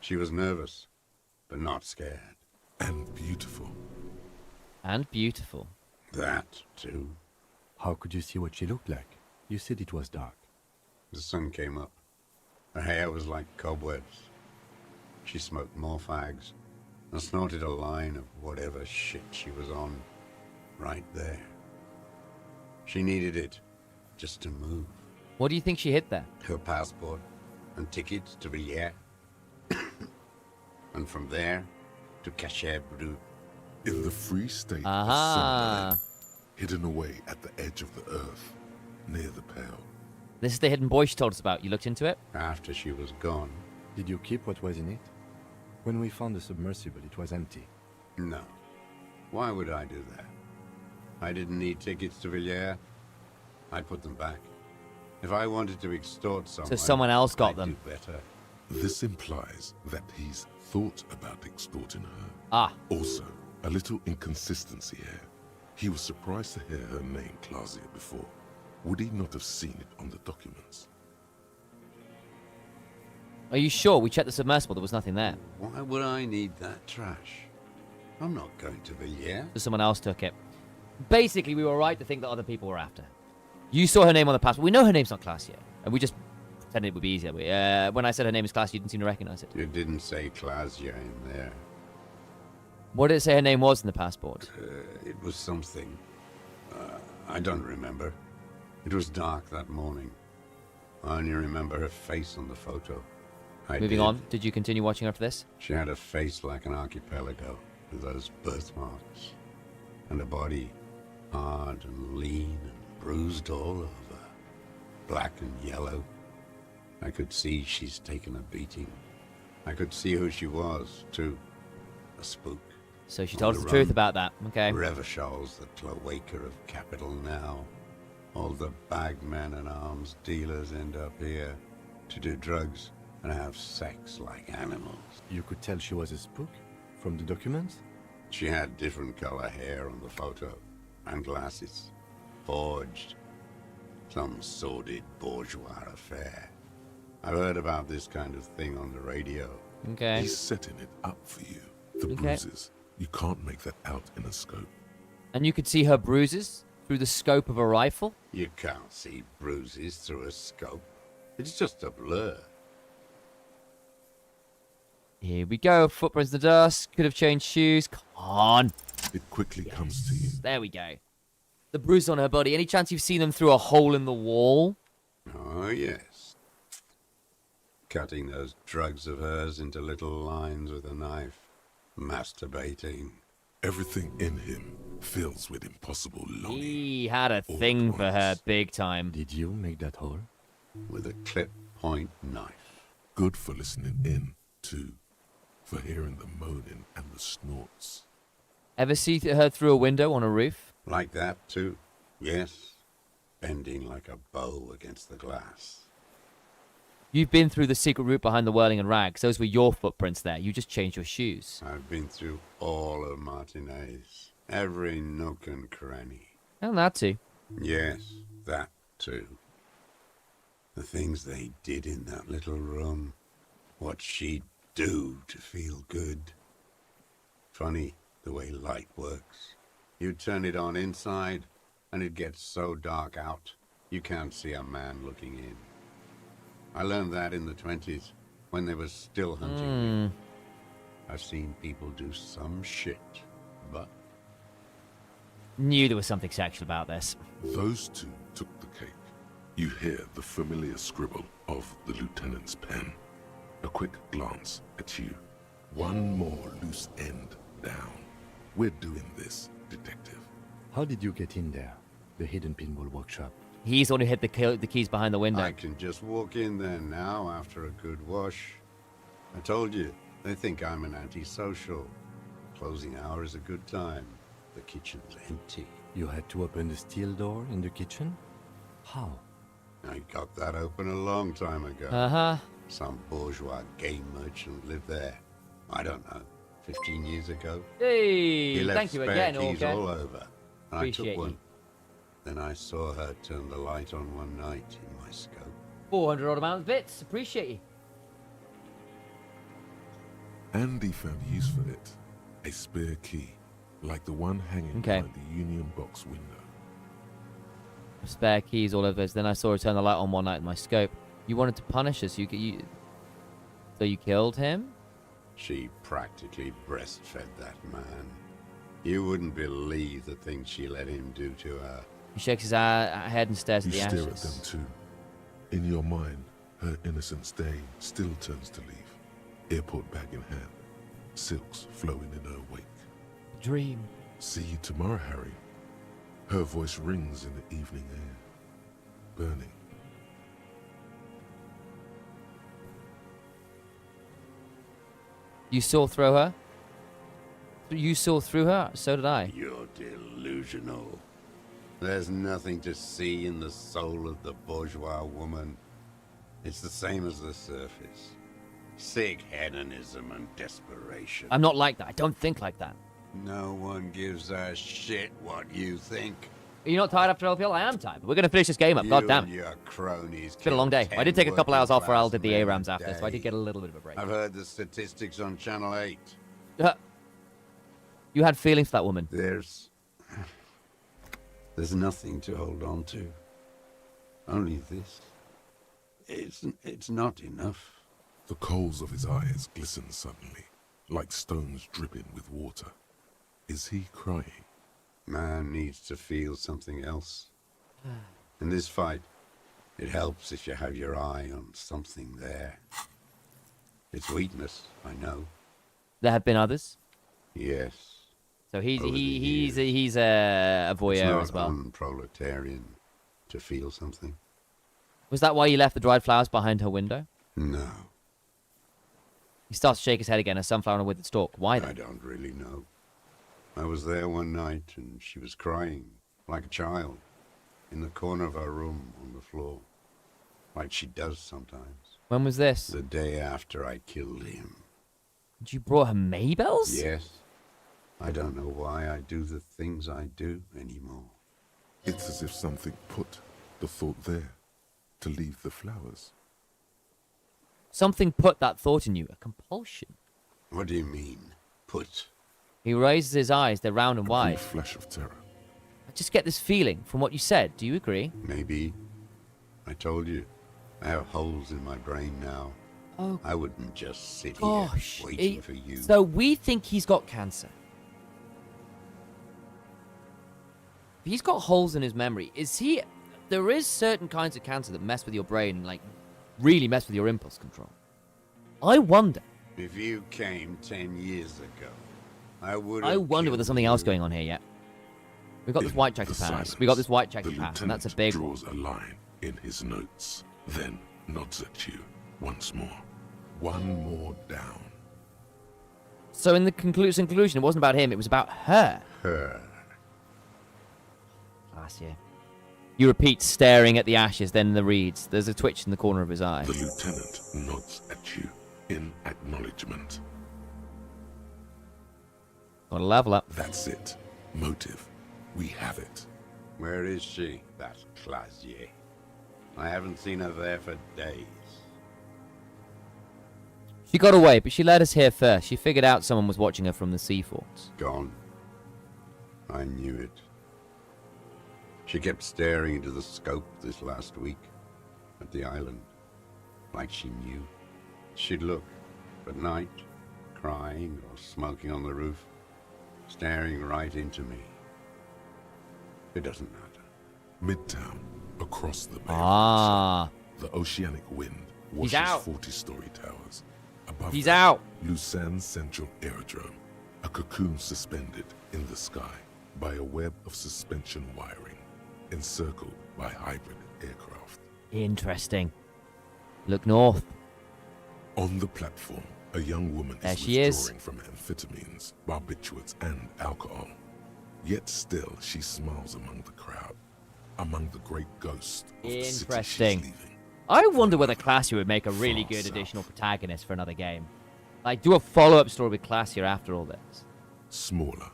She was nervous, but not scared. And beautiful. And beautiful. That, too. How could you see what she looked like? You said it was dark. The sun came up. Her hair was like cobwebs. She smoked more fags and snorted a line of whatever shit she was on right there. She needed it just to move. What do you think she hid there? Her passport and tickets to Villiers. And from there to Cachet Brut. In the free state Aha. of hidden away at the edge of the earth, near the Pale. This is the hidden boy she told us about. You looked into it? After she was gone, Did you keep what was in it? When we found the submersible, it was empty. no. Why would I do that? I didn't need tickets to Villiers. I'd put them back. If I wanted to extort someone, someone else got I'd them. do better. This implies that he's thought about extorting her. Ah, Also, a little inconsistency here. He was surprised to hear her name Clausia before. Would he not have seen it on the documents? are you sure? We checked the submersible. There was nothing there. Why would I need that trash? I'm not going to Villiers. So someone else took it. Basically, we were right to think that other people were after. You saw her name on the passport. We know her name's not Clausia, and we just pretended it would be easier. When I said her name is Clausia, you didn't seem to recognize it. You didn't say Clausia in there. What did it say her name was in the passport? It was something. I don't remember. It was dark that morning. I only remember her face on the photo. Moving on. Did you continue watching after this? She had a face like an archipelago, with those birthmarks. And a body hard and lean and bruised all over. Black and yellow. I could see she's taken a beating. I could see who she was, too. A spook. So she On told us the the truth run. about that. Okay. Revachol's the cloaca of capital now. All the bagmen and arms dealers end up here to do drugs and have sex like animals. You could tell she was a spook from the documents? She had different color hair on the photo and glasses. Forged. Some sordid bourgeois affair. I've heard about this kind of thing on the radio. Okay. He's setting it up for you. The Okay. bruises. You can't make that out in a scope. And you could see her bruises through the scope of a rifle? You can't see bruises through a scope. It's just a blur. Here we go. Footprints in the dust. Could have changed shoes. Come on. It quickly comes to you. There we go. The bruises on her body. Any chance you've seen them through a hole in the wall? Oh, yes. Cutting those drugs of hers into little lines with a knife. Masturbating. Everything in him fills with impossible longing. He had a All at thing for her once. big time. Did you make that hole? With a clip point knife. Good for listening in, too. For hearing the moaning and the snorts. Ever see her through a window on a roof? Like that, too. Yes. Bending like a bow against the glass. You've been through the secret route behind the whirling and rags. Those were your footprints there. You just changed your shoes. I've been through all of Martinez. Every nook and cranny. And that too. Yes, that too. The things they did in that little room. What she'd do to feel good. Funny the way light works. You turn it on inside, and it gets so dark out, you can't see a man looking in. I learned that in the 20s, when they were still hunting me. I've seen people do some shit, but Knew there was something sexual about this. Those two took the cake. You hear the familiar scribble of the lieutenant's pen. A quick glance at you. One more loose end down. We're doing this, detective. How did you get in there? The hidden pinball workshop. He's the one who hid the keys behind the window. I can just walk in there now after a good wash. I told you, they think I'm an antisocial. Closing hour is a good time. The kitchen's empty. You had to open the steel door in the kitchen? How? I got that open a long time ago. Uh-huh. Some bourgeois game merchant lived there. I don't know, 15 years ago. Hey, He left thank you spare again, keys Orca. all over. And I Appreciate took one. you. Then I saw her turn the light on one night in my scope. 400 odd amount of bits. Appreciate you. Andy found use for it. A spare key, like the one hanging Okay. behind the Union Box window. Spare keys all over this. Then I saw her turn the light on one night in my scope. You wanted to punish us. So you killed him? She practically breastfed that man. You wouldn't believe the things she let him do to her. He shakes his head and stares You at the stare at ashes. them too. In your mind, her innocent stain still turns to leaf. Airport bag in hand. Silks flowing in her wake. Dream. See you tomorrow, Harry. Her voice rings in the evening air, burning. You saw through her? You saw through her? So did I. You're delusional. There's nothing to see in the soul of the bourgeois woman. It's the same as the surface. Sick hedonism and desperation. I'm not like that. I don't think like that. No one gives a shit what you think. Are you not tired after LPL? I am tired, but we're going to finish this game up. God damn it. Your cronies It's been a long day. I did take a couple hours off where I did the ARAMs after, so I did get a little bit of a break. I've heard the statistics on Channel 8. You had feelings for that woman. There's nothing to hold on to. Only this. It's not enough. The coals of his eyes glisten suddenly, like stones dripping with water. Is he crying? Man needs to feel something else. In this fight, it helps if you have your eye on something there. It's weakness, I know. There have been others. Yes. So he's Over the he's years. he's a It's voyeur not as well. unproletarian to feel something. Was that why you left the dried flowers behind her window? No, He starts to shake his head again, a sunflower on a withered stalk. Why I then? don't really know. I was there one night and she was crying, like a child, in the corner of her room on the floor, like she does sometimes. When was this? The day after I killed him. You brought her Maybells? Yes. I don't know why I do the things I do anymore. It's as if something put the thought there to leave the flowers. Something put that thought in you, a compulsion. What do you mean, put? He raises his eyes, they're round and A wide. brief flash of terror. I just get this feeling from what you said. Do you agree? Maybe. I told you. I have holes in my brain now. Oh, I wouldn't just sit gosh. here waiting for you. So we think he's got cancer. He's got holes in his memory. Is he... There is certain kinds of cancer that mess with your brain and, like, really mess with your impulse control. I wonder. If you came 10 years ago, I would. I wonder whether there's something else going on here yet. We've got this In white check to the pass. silence, We got this white check the to pass, and that's a lieutenant big one. draws a line in his notes, then nods at you once more. One more down. So in the conclusion, it wasn't about him, it was about her. Her. Last year. You repeat, staring at the ashes, then the reeds. There's a twitch in the corner of his eye. The lieutenant nods at you in acknowledgement. Got to level up. That's it. Motive. We have it. Where is she, that Clasier? I haven't seen her there for days. She got away, but she let us here first. She figured out someone was watching her from the sea forts. Gone. I knew it. She kept staring into the scope this last week at the island, like she knew. She'd look at night, crying or smoking on the roof, staring right into me. It doesn't matter. Midtown, across the bay. Ah. The oceanic wind He's washes out. 40-story towers. Above He's them, out. Lucerne Central Aerodrome, a cocoon suspended in the sky by a web of suspension wiring, encircled by hybrid aircraft. Interesting. Look north. On the platform, a young woman There is she is. withdrawing from amphetamines, barbiturates, and alcohol. Yet still, she smiles among the crowd, among the great ghost of the city she's Interesting. leaving. I wonder whether Classier would make a really Far good south. additional protagonist for another game. Like, do a follow-up story with Classier after all this. Smaller,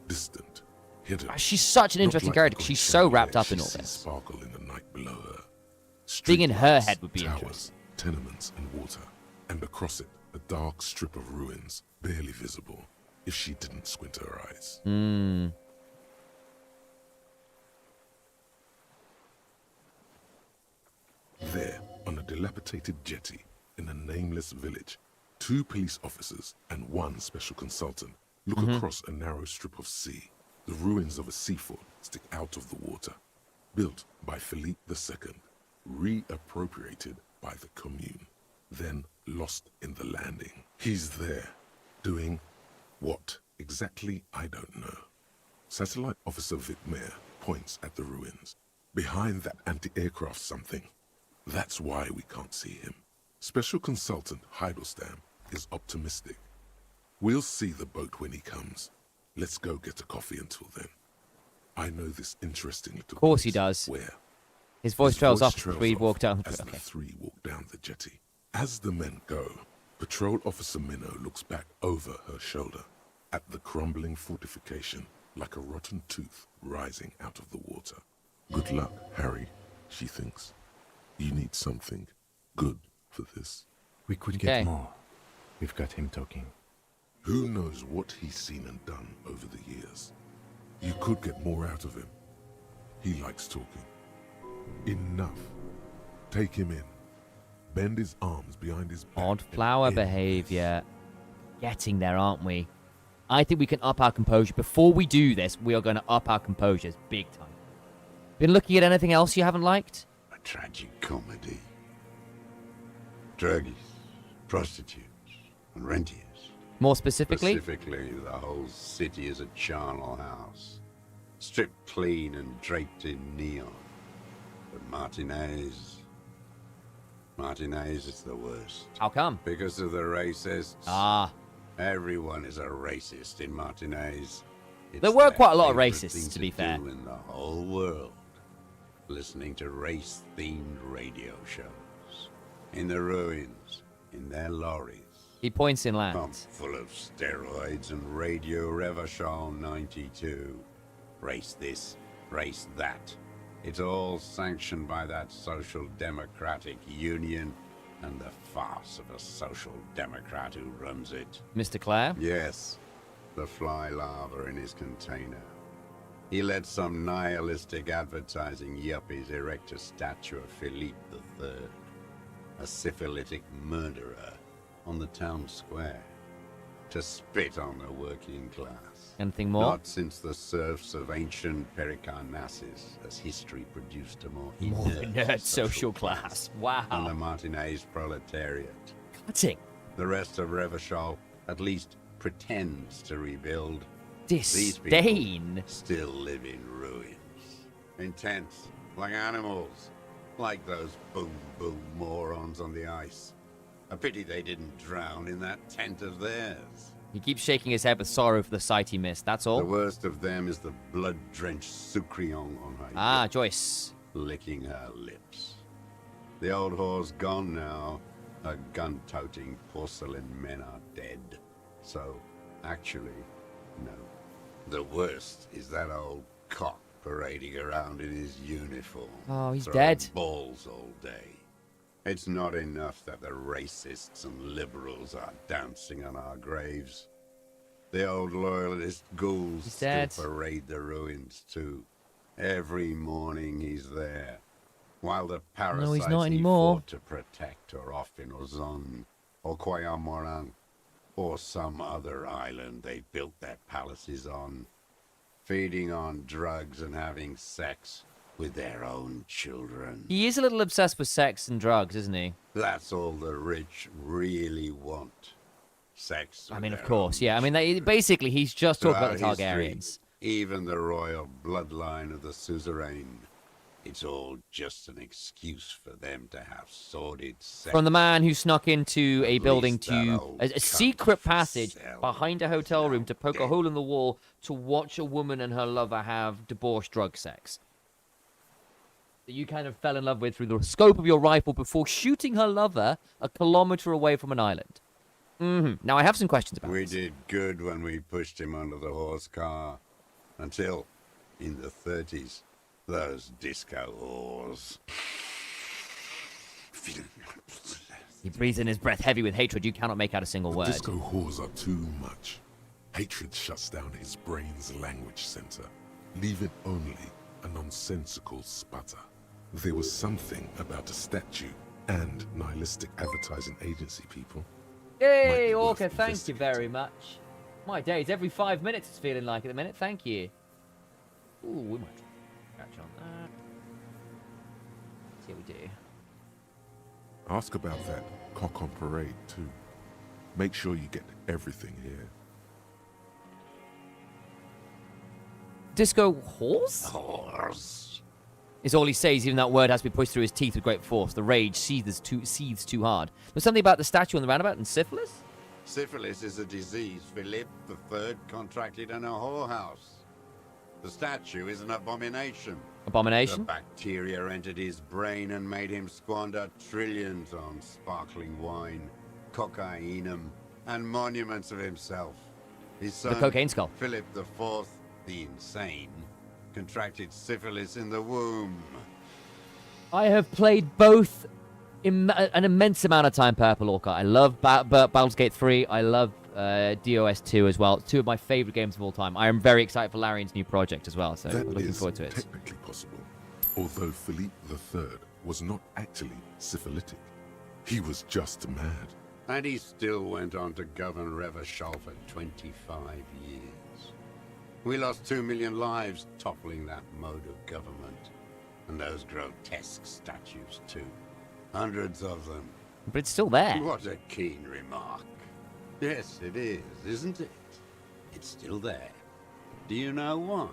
distant, hidden. She's such an Not interesting like character the 'cause she's great so wrapped chandelier up in she all sees this. Sparkle in the night below her. Being in her Streetlights, head would be towers, interesting. tenements and water, and across it a dark strip of ruins, barely visible if she didn't squint her eyes. There, on a dilapidated jetty in a nameless village, 2 police officers and 1 special consultant look across a narrow strip of sea. The ruins of a seafort stick out of the water, built by Philippe II, reappropriated by the commune, then lost in the landing. He's there, doing what exactly I don't know. Satellite Officer Vicmair points at the ruins. Behind that anti-aircraft something. That's why we can't see him. Special Consultant Heidelstein is optimistic. We'll see the boat when he comes. Let's go get a coffee until then. I know this interesting little Of course he place. does. Where? His voice trails off trails as we off walk down. as Okay. the three walk down the jetty. As the men go, Patrol Officer Minnow looks back over her shoulder at the crumbling fortification like a rotten tooth rising out of the water. Good luck, Harry, she thinks. You need something good for this. We could get more. We've got him talking. Who knows what he's seen and done over the years? You could get more out of him. He likes talking. Enough. Take him in. Bend his arms behind his back. Odd flower behavior. Getting there, aren't we? I think we can up our composure. Before we do this, we are going to up our composures big time. Been looking at anything else you haven't liked? A tragic comedy. Druggies, prostitutes, and rentiers. More specifically? Specifically, the whole city is a charnel house. Stripped clean and draped in neon. But Martinez is the worst. How come? Because of the racists. Ah. Everyone is a racist in Martinez. It's There were quite a lot of their racists, favorite thing to be fair. do in the whole world. Listening to race-themed radio shows. In the ruins, in their lorries. He points inland. Pumped full of steroids and Radio Revachol 92. Race this, race that. It's all sanctioned by that Social Democratic Union and the farce of a Social Democrat who runs it. Mr. Clare? Yes, the fly larva in his container. He let some nihilistic advertising yuppies erect a statue of Philippe III, a syphilitic murderer, on the town square, to spit on the working class. Anything more? Not since the serfs of ancient Pericarnassus has history produced a more inert social class. Wow. And the Martinez proletariat. Cutting. The rest of Revachol at least pretends to rebuild. These people Disdain. still live in ruins. In tents, like animals. Like those boom morons on the ice. A pity they didn't drown in that tent of theirs. He keeps shaking his head with sorrow for the sight he missed, that's all. The worst of them is the blood-drenched Sucrion on her Ah, lip, Joyce. licking her lips. The old whore's gone now. Her gun-toting porcelain men are dead. So, actually, no. The worst is that old cock parading around in his uniform. Oh, he's throwing dead. balls all day. It's not enough that the racists and liberals are dancing on our graves. The old loyalist ghouls He's still dead. parade the ruins too. Every morning he's there. While the parasites not he anymore. fought to protect are off in Ozon, or Koyamorang, or some other island they built their palaces on, feeding on drugs and having sex with their own children. He is a little obsessed with sex and drugs, isn't he? That's all the rich really want. Sex. I with mean, of their course, own yeah. I mean, children. basically, he's just talking about the Throughout history, Targaryens. even the royal bloodline of the suzerain. It's all just an excuse for them to have sordid sex. From the man who snuck into a At building least that to old a cunt secret passage Giselle behind a hotel is room now to poke a dead. hole in the wall to watch a woman and her lover have debauched drug sex. That you kind of fell in love with through the scope of your rifle before shooting her lover a kilometer away from an island. Now, I have some questions about We this. did good when we pushed him under the horse car. Until, in the 30s, those disco whores. He breathes in his breath heavy with hatred. You cannot make out a single word. Disco whores are too much. Hatred shuts down his brain's language center, leaving only a nonsensical sputter. There was something about a statue and nihilistic advertising agency people. Might Hey, be worth Orca, thank you investigating. very much. My days, every 5 minutes it's feeling like at the minute. Thank you. Ooh, we might catch on that. Let's see what we do. Ask about that cock on parade too. Make sure you get everything here. disco horse? Horse. Is all he says, even that word has to be pushed through his teeth with great force. The rage seethes too hard. There's something about the statue on the roundabout and syphilis? Syphilis is a disease Philip III contracted in a whorehouse. The statue is an abomination. Abomination? The bacteria entered his brain and made him squander trillions on sparkling wine, cocainum, and monuments of himself. His son, The cocaine skull. Philip IV, the insane, contracted syphilis in the womb. I have played both an immense amount of time Purple Orca. I love Baldur's Gate 3. I love DOS 2 as well. It's two of my favorite games of all time. I am very excited for Larian's new project as well, so That I'm looking is forward to it. technically possible, although Philippe III was not actually syphilitic. He was just mad. And he still went on to govern Revachol for 25 years. We lost 2 million lives toppling that mode of government. And those grotesque statues, too. Hundreds of them. But it's still there. What a keen remark. Yes, it is, isn't it? It's still there. Do you know why?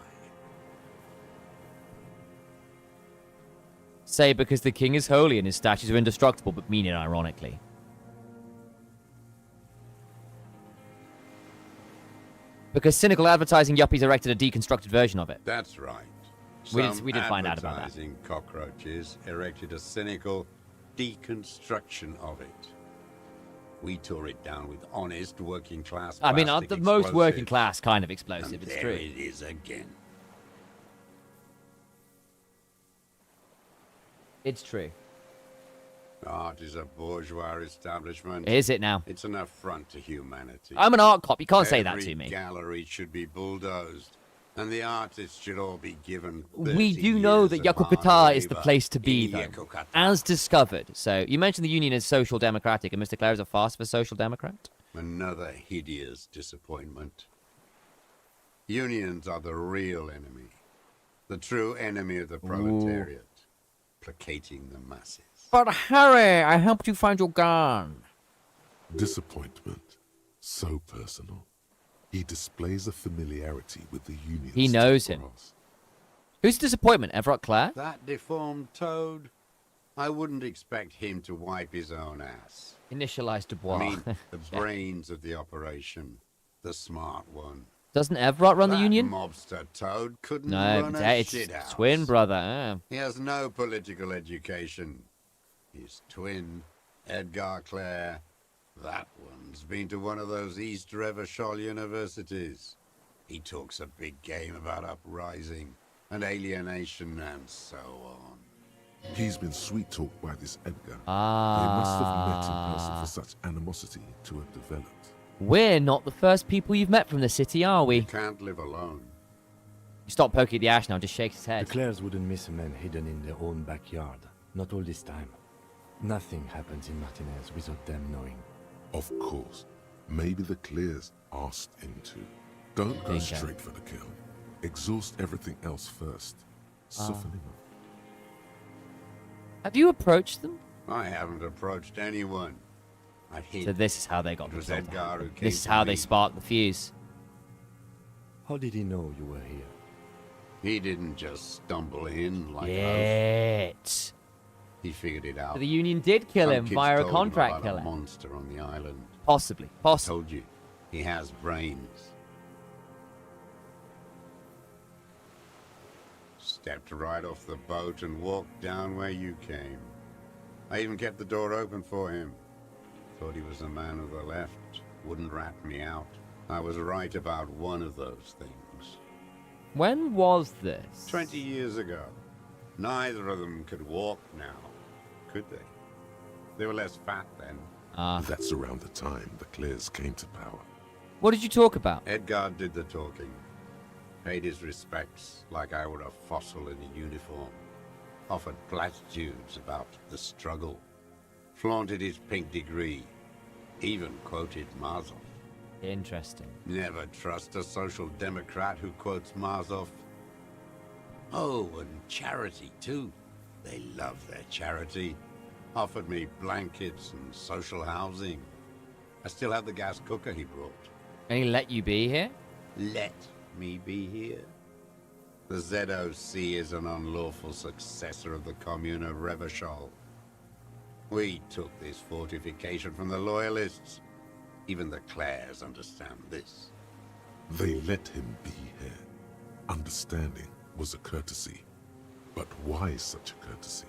Say because the king is holy and his statues are indestructible, but mean it ironically. Because cynical advertising yuppies erected a deconstructed version of it. That's right. We did find out about that. Advertising cockroaches erected a cynical deconstruction of it. We tore it down with honest working class. I mean, plastic the most working explosives. class kind of And explosive. It's there true. it is again. It's true. Art is a bourgeois establishment. Is it now? It's an affront to humanity. I'm an art cop. You can't say that Every to me. gallery should be bulldozed, and the artists should all be given. We 30 do know years that of Yakup hard is the labor place to in be, though, Yakup. as discovered. So you mentioned the Union is social democratic, and Mr. Clare is a farce for social democrat. Another hideous disappointment. Unions are the real enemy, the true enemy of the proletariat, placating the masses. But Harry, I helped you find your gun. Disappointment. So personal. He displays a familiarity with the Union's He knows him. temporals. Who's the disappointment, Everett Clare? That deformed toad? I wouldn't expect him to wipe his own ass. Initialized Dubois. I mean, the brains of the operation, the smart one. Doesn't Everett run the That Union? mobster toad couldn't No, run but a it's shithouse. twin brother. He has no political education. His twin, Edgar Clare, that one's been to one of those East Revachol universities. He talks a big game about uprising and alienation and so on. He's been sweet-talked by this Edgar. Ah. They must have met in person for such animosity to have developed. We're not the first people you've met from the city, are we? Can't live alone. You stop poking at the ash now, just shake his The head. Clares wouldn't miss a man hidden in their own backyard. Not all this time. Nothing happens in Martinez without them knowing. Of course, maybe the Clears asked him to. Don't go Bingo. straight for the kill. Exhaust everything else first. Soften him up. Have you approached them? I haven't approached anyone. I hid. So this is how they got It was themselves. Edgar who came This is to how they me. sparked the fuse. How did he know you were here? He didn't just stumble in like us. Yet. He figured it out. So the Union did kill Some him kids via a told him contract about killer. A monster on the island. Possibly. Possibly. Told you, he has brains. Stepped right off the boat and walked down where you came. I even kept the door open for him. Thought he was a man of the left. Wouldn't rat me out. I was right about one of those things. When was this? 20 years ago. Neither of them could walk now, could they? They were less fat then. Ah. That's around the time the Clears came to power. What did you talk about? Edgar did the talking. Paid his respects like I were a fossil in a uniform. Offered platitudes about the struggle. Flaunted his pink degree. Even quoted Marzoff. Interesting. Never trust a social democrat who quotes Marzoff. Oh, and charity too. They love their charity. Offered me blankets and social housing. I still have the gas cooker he brought. And he let you be here? Let me be here. The ZOC is an unlawful successor of the Commune of Revachol. We took this fortification from the Loyalists. Even the Clares understand this. They let him be here. Understanding was a courtesy. But why such a courtesy?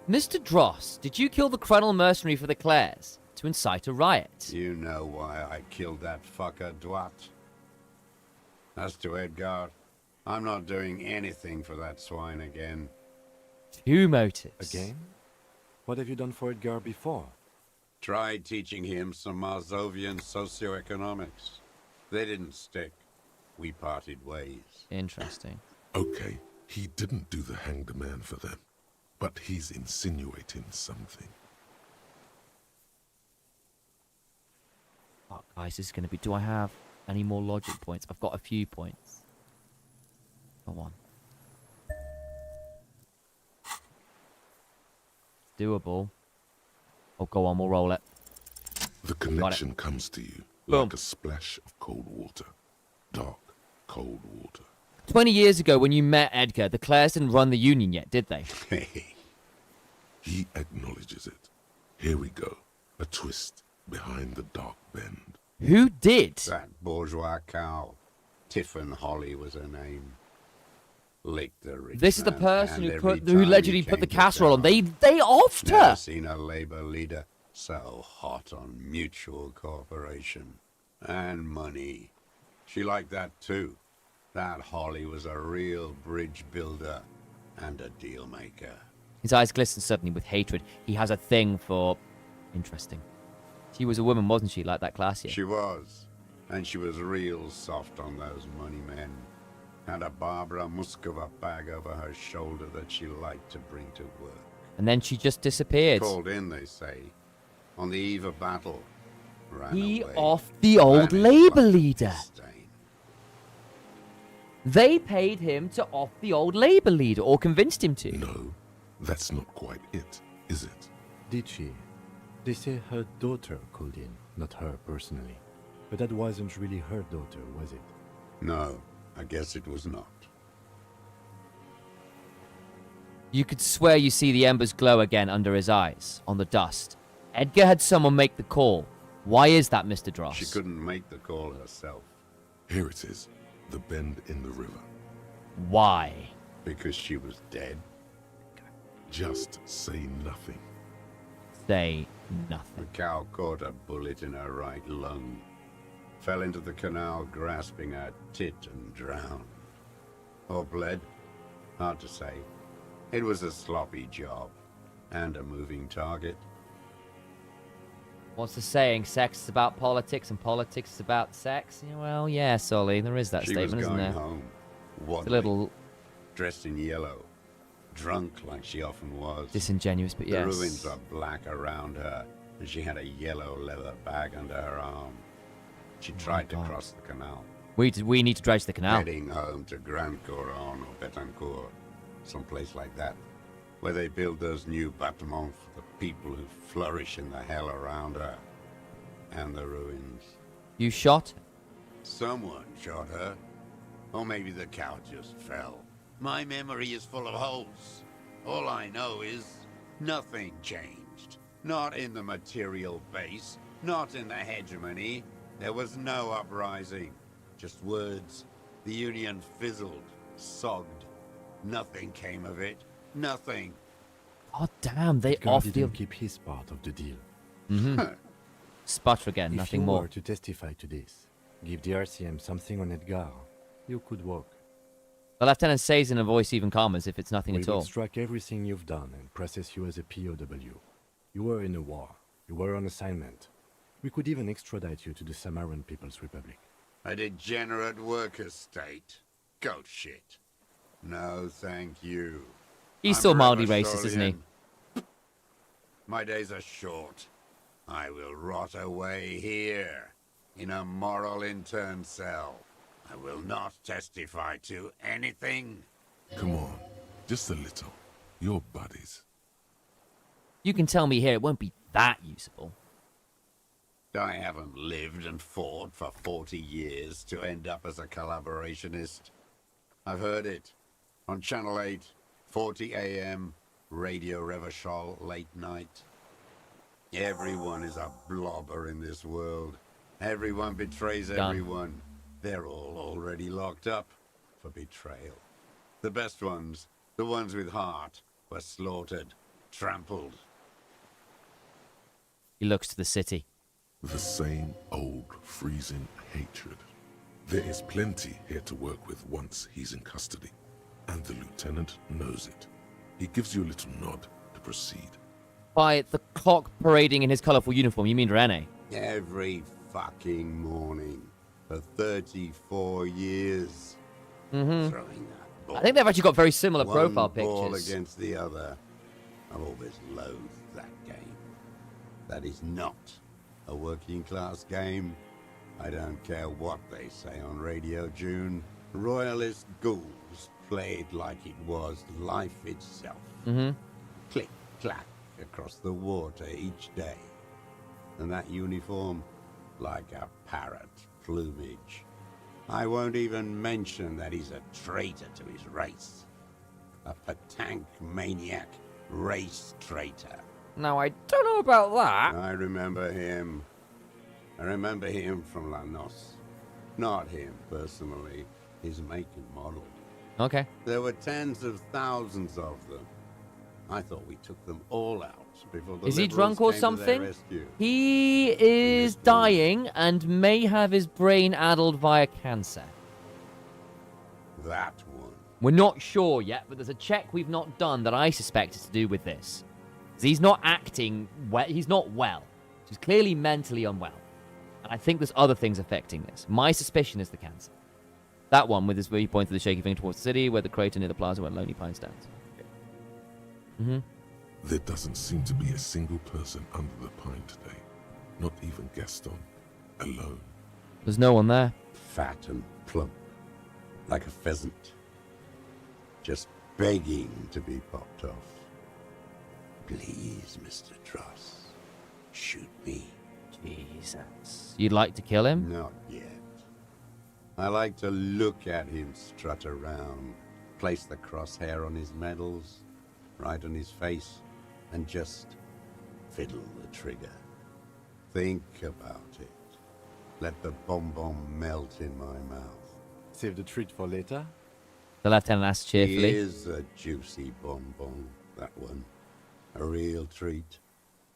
Mr. Dross, did you kill the Cronal mercenary for the Clares to incite a riot? You know why I killed that fucker, Dwat. As to Edgar, I'm not doing anything for that swine again. 2 motives. Again? What have you done for Edgar before? Tried teaching him some Marzovian socioeconomics. They didn't stick. We parted ways. Interesting. Okay, he didn't do the hanged man for them. But he's insinuating something. Fuck, guys, this is going to be... Do I have any more logic points? I've got a few points. Go on. Doable. Oh, go on, we'll roll it. The connection comes to you Boom. like a splash of cold water. Dark, cold water. 20 years ago, when you met Edgar, the Clares didn't run the Union yet, did they? He acknowledges it. Here we go. A twist behind the dark bend. Who did? That bourgeois cow. Tiffin Holly was her name. Licked the rich This is the man person hand who every put, who time allegedly he put the came to casserole on. town. They offed Never her. seen a labor leader so hot on mutual cooperation and money. She liked that too. That Holly was a real bridge builder and a deal maker. His eyes glisten suddenly with hatred. He has a thing for... Interesting. She was a woman, wasn't she, like that class year? She was, and she was real soft on those money men. Had a Barbara Muskova bag over her shoulder that she liked to bring to work. And then she just disappeared. Called in, they say, on the eve of battle. Ran He away. offed the old Vanished Labour like a leader. stain. They paid him to off the old Labour leader, or convinced him to. No, that's not quite it, is it? Did she? They say her daughter called in, not her personally. But that wasn't really her daughter, was it? No, I guess it was not. You could swear you see the embers glow again under his eyes, on the dust. Edgar had someone make the call. Why is that, Mr. Dross? She couldn't make the call herself Here it is. The bend in the river. Why? because she was dead. Just say nothing. Say The nothing. cow caught a bullet in her right lung. Fell into the canal grasping her tit and drowned. Or bled? Hard to say. It was a sloppy job. And a moving target. What's the saying? Sex is about politics and politics is about sex? Yeah, well, yeah, Solly, there is that She statement, was isn't going there? home. It's a Waddling, little dressed in yellow. Drunk like she often was. disingenuous, but yes. The ruins were black around her, and she had a yellow leather bag under her arm. She tried to God. cross the canal, We need to dredge the canal. heading home to Grand Couronne or Betancourt, someplace like that, where they build those new bâtiments for the people who flourish in the hell around her, and the ruins. You shot? Someone shot her, or maybe the cow just fell. My memory is full of holes. All I know is nothing changed. Not in the material base, not in the hegemony. There was no uprising. Just words. The Union fizzled, sogged. Nothing came of it. Nothing. Oh, damn, they Edgar off the... didn't keep his part of the deal. Sputter again, If nothing you more. were to testify to this, give the RCM something on Edgar, you could walk. The lieutenant says in a voice even calmer, as if it's nothing We at will all. track everything you've done and process you as a POW. You were in a war. You were on assignment. We could even extradite you to the Samaran People's Republic. A degenerate worker state. Goat shit. No, thank you. He's I'm still mildly racist, isn't he? Revacholian. My days are short. I will rot away here, in a moral intern cell. I will not testify to anything. Come on, just a little. You're buddies. You can tell me here it won't be that usable. I haven't lived and fought for 40 years to end up as a collaborationist. I've heard it. On Channel 8, 40 a.m., Radio Revachol, late night. Everyone is a blobber in this world. Everyone betrays Done. everyone. They're all already locked up for betrayal. The best ones, the ones with heart, were slaughtered, trampled. He looks to the city. The same old freezing hatred. There is plenty here to work with once he's in custody, and the lieutenant knows it. He gives you a little nod to proceed. By the cock parading in his colourful uniform, you mean Rene? Every fucking morning for 34 years. Mm-hmm. Throwing that ball. I think they've actually got very similar One profile ball pictures. against the other. I've always loathed that game. That is not a working class game. I don't care what they say on Radio June. Royalist ghouls played like it was life itself. Mm-hmm. Click, clack across the water each day. And that uniform, like a parrot plumage. I won't even mention that he's a traitor to his race. A Patank maniac race traitor. Now, I don't know about that. I remember him. I remember him from Lanos. Not him personally, his make and model. Okay. There were tens of thousands of them. I thought we took them all out before the Is he Liberals drunk or came to their something? rescue. He is dying and may have his brain addled via cancer. That one. We're not sure yet, but there's a check we've not done that I suspect is to do with this. 'Cause he's not acting well. He's not well. He's clearly mentally unwell. And I think there's other things affecting this. My suspicion is the cancer. That one with his where he pointed the shaky finger towards the city, where the crater near the plaza where Lonely Pine stands. Mm-hmm. There doesn't seem to be a single person under the pine today. Not even Gaston. Alone. There's no one there. Fat and plump. Like a pheasant. Just begging to be popped off. Please, Mr. Dross. Shoot me. Jesus. You'd like to kill him? Not yet. I like to look at him strut around, place the crosshair on his medals, right on his face, and just fiddle the trigger. Think about it. Let the bomb melt in my mouth. Save the treat for later. The lieutenant asks He cheerfully. is a juicy bonbon, that one. A real treat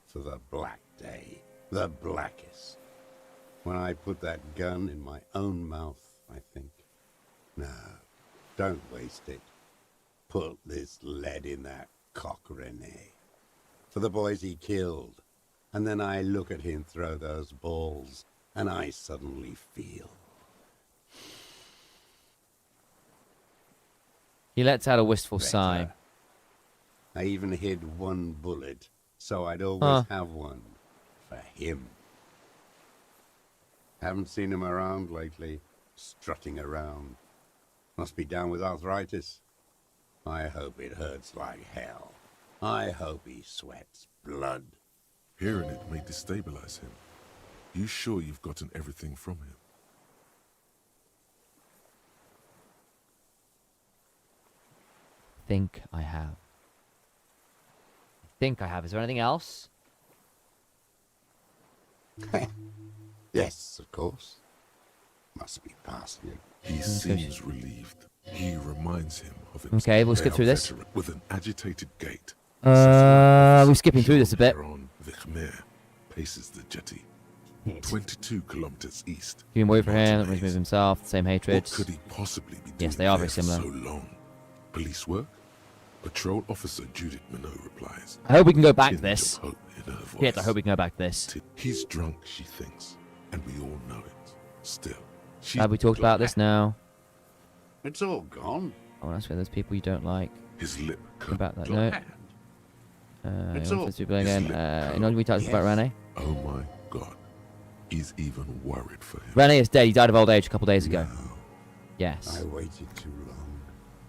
for the black day. The blackest. When I put that gun in my own mouth, I think. No, don't waste it. Put this lead in that cock, Rene. For the boys he killed. And then I look at him throw those balls, and I suddenly feel. He lets out a wistful Better. sigh. I even hid one bullet, so I'd always Huh. have one for him. Haven't seen him around lately, strutting around. Must be down with arthritis. I hope it hurts like hell. I hope he sweats blood. Hearing it may destabilize him. You sure you've gotten everything from him? Think I have. Think I have. Is there anything else? Yes, of course. Must be past you. He seems relieved. He reminds him of himself. Okay, we'll skip through this. With an agitated gait. We're skipping through this a bit. Baron Vichmer paces the jetty. 22 kilometers east. Human wait for him. That Martinez. makes move himself. The same hatred. What could he possibly be doing Yes, they are very there for similar. so long? Police work? Patrol officer Judith Minot replies. I hope we can go back Tinge this. of hope in her voice. Yes, I hope we can go back this. He's drunk, she thinks, and we all know it. Still, she's Have we talked about this now? It's all gone. I want to ask where those people you don't like. His lip Think curled. about that note. It's You all- want to do again? His lip You know we talked about Yes. Rene? Oh my God. He's even worried for him. Rene is dead. He died of old age a couple days ago. No. Yes. I waited too long.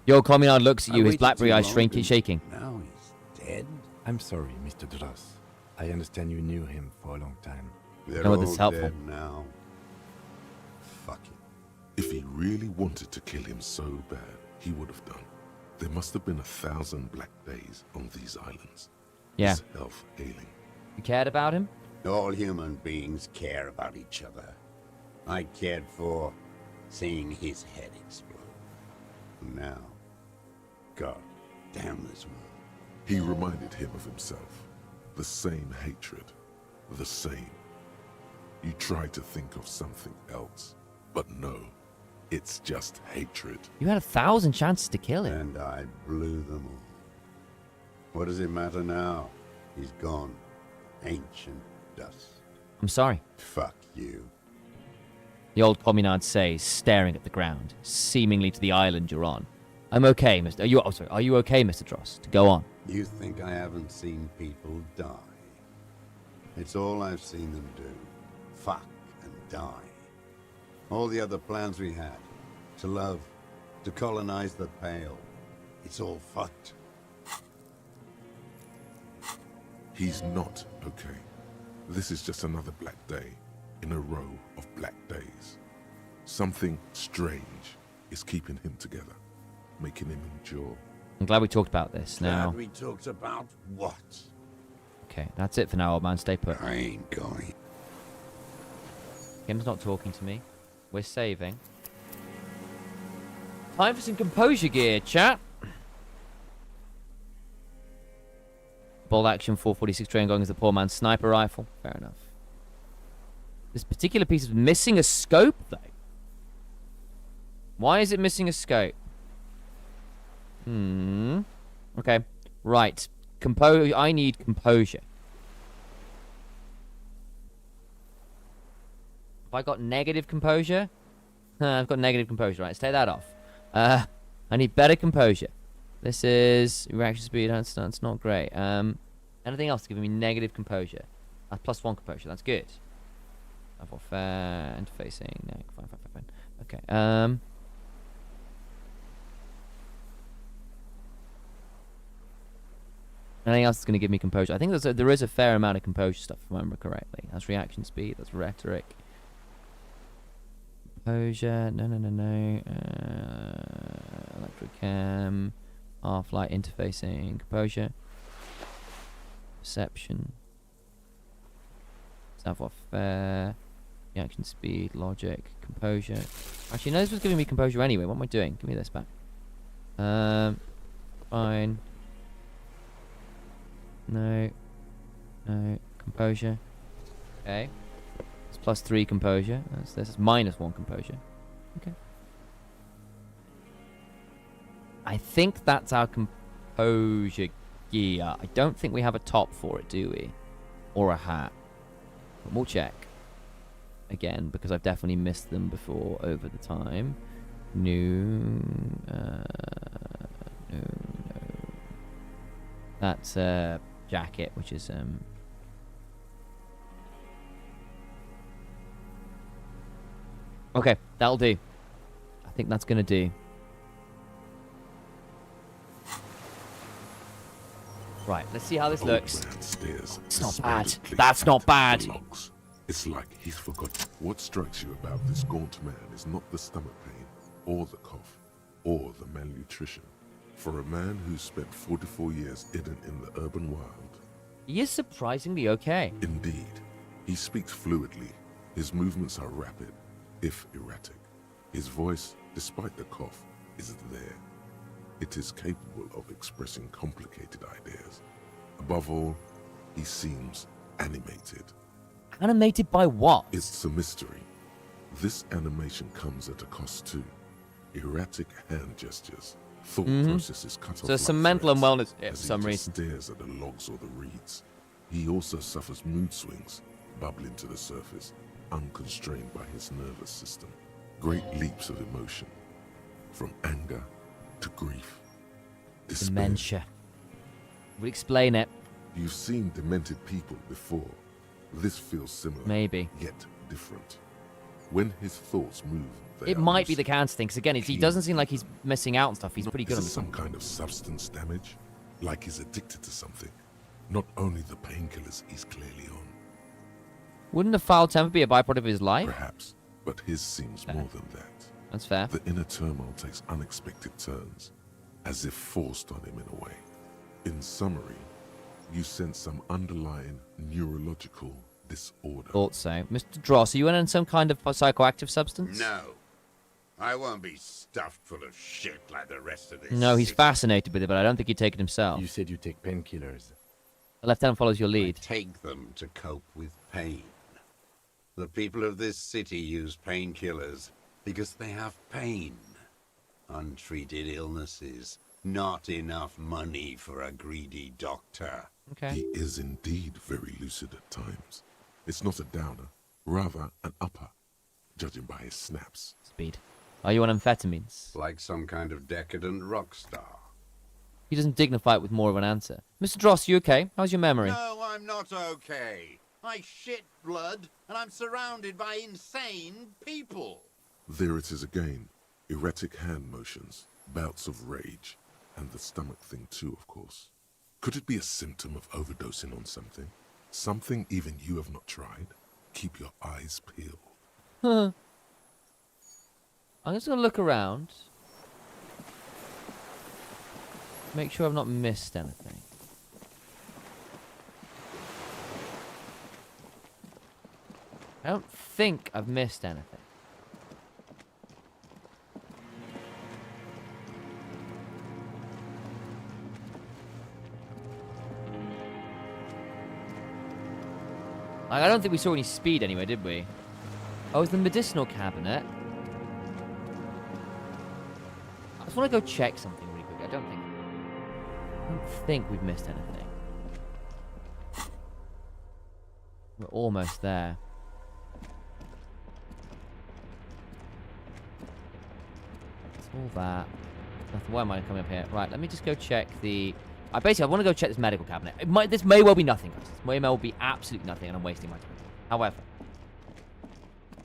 Your communard looks at I you, his waited blackberry too eyes long shrinking, and shaking. Now he's dead. I'm sorry, Mr. Dross. I understand you knew him for a long time. They're know what all this is helpful. dead now. Fuck it. If he really wanted to kill him so bad, he would have done. There must have been 1,000 black days on these islands. Yeah. His health ailing. You cared about him? All human beings care about each other. I cared for seeing his head explode. Now, God damn this world. He reminded him of himself. The same hatred. The same. You tried to think of something else, but no. It's just hatred. You had 1,000 chances to kill him. And I blew them all. What does it matter now? He's gone. Ancient dust. I'm sorry. Fuck you. The old communard says, staring at the ground, seemingly to the island you're on. I'm okay, Mr. Are you okay, Mr. Dross? To go on. You think I haven't seen people die? It's all I've seen them do. Fuck and die. All the other plans we had. To love. To colonize the Pale. It's all fucked. He's not okay. This is just another black day in a row of black days. Something strange is keeping him together, making him endure. I'm glad we talked about this now. Glad we talked about what? Okay, that's it for now, old man. Stay put. I ain't going. Kim's not talking to me. We're saving. Time for some composure gear, chat. Bolt action 446 train going as the poor man's sniper rifle. Fair enough. This particular piece is missing a scope, though. Why is it missing a scope? Okay. Right. I need composure. Have I got negative composure? I've got negative composure. Right, let's take that off. I need better composure. This is reaction speed. That's not great. Anything else giving me negative composure? +1 composure. That's good. Level fair interfacing. No, fine. Okay. Anything else that's going to give me composure? I think there is a fair amount of composure stuff, if I remember correctly. That's reaction speed. That's rhetoric. Composure. No. Electrochem. Half-light interfacing. Composure. Perception. Savoir faire. Reaction speed. Logic. Composure. Actually, no, this was giving me composure anyway. What am I doing? Give me this back. Fine. No. Composure. Okay. It's +3 composure. This is -1 composure. Okay. I think that's our composure gear. I don't think we have a top for it, do we? Or a hat. But we'll check. Again, because I've definitely missed them before over the time. No. That's jacket, which is okay, that'll do. I think that's gonna do. Right, let's see how this looks. It's not bad. That's not bad. It's like he's forgotten. What strikes you about this gaunt man is not the stomach pain, or the cough, or the malnutrition. For a man who's spent 44 years hidden in the urban wild, He is surprisingly okay. indeed, he speaks fluidly. His movements are rapid, if erratic. His voice, despite the cough, is there. It is capable of expressing complicated ideas. Above all, he seems animated. Animated by what? It's a mystery. This animation comes at a cost too. Erratic hand gestures, thought processes cut off. So some like mental and threads wellness as for he some just reason. stares at the logs or the reeds. He also suffers mood swings, bubbling to the surface, unconstrained by his nervous system. Great leaps of emotion, from anger to grief. Despair. Dementia. We'll explain it. You've seen demented people before. This feels similar, Maybe. yet different. When his thoughts move, they It are might be lucid. the cancer thing, because again, he doesn't seem like he's missing out on stuff. He's pretty good Is on it this some one. kind of substance damage? Like he's addicted to something? Not only the painkillers he's clearly on, Wouldn't a foul temper be a byproduct of his life? perhaps, but his seems more than that. That's fair. The inner turmoil takes unexpected turns, as if forced on him in a way. In summary, you sense some underlying neurological disorder. Thought so. Mr. Dross, are you on some kind of psychoactive substance? No. I won't be stuffed full of shit like the rest of this. No, he's city. fascinated with it, but I don't think he'd take it himself. You said you take painkillers. The lieutenant follows your I lead. take them to cope with pain. The people of this city use painkillers because they have pain. Untreated illnesses. Not enough money for a greedy doctor. Okay. He is indeed very lucid at times. It's not a downer, rather an upper, judging by his snaps. Speed. Are you on amphetamines? Like some kind of decadent rock star. He doesn't dignify it with more of an answer. Mr. Dross, you okay? How's your memory? No, I'm not okay. I shit blood, and I'm surrounded by insane people. There it is again. Erratic hand motions, bouts of rage, and the stomach thing too, of course. Could it be a symptom of overdosing on something? Something even you have not tried? Keep your eyes peeled. Huh. I'm just going to look around. Make sure I've not missed anything. I don't think I've missed anything. Like, I don't think we saw any speed anyway, did we? Oh, it's the medicinal cabinet. I just want to go check something really quick. I don't think we've missed anything. We're almost there. It's all that. Nothing. Why am I coming up here? Right, let me just go check the... I want to go check this medical cabinet. This may well be nothing, guys. This may well be absolutely nothing, and I'm wasting my time. However, I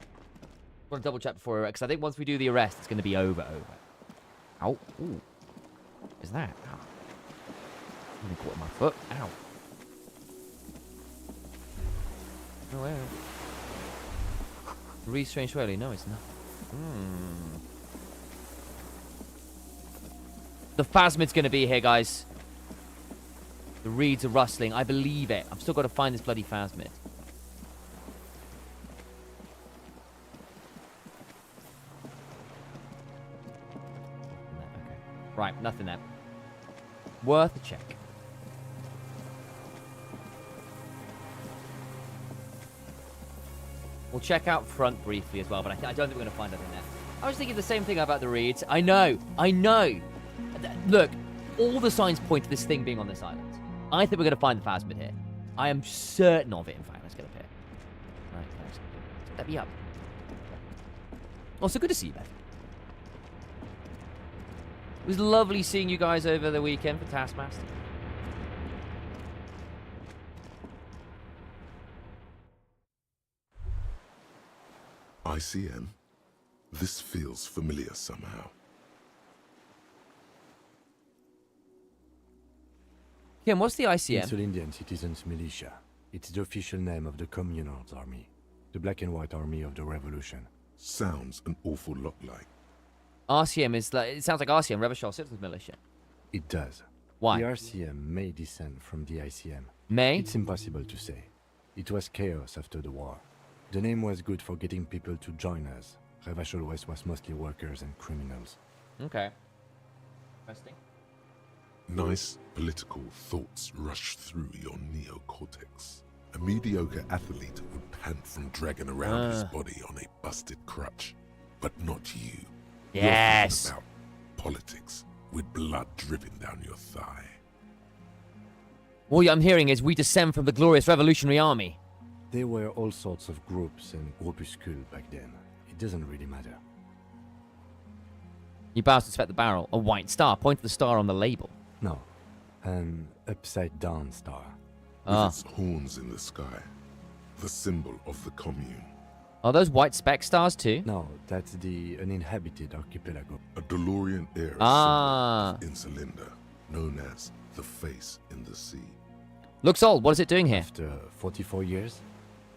want to double check before because I think once we do the arrest, it's going to be over. Ow. Ooh. What is that? Ow. I'm caught my foot. Ow. No way. Read strange slowly. No, it's not. The phasmid's going to be here, guys. The reeds are rustling. I believe it. I've still got to find this bloody phasmid. Okay. Right, nothing there. Worth a check. We'll check out front briefly as well, but I don't think we're going to find anything there. I was thinking the same thing about the reeds. I know. Look, all the signs point to this thing being on this island. I think we're going to find the phasmid here. I am certain of it, in fact. Let's get up here. Right, thanks. Let me up. Also, good to see you, Beth. It was lovely seeing you guys over the weekend for Taskmaster. ICM? This feels familiar somehow. Kim, what's the ICM? Insul Indian Citizens Militia. It's the official name of the Communards Army. The black and white army of the revolution. Sounds an awful lot like. RCM is like... It sounds like RCM, Revolutionary Citizens Militia. It does. Why? The RCM may descend from the ICM. May? It's impossible to say. It was chaos after the war. The name was good for getting people to join us. Revachol West was mostly workers and criminals. Okay. Interesting. Nice political thoughts rush through your neocortex. A mediocre athlete would pant from dragging around his body on a busted crutch. But not you. Yes. You're thinking about politics with blood dripping down your thigh. All I'm hearing is we descend from the glorious Revolutionary Army. There were all sorts of groups and groupuscules back then. It doesn't really matter. You bastards spat the barrel. A white star. Point to the star on the label. No, an upside-down star. With Ah. its horns in the sky. The symbol of the commune. Are those white speck stars too? No, that's the uninhabited archipelago. A DeLorean era Ah. symbol of Insulinda, known as the face in the sea. Looks old. What is it doing here? After 44 years?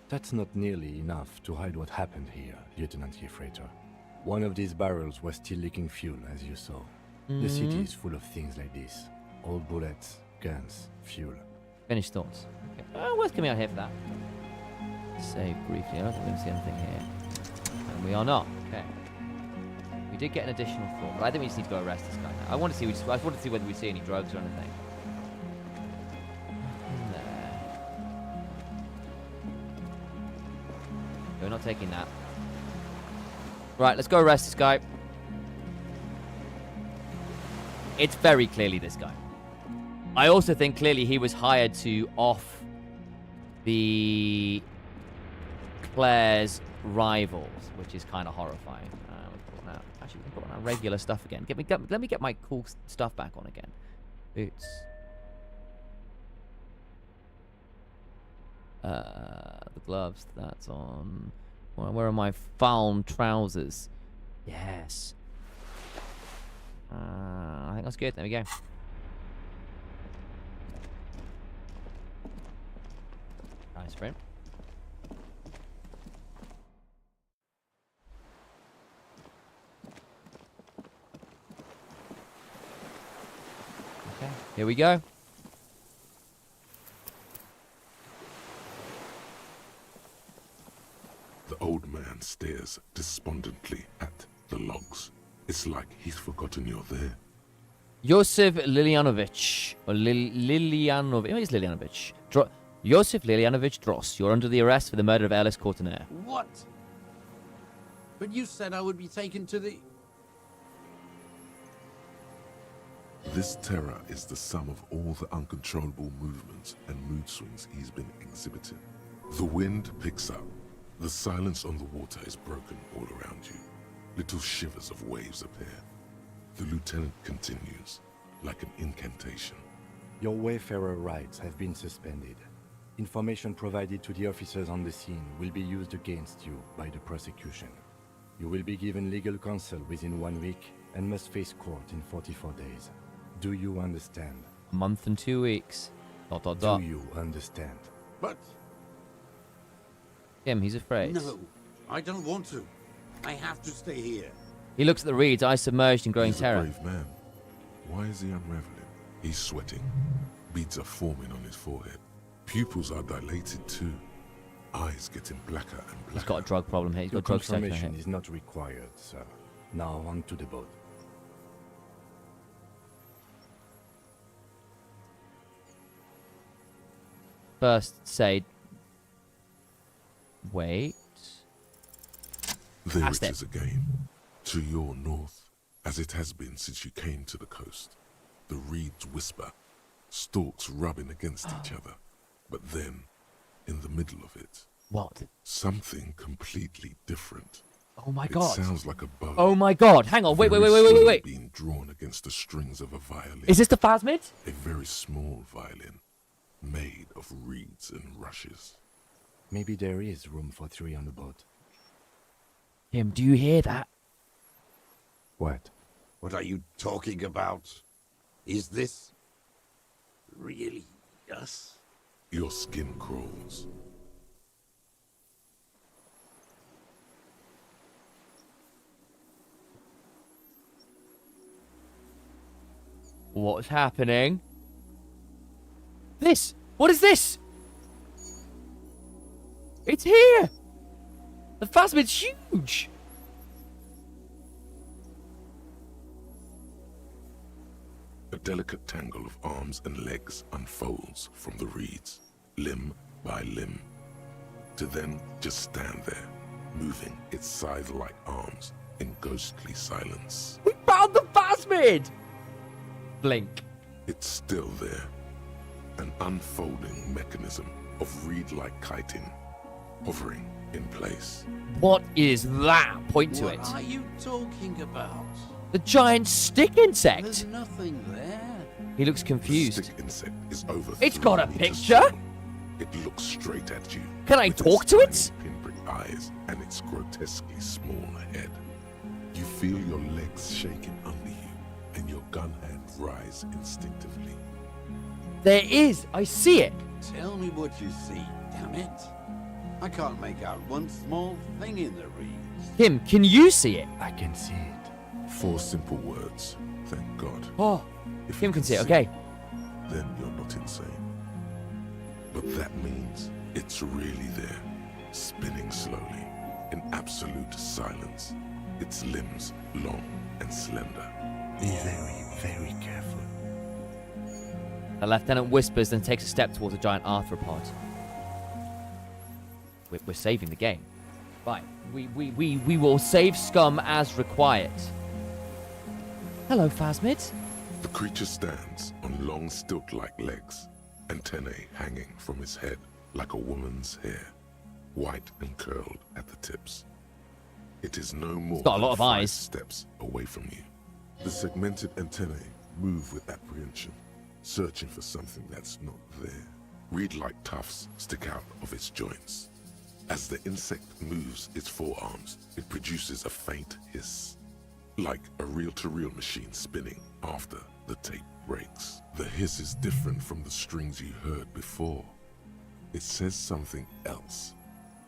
That's not nearly enough to hide what happened here, Lieutenant Gefreiter. One of these barrels was still leaking fuel, as you saw. The city is full of things like this. Old bullets, guns, fuel. Finished thoughts. Okay. Oh, worth coming out here for that. Save briefly. I don't think we see anything here. And we are not. Okay. We did get an additional thought, but I think we just need to go arrest this guy now. I want to see. I want to see whether we see any drugs or anything. Nothing there. We're not taking that. Right, let's go arrest this guy. It's very clearly this guy. I also think clearly he was hired to off the Claire's rivals, which is kind of horrifying. Actually, we can put on our regular stuff again. Let me get my cool stuff back on again. Boots. The gloves, that's on. Where are my foul trousers? Yes. I think that's good. There we go. Nice sprint. Okay, here we go. The old man stares despondently at the logs. It's like he's forgotten you're there. Josef Lilianovich. Or Lilianovich. Who is Lilianovich? Josef Lilianovich Dross. You're under the arrest for the murder of Alice Courtenaire. What? But you said I would be taken to the... This terror is the sum of all the uncontrollable movements and mood swings he's been exhibiting. The wind picks up. The silence on the water is broken all around you. Little shivers of waves appear. The lieutenant continues, like an incantation. Your Wayfarer rights have been suspended. Information provided to the officers on the scene will be used against you by the prosecution. You will be given legal counsel within 1 week and must face court in 44 days. Do you understand? A month and 2 weeks. ... Do you understand? But... Him, he's afraid. No, I don't want to. I have to stay here. He looks at the reeds, eyes submerged in growing He's terror. a brave man. Why is he unraveling? He's sweating. Beads are forming on his forehead. Pupils are dilated too. Eyes getting blacker and blacker. He's got a drug problem here. He's Your got drugs taken confirmation here. is not required, sir. Now on to the boat. First, say... Wait. There Past it it. is again. To your north, as it has been since you came to the coast. The reeds whisper, stalks rubbing against each other. But then, in the middle of it, What? something completely different. Oh my It god. sounds like a bow. Oh my god. Hang on. Wait. very slowly Wait. being drawn against the strings of a violin. Is this the phasmid? A very small violin, made of reeds and rushes. Maybe there is room for 3 on the boat. Kim, do you hear that? What? What are you talking about? Is this... really us? Your skin crawls. What's happening? This! What is this? It's here! The phasmid's huge! A delicate tangle of arms and legs unfolds from the reeds, limb by limb, to then just stand there, moving its scythe-like arms in ghostly silence. We found the phasmid! Blink. It's still there, an unfolding mechanism of reed-like chitin, hovering in place. What is that? Point to What it. are you talking about? The giant stick There's insect! nothing there. He looks The confused. stick insect is over. It's got a 3 meters picture? long. It looks straight at you. Can I with talk its to tiny it? pinprick eyes and its grotesquely small head. You feel your legs shaking under you, and your gun hand rise instinctively. There is! I see it! Tell me what you see, damn it. I can't make out one small thing in the reeds. Kim, can you see it? I can see it. 4 simple words. Thank God. Oh, If Kim you can see it. Okay. then you're not insane. But that means it's really there, spinning slowly, in absolute silence. Its limbs long and slender. Be very, very careful. The lieutenant whispers, then takes a step towards a giant arthropod. We're saving the game. Right. We will save scum as required. Hello, Phasmid. The creature stands on long stilt-like legs, antennae hanging from his head like a woman's hair, white and curled at the tips. It is no more got a lot than of 5 eyes. steps away from you. The segmented antennae move with apprehension, searching for something that's not there. Reed-like tufts stick out of its joints. As the insect moves its forearms, it produces a faint hiss, like a reel-to-reel machine spinning after the tape breaks. The hiss is different from the strings you heard before. It says something else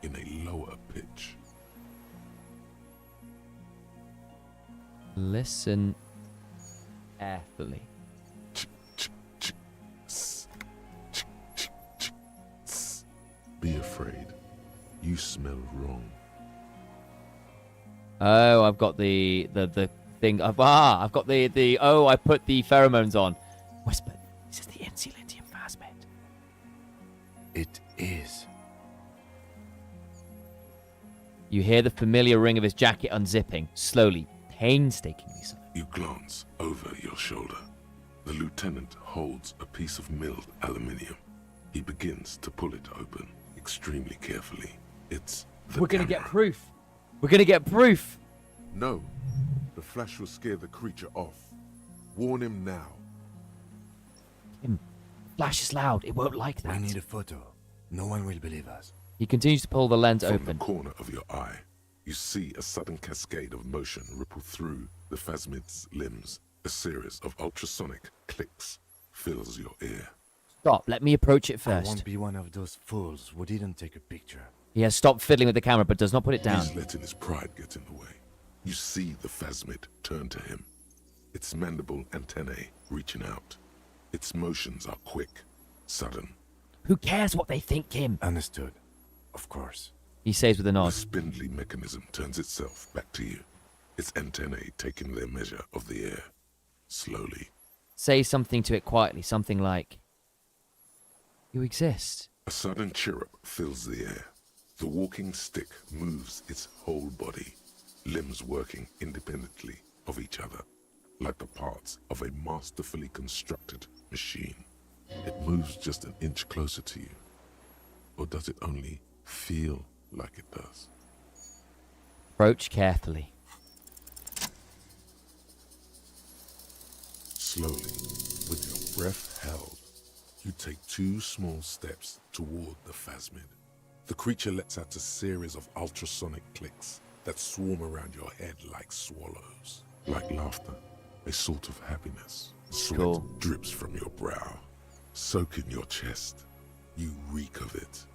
in a lower pitch. Listen carefully. Be afraid. You smell wrong. Oh, I've got the thing. I've got the. Oh, I put the pheromones on. Whisper. This is the Elysium Phasmid. It is. You hear the familiar ring of his jacket unzipping, slowly, painstakingly so. You glance over your shoulder. The lieutenant holds a piece of milled aluminium. He begins to pull it open extremely carefully. It's the We're gonna get camera. proof. We're gonna get proof. No. The flash will scare the creature off. Warn him now. Flash is loud. It won't like We that. need a photo. No one will believe us. He continues to pull the lens From open. the corner of your eye, you see a sudden cascade of motion ripple through the Phasmid's limbs. A series of ultrasonic clicks fills your ear. Stop. Let me approach it I first. won't be one of those fools who didn't take a picture. He has stopped fiddling with the camera, but does not put it down. He's letting his pride get in the way. You see the Phasmid turn to him, its mandible antennae reaching out. Its motions are quick, sudden. Who cares what they think, Kim? Understood. Of course. He says with a The nod. spindly mechanism turns itself back to you, its antennae taking their measure of the air, slowly. Say something to it quietly. Something like, "You exist." A sudden chirrup fills the air. The walking stick moves its whole body, limbs working independently of each other, like the parts of a masterfully constructed machine. It moves just an inch closer to you. Or does it only feel like it does? Approach carefully. Slowly, with your breath held, you take 2 small steps toward the Phasmid. The creature lets out a series of ultrasonic clicks that swarm around your head like swallows. Like laughter, a sort of happiness. Sweat Cool. drips from your brow, soaking your chest. You reek of it.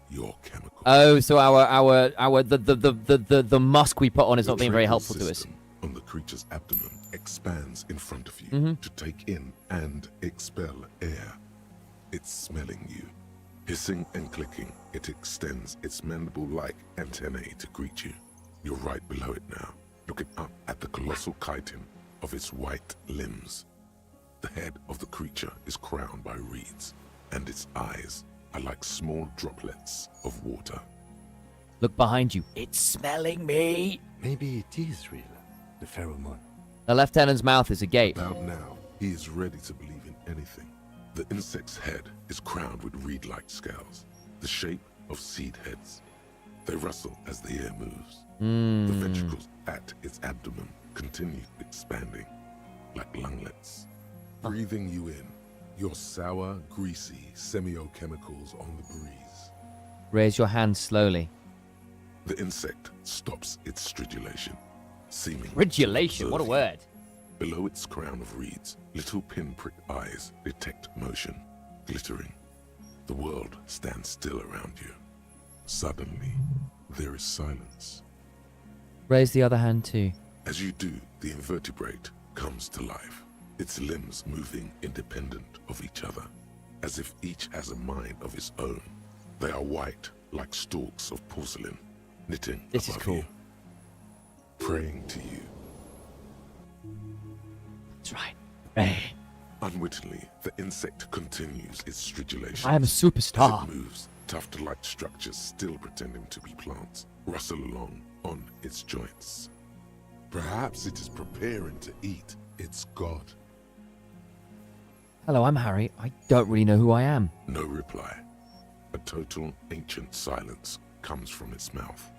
Your chemical. Oh, so the musk we put on is not being very helpful to us. system on the creature's abdomen expands in front of you to take in and expel air. It's smelling you. Hissing and clicking, it extends its mandible-like antennae to greet you. You're right below it now, looking up at the colossal chitin of its white limbs. The head of the creature is crowned by reeds, and its eyes are like small droplets of water. Look behind you. It's smelling me. Maybe it is real. The pheromone. The lieutenant's mouth is agape. About now, he is ready to believe in anything. The insect's head is crowned with reed-like scales, the shape of seed heads. They rustle as the air moves. The ventricles at its abdomen continue expanding, like lunglets, breathing you in, your sour, greasy semiochemicals on the breeze. Raise your hand slowly. The insect stops its stridulation, seeming to Stridulation, what a observe you. word. Below its crown of reeds, little pinprick eyes detect motion, glittering. The world stands still around you. Suddenly, there is silence. Raise the other hand too. As you do, the invertebrate comes to life, its limbs moving independent of each other, as if each has a mind of its own. They are white, like stalks of porcelain, knitting This is above cool. you, praying to you. That's right. Hey, Unwittingly, the insect continues its stridulation. I am a As superstar. it moves, tuft-like structures, still pretending to be plants, rustle along on its joints. Perhaps it is preparing to eat its god. Hello, I'm Harry. I don't really know who I am. No reply. A total ancient silence comes from its mouth,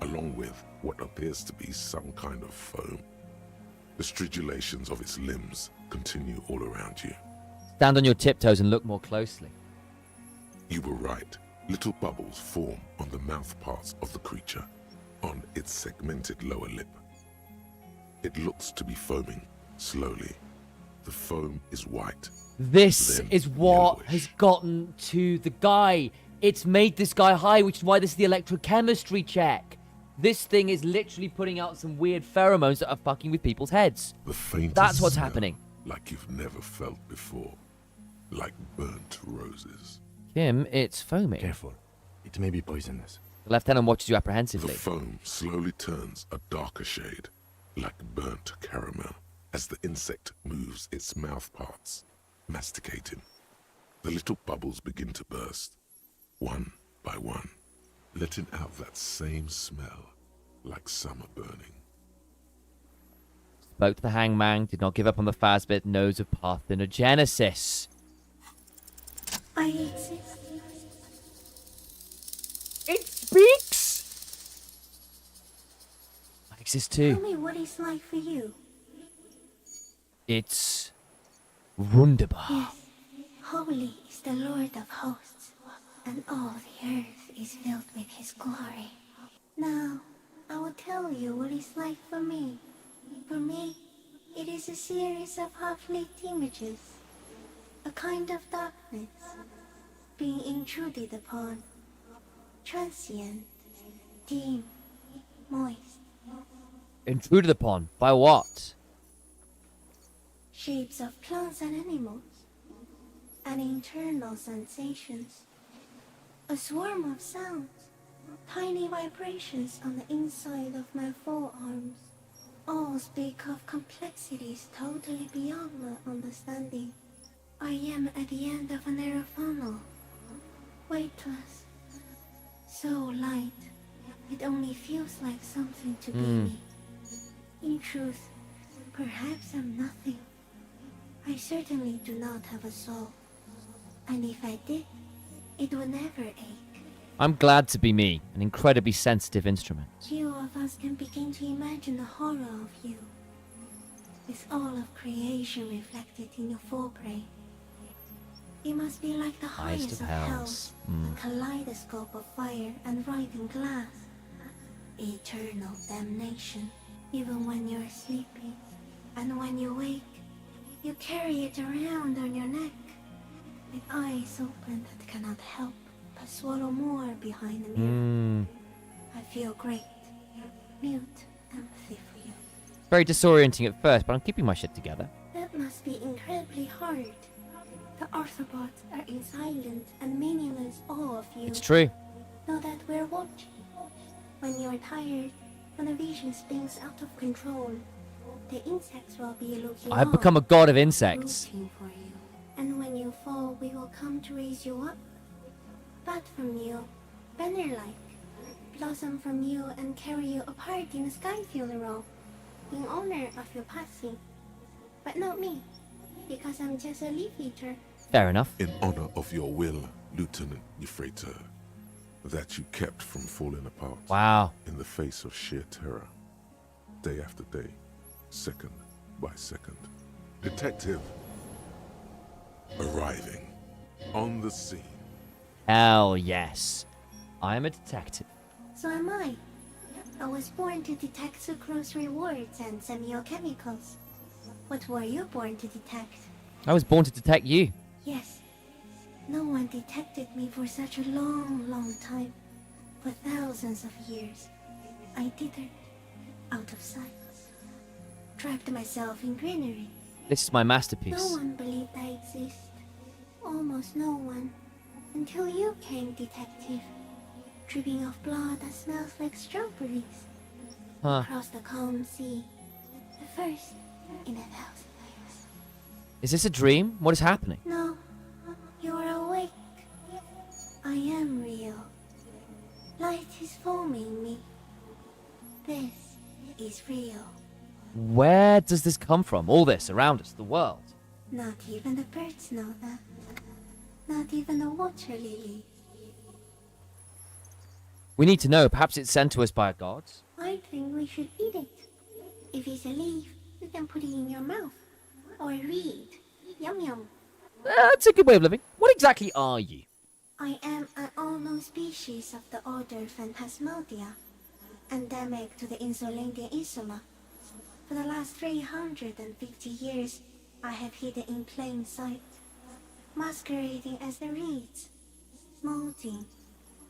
along with what appears to be some kind of foam. The stridulations of its limbs continue all around you. Stand on your tiptoes and look more closely. You were right. Little bubbles form on the mouth parts of the creature, on its segmented lower lip. It looks to be foaming, slowly. The foam is white. This Then is what yellowish. has gotten to the guy. It's made this guy high, which is why this is the electrochemistry check. This thing is literally putting out some weird pheromones that are fucking with people's heads. The faintest That's what's smell, happening. like you've never felt before. Like burnt roses. Kim, it's foaming. Careful. It may be poisonous. The lieutenant watches you The apprehensively. foam slowly turns a darker shade, like burnt caramel, as the insect moves its mouth parts, masticating. The little bubbles begin to burst, one by one, letting out that same smell, like summer burning. Spoke to the hangman, did not give up on the Phasbit, knows of parthenogenesis. I exist. It speaks! I exist Tell too. me what it's like for you. It's wunderbar. Yes, holy is the Lord of hosts, and all the earth is filled with his glory. Now, I will tell you what it's like for me. For me, it is a series of half-lit images, a kind of darkness, being intruded upon, transient, dim, moist, Intruded upon. By what? shapes of plants and animals, and internal sensations, a swarm of sounds, tiny vibrations on the inside of my forearms, all speak of complexities totally beyond my understanding. I am at the end of a narrow funnel, weightless, so light, it only feels like something to be me. In truth, perhaps I'm nothing. I certainly do not have a soul, and if I did, it would never ache. I'm glad to be me, an incredibly sensitive instrument. Few of us can begin to imagine the horror of you, with all of creation reflected in your forebrain. It must be like the highest of hells, a kaleidoscope of fire and writhing glass. Eternal damnation, even when you're sleeping, and when you wake, you carry it around on your neck, with eyes open that cannot help but swallow more behind the mirror. I feel great, mute empathy for you. Very disorienting at first, but I'm keeping my shit together. That must be incredibly hard. The Arthropods are in silent and meaningless awe of you. It's true. Know that we're watching. When you're tired, when the vision spins out of control, the insects will be looking I've on, become a god of insects. rooting for you. And when you fall, we will come to raise you up. Bud from you, banner-like, blossom from you and carry you apart in a sky funeral, in honor of your passing. But not me, because I'm just a leaf eater. Fair enough. In honor of your will, Lieutenant Euphrator, that you kept from falling apart. Wow. In the face of sheer terror, day after day, second by second. Detective, arriving on the scene. Hell yes. I'm a detective. So am I. I was born to detect sucrose rewards and semiochemicals. What were you born to detect? I was born to detect you. Yes. No one detected me for such a long, long time. For thousands of years. I didn't. out of sight. Trapped myself in greenery. This is my No masterpiece. one believed I exist. Almost no one. Until you came, detective. Dripping of blood that smells like strawberries. Huh. Across the calm sea. The first in 1,000 years. Is this a dream? What is happening? No, you are awake. I am real. Light is forming me. This is real. Where does this come from? All this around us, the world. Not even the birds know that. Not even the water lily. We need to know. Perhaps it's sent to us by our gods. I think we should eat it. If it's a leaf, you can put it in your mouth. Or read. Yum yum. That's a good way of living. What exactly are you? I am an unknown species of the order Phantasmadia, endemic to the Insulandian Insula. For the last 350 years, I have hidden in plain sight, masquerading as the reeds, molding,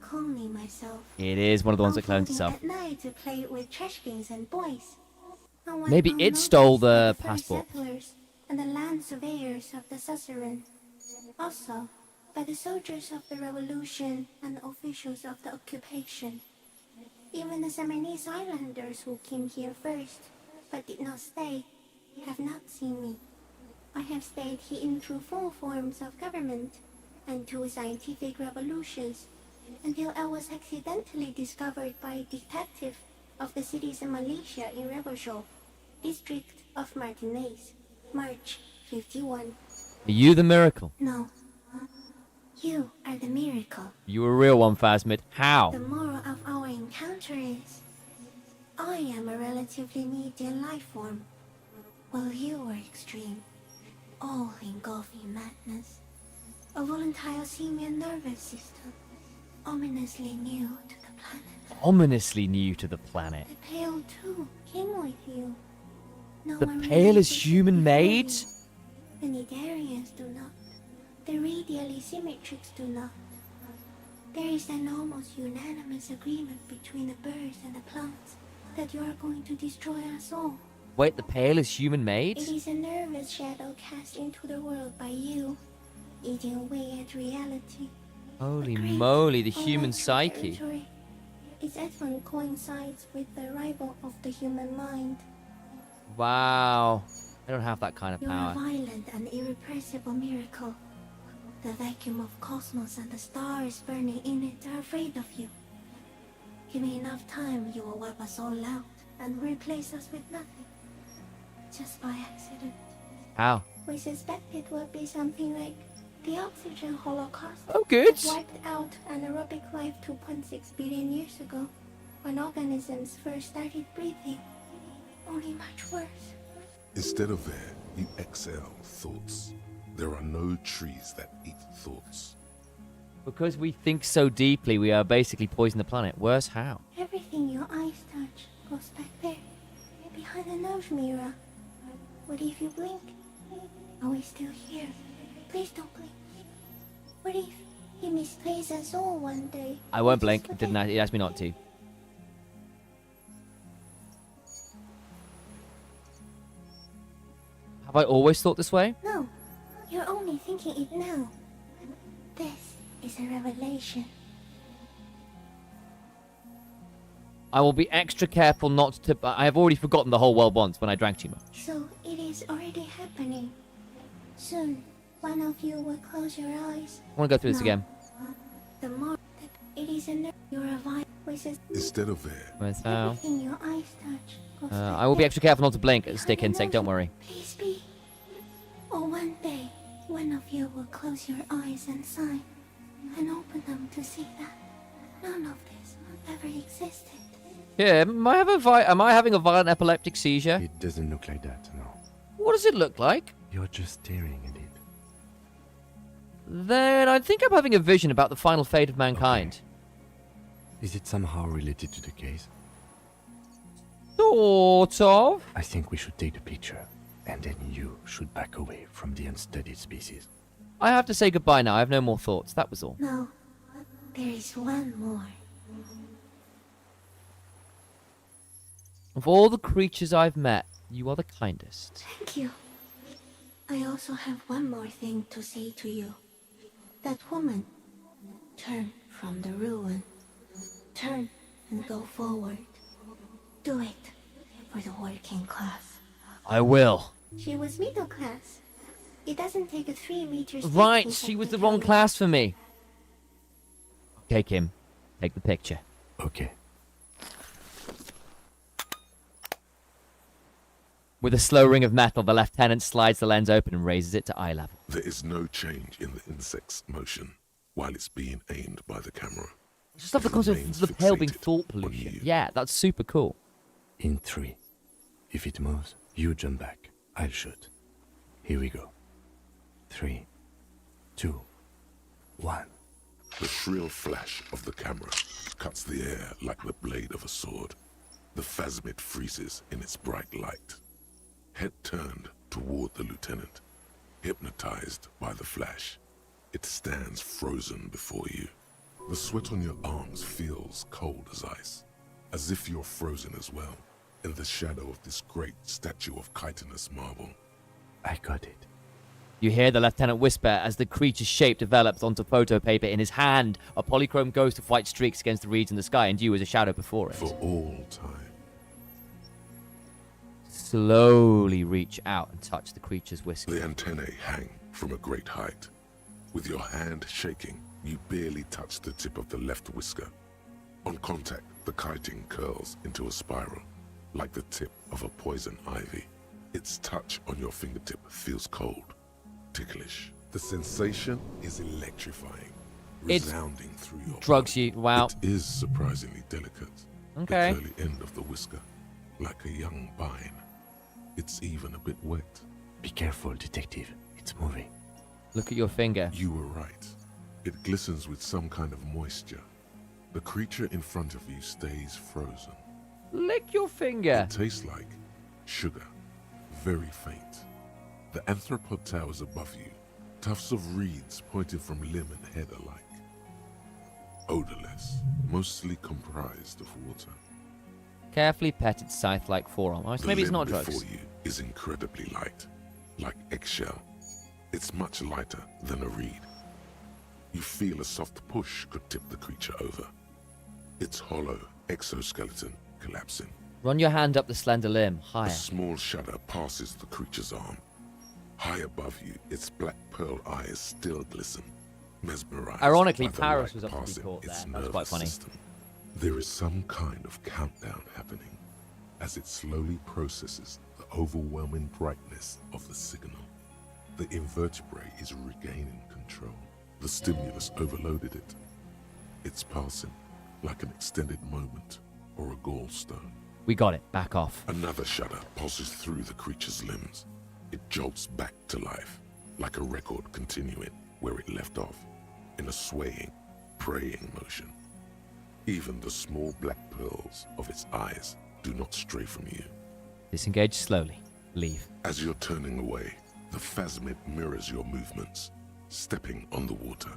cloning myself. It is one of the ones that clones Unfolding itself. at night to play with trash bins and boys. No one Maybe it unnoticed stole by the first passport. settlers and the land surveyors of the suzerain. Also, by the soldiers of the revolution and officials of the occupation. Even the Seminoles Islanders who came here first, but did not stay, have not seen me. I have stayed hidden through 4 forms of government and 2 scientific revolutions, until I was accidentally discovered by a detective of the citizen militia in Revershaw, district of Martinez, March 51. Are you the miracle? No. You are the miracle. You a real one, Phasmid. How? The moral of our encounter is, I am a relatively medium life form, while you are extreme, all-engulfing madness. A volatile simian nervous system, ominously new to the planet. Ominously new to the planet. The pale too came with you. No The one pale related is to human-made? before you. The Nidarians do not. The radially symmetrics do not. There is an almost unanimous agreement between the birds and the plants that you are going to destroy us all. Wait, the pale is human-made? It is a nervous shadow cast into the world by you, eating away at reality. Holy A great moly, the human unelectric psyche. territory. Its advent coincides with the arrival of the human mind. Wow. I don't have that kind of You are a power. violent and irrepressible miracle. The vacuum of cosmos and the stars burning in it are afraid of you. Give me enough time, you will wipe us all out and replace us with nothing. Just by accident. How? We suspect it will be something like the oxygen holocaust. Oh, good. That wiped out anaerobic life 2.6 billion years ago, when organisms first started breathing. Only much worse. Instead of air, you exhale thoughts. There are no trees that eat thoughts. Because we think so deeply, we are basically poisoning the planet. Worse how? Everything your eyes touch goes back there, behind the nose mirror. What if you blink? Are we still here? Please don't blink. What if he misplaces us all one day? I won't Just blink. for It didn't. that? It asked me not to. Have I always thought this way? No, you're only thinking it now. This is a revelation. I will be extra careful not to. I have already forgotten the whole world once when I drank too much. So it is already happening. Soon, one of you will close your eyes. I want to go through this No. again. The more that it is a you're a vi- which is Instead of air, Where's how? everything your eyes touch goes back I will be there, extra careful not to blink. behind Stick the insect. Don't nose. worry. Please be. Or one day, one of you will close your eyes and sign, and open them to see that none of this ever existed. Yeah, am I having a violent epileptic seizure? It doesn't look like that, no. What does it look like? You're just staring at it. Then I think I'm having a vision about the final fate of mankind. Is it somehow related to the case? Sort of. I think we should take the picture, and then you should back away from the unstudied species. I have to say goodbye now. I have no more thoughts. That was all. No, there is one more. Of all the creatures I've met, you are the kindest. Thank you. I also have one more thing to say to you. That woman, turn from the ruin. Turn and go forward. Do it for the working class. I will. She was middle class. It doesn't take a 3 meters. Right, she was the wrong class for me. Okay, Kim. Take the picture. Okay. With a slow ring of metal, the lieutenant slides the lens open and raises it to eye level. There is no change in the insect's motion while it's being aimed by the camera. I just love the It concept remains of the pale being fixated thought on pollution. you. Yeah, that's super cool. In 3. If it moves, you jump back. I'll shoot. Here we go. 3, 2, 1. The shrill flash of the camera cuts the air like the blade of a sword. The phasmid freezes in its bright light. Head turned toward the lieutenant, hypnotized by the flash. It stands frozen before you. The sweat on your arms feels cold as ice, as if you're frozen as well, in the shadow of this great statue of chitinous marble. I got it. You hear the lieutenant whisper as the creature's shape develops onto photo paper in his hand. A polychrome ghost of white streaks against the reeds in the sky, and you as a shadow before it. For all time. Slowly reach out and touch the creature's whisker. The antennae hang from a great height. With your hand shaking, you barely touch the tip of the left whisker. On contact, the chitin curls into a spiral, like the tip of a poison ivy. Its touch on your fingertip feels cold, ticklish. The sensation is electrifying, It's resounding through your drugs body. you. Wow. It is surprisingly delicate. Okay. The curly end of the whisker, like a young vine. It's even a bit wet. Be careful, detective. It's moving. Look at your finger. You were right. It glistens with some kind of moisture. The creature in front of you stays frozen. Lick your finger. It tastes like sugar, very faint. The anthropod towers above you, tufts of reeds pointing from limb and head alike. Odorless, mostly comprised of water. Carefully pet its scythe-like forearm. Oh, so The maybe it's limb not before drugs. you is incredibly light, like eggshell. It's much lighter than a reed. You feel a soft push could tip the creature over. Its hollow exoskeleton collapsing. Run your hand up the slender limb, A higher. small shudder passes the creature's arm. High above you, its black pearl eyes still glisten, mesmerized. Ironically, by the Paris light was up to be passing caught its there. That's quite nervous funny. system. There is some kind of countdown happening as it slowly processes the overwhelming brightness of the signal. The invertebrate is regaining control. The stimulus overloaded it. It's passing like an extended moment or a gallstone. We got it. Back off. Another shudder pulses through the creature's limbs. It jolts back to life, like a record continuing where it left off, in a swaying, praying motion. Even the small black pearls of its eyes do not stray from you. Disengage slowly. Leave. As you're turning away, the phasmid mirrors your movements, stepping on the water,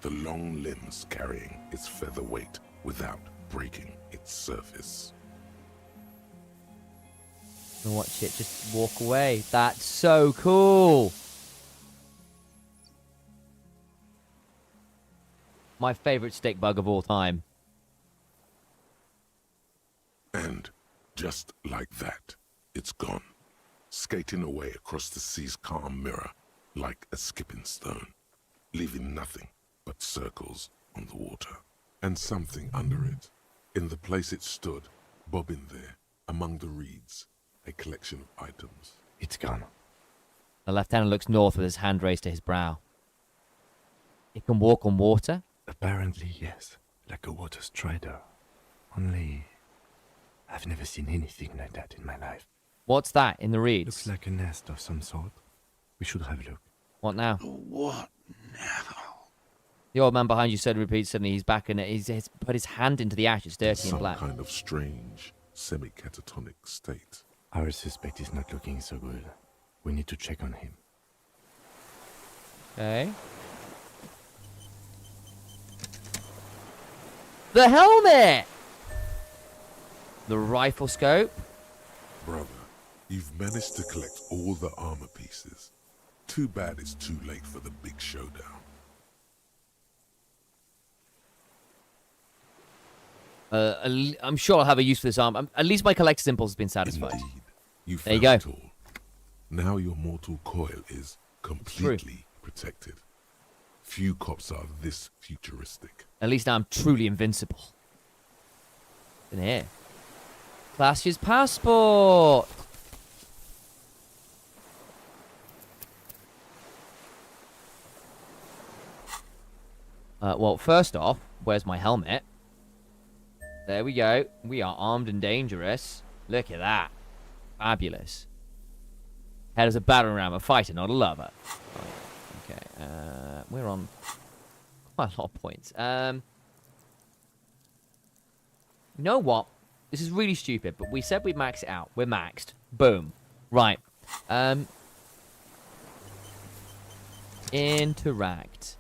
the long limbs carrying its feather weight without breaking its surface. And watch it just walk away. That's so cool. My favorite stick bug of all time. And just like that, it's gone, skating away across the sea's calm mirror like a skipping stone, leaving nothing but circles on the water. And something under it, in the place it stood, bobbing there, among the reeds, a collection of items. It's gone. The lieutenant looks north with his hand raised to his brow. It can walk on water? Apparently, yes. Like a water strider. Only, I've never seen anything like that in my life. What's that in the reeds? Looks like a nest of some sort. We should have a look. What now? What now? The old man behind you suddenly repeats suddenly he's back in it. He's put his hand into the ash. It's dirty and Some black. kind of strange, semi-catatonic state. Our suspect is not looking so good. We need to check on him. Okay. The helmet! The rifle scope. Brother, you've managed to collect all the armor pieces. Too bad it's too late for the big showdown. I'm sure I'll have a use for this arm. At least my collector's impulse has been satisfied. Indeed. You There you found go. it all. Now your mortal coil is completely protected. Few cops are this futuristic. At least now I'm truly invincible. In here. Class's passport. Well, first off, where's my helmet? There we go. We are armed and dangerous. Look at that. Fabulous. Head as a battering ram, a fighter, not a lover. Okay, we're on quite a lot of points. You know what? This is really stupid, but we said we'd max it out. We're maxed. Boom. Right. Interact.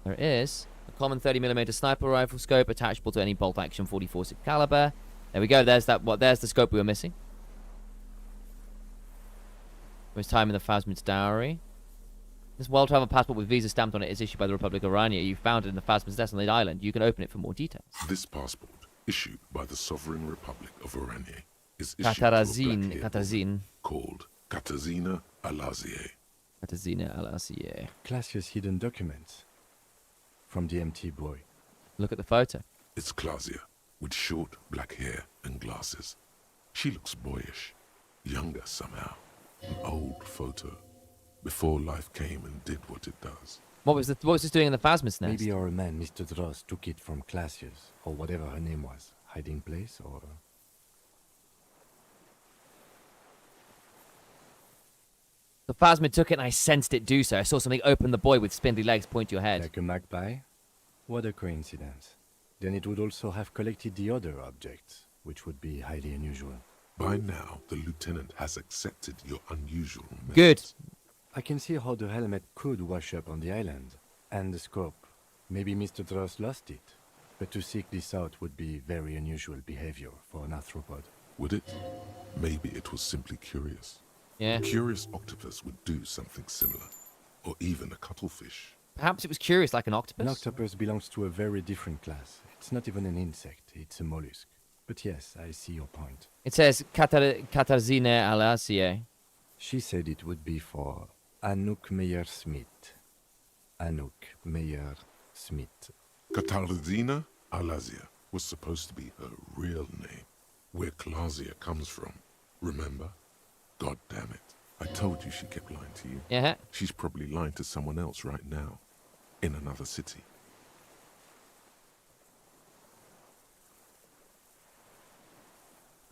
There it is. A common 30mm sniper rifle scope attachable to any bolt-action 44 caliber. There we go. There's that. There's the scope we were missing. It was time in the Phasmid's dowry. This well-traveled passport with visa stamped on it is issued by the Republic of Orania. You found it in the Phasmid's desolate island. You can open it for more details. This passport, issued by the Sovereign Republic of Orania, is issued to a black-haired Katarzyna. woman called Katarzyna Alazier. Katarzyna Alazier. Classia's hidden documents. From the MT boy. Look at the photo. It's Clausia, with short black hair and glasses. She looks boyish, younger somehow. An old photo, before life came and did what it does. What was this doing in the Phasmid's nest? Maybe our man, Mr. Dross, took it from Classia's, or whatever her name was. Hiding place, or... The Phasmid took it and I sensed it do so. I saw something open the boy with spindly legs point to your head. Like a magpie? What a coincidence. Then it would also have collected the other objects, which would be highly unusual. By now, the lieutenant has accepted your unusual methods. Good. I can see how the helmet could wash up on the island. And the scope. Maybe Mr. Dross lost it. But to seek this out would be very unusual behavior for an arthropod. Would it? Maybe it was simply curious. Yeah. A curious octopus would do something similar. Or even a cuttlefish. Perhaps it was curious like an octopus. An octopus belongs to a very different class. It's not even an insect, it's a mollusk. But yes, I see your point. It says Katarzyna Alazier. She said it would be for Anouk Meyer-Smith. Anouk Meyer-Smith. Katarzyna Alazier was supposed to be her real name. Where Clausia comes from. Remember? God damn it. I told you she kept lying to you. Yeah. She's probably lying to someone else right now. In another city.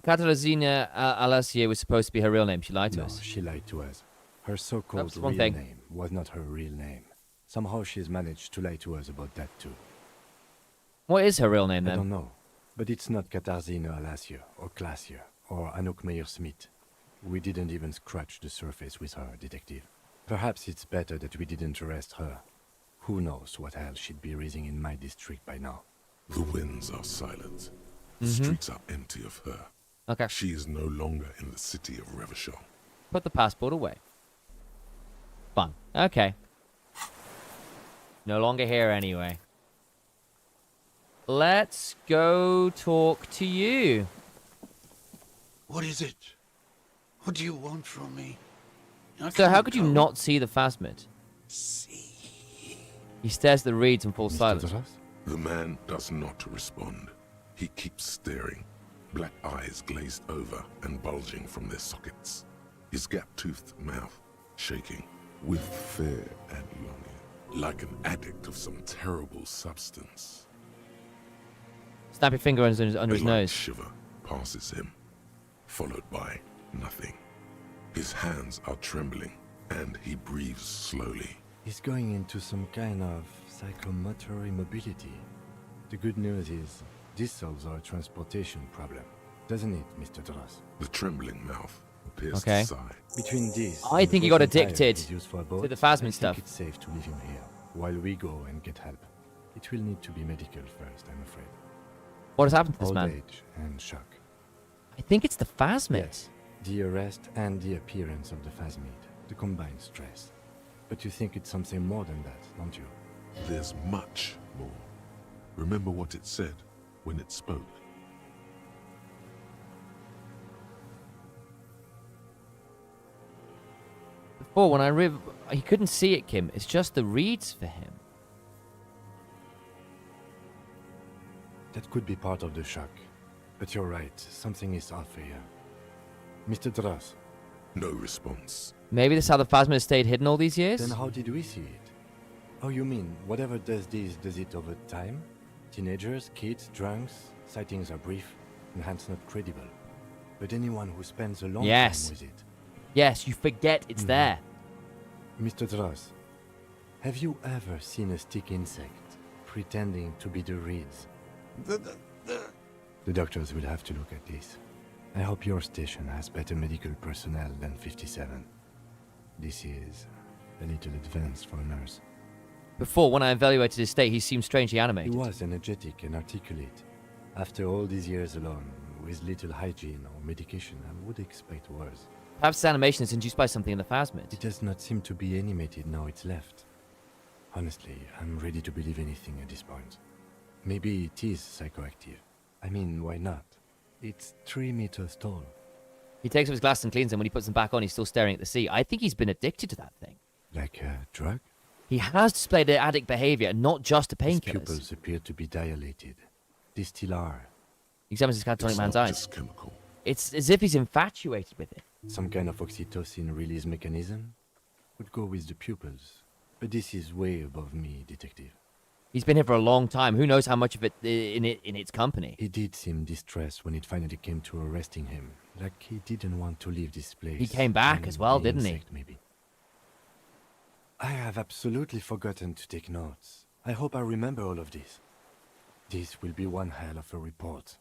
Katarzyna Alazier was supposed to be her real name. She lied to No, us. she lied to us. Her so-called That's one real thing. name was not her real name. Somehow she's managed to lie to us about that too. What is her real name I then? don't know. But it's not Katarzyna Alazier, or Classier, or Anouk Meyer-Smith. We didn't even scratch the surface with her, detective. Perhaps it's better that we didn't arrest her. Who knows what hell she'd be raising in my district by now. The winds are silent. The streets are empty of her. Okay. She is no longer in the city of Revachol. Put the passport away. Fun. Okay. No longer here anyway. Let's go talk to you. What is it? What do you want from me? I So how can't could you go. not see the Phasmid? See? He stares at the reeds and falls Mr. silent. Dross? The man does not respond. He keeps staring, black eyes glazed over and bulging from their sockets. His gap-toothed mouth shaking with fear and longing, like an addict of some terrible substance. Snap your finger under his A light nose. shiver passes him, followed by nothing. His hands are trembling, and he breathes slowly. He's going into some kind of psychomotor immobility. The good news is, this solves our transportation problem. Doesn't it, Mr. Dross? The trembling mouth appears Okay. to sigh. Between these... I and think he broken got tire addicted he's used for a boat, to the Phasmid I think stuff. it's safe to leave him here, while we go and get help. It will need to be medical first, I'm afraid. What has happened to this Old man? age and shock. I think it's the phasmid. Yes, the arrest and the appearance of the phasmid, the combined stress. But you think it's something more than that, don't you? There's much more. Remember what it said when it spoke. Before, when he couldn't see it, Kim. It's just the reeds for him. That could be part of the shock. But you're right, something is off here. Mr. Dross, No response. Maybe this is how the phasmid has stayed hidden all these years? then how did we see it? Oh, you mean, whatever does this, does it over time? Teenagers, kids, drunks, sightings are brief, and hence not credible. But anyone who spends a long Yes. time with it. Yes, you forget it's there. Mr. Dross, have you ever seen a stick insect pretending to be the reeds? The doctors will have to look at this. I hope your station has better medical personnel than 57. This is a little advanced for a nurse. Before, when I evaluated his state, he seemed strangely He animated. was energetic and articulate. After all these years alone, with little hygiene or medication, I would expect worse. Perhaps this animation is induced by something in the phasmid. It does not seem to be animated now it's left. Honestly, I'm ready to believe anything at this point. Maybe it is psychoactive. I mean, why not? It's 3 meters tall. He takes off his glasses and cleans them. When he puts them back on, he's still staring at the sea. I think he's been addicted to that thing. Like a drug? He has displayed addict behavior, not just to His painkillers. pupils appear to be dilated. They still are. He examines his catatonic It's man's not eyes. just chemical. It's as if he's infatuated with it. Some kind of oxytocin release mechanism? Would go with the pupils. But this is way above me, detective. He's been here for a long time. Who knows how much of it in its company? He did seem distressed when it finally came to arresting him. Like he didn't want to leave this place. He came back And as well, the didn't he? insect, maybe. I have absolutely forgotten to take notes. I hope I remember all of this. This will be one hell of a report.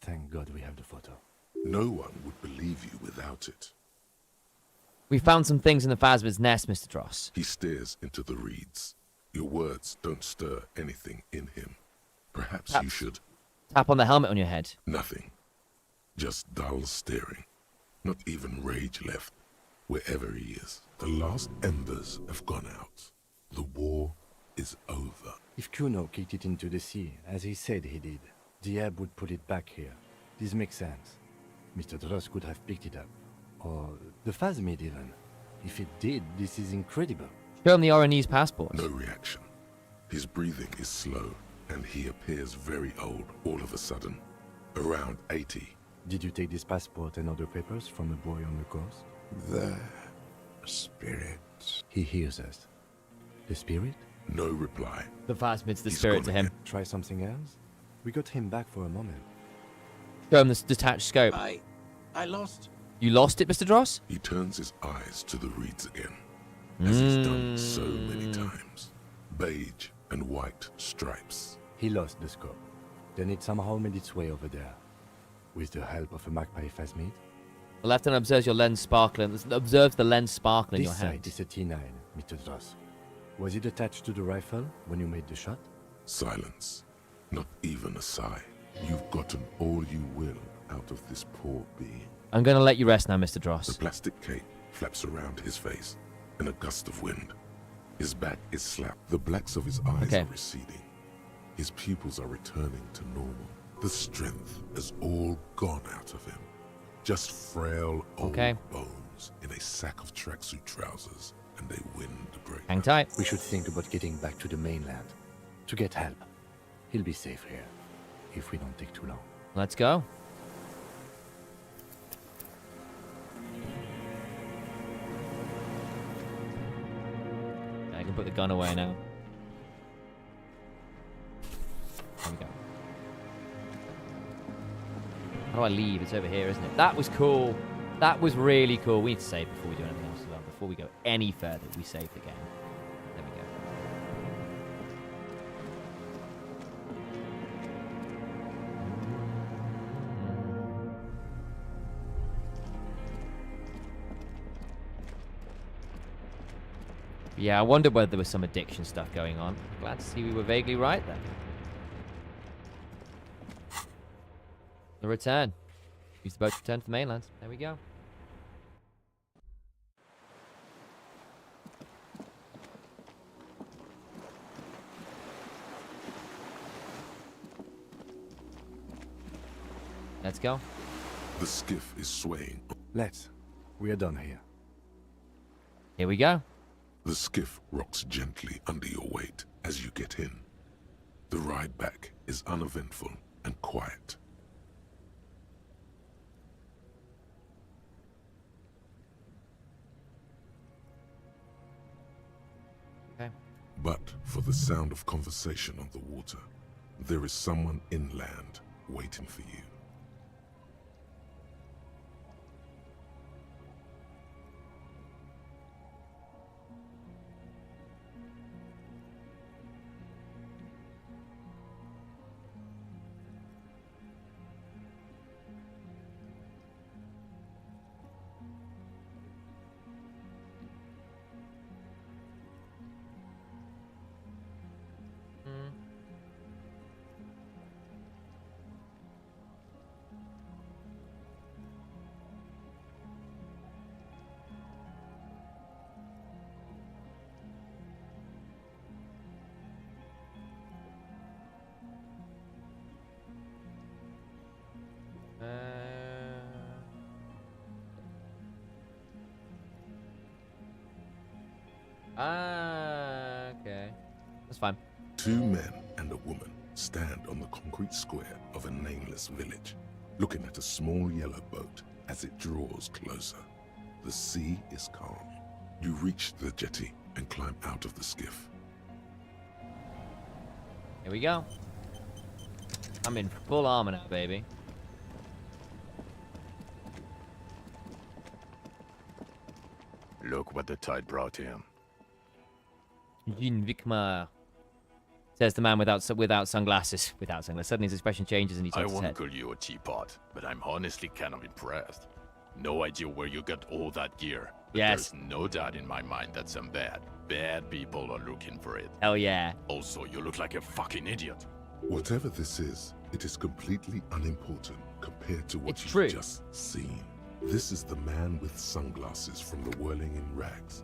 Thank God we have the photo. No one would believe you without it. We found some things in the phasmid's nest, Mr. Dross. He stares into the reeds. Your words don't stir anything in him. Perhaps you should. Tap on the helmet on your head. Nothing. Just dull staring. Not even rage left, wherever he is. The last embers have gone out. The war is over. If Kuno kicked it into the sea, as he said he did, the ebb would put it back here. This makes sense. Mr. Dross could have picked it up. Or the phasmid even. If it did, this is incredible. Show him the Oranese passport. No reaction. His breathing is slow, and he appears very old all of a sudden. Around 80. Did you take this passport and other papers from a boy on the coast? The spirit. He hears us. The spirit? No reply. The phasmid's the He's spirit gone to him. again. Try something else? We got him back for a moment. Show him this detached scope. I lost. You lost it, Mr. Dross? He turns his eyes to the reeds again, as he's done so many times. Beige and white stripes. He lost the scope. Then it somehow made its way over there. With the help of a magpie phasmid. The left hand observes your lens sparkling. Observes the lens sparkle in This your hand. sight is a T9, Mr. Dross. Was it attached to the rifle when you made the shot? Silence. Not even a sigh. You've gotten all you will out of this poor being. I'm going to let you rest now, Mr. The Dross. plastic cape flaps around his face in a gust of wind. His back is slapped. The blacks of his eyes Okay. are receding. His pupils are returning to normal. The strength has all gone out of him. Just frail old Okay. bones in a sack of tracksuit trousers and a windbreaker. Hang tight. We should think about getting back to the mainland. To get help. He'll be safe here. If we don't take too long. Let's go. I can put the gun away now. There we go. How do I leave? It's over here, isn't it? That was cool. That was really cool. We need to save before we do anything else as well. Before we go any further, we save the game. There we go. Yeah, I wondered whether there was some addiction stuff going on. Glad to see we were vaguely right there. The return. Use the boat to return to the mainland. There we go. Let's go. The skiff is swaying. Let's. We are done here. Here we go. The skiff rocks gently under your weight as you get in. The ride back is uneventful and quiet. Okay. But for the sound of conversation on the water, there is someone inland waiting for you. Okay. That's fine. Two men and a woman stand on the concrete square of a nameless village, looking at a small yellow boat as it draws closer. The sea is calm. You reach the jetty and climb out of the skiff. Here we go. I'm in full armor now, baby. Look what the tide brought him. Jean Vicmar. Says the man without sunglasses. Without sunglasses. Suddenly his expression changes and he I turns his won't head. call you a teapot, but I'm honestly kind of impressed. No idea where you got all that gear. But Yes. There's no doubt in my mind that some bad people are looking for it. Hell yeah. Also, you look like a fucking idiot. Whatever this is, it is completely unimportant compared to what It's you've true. just seen. This is the man with sunglasses from the Whirling in Rags.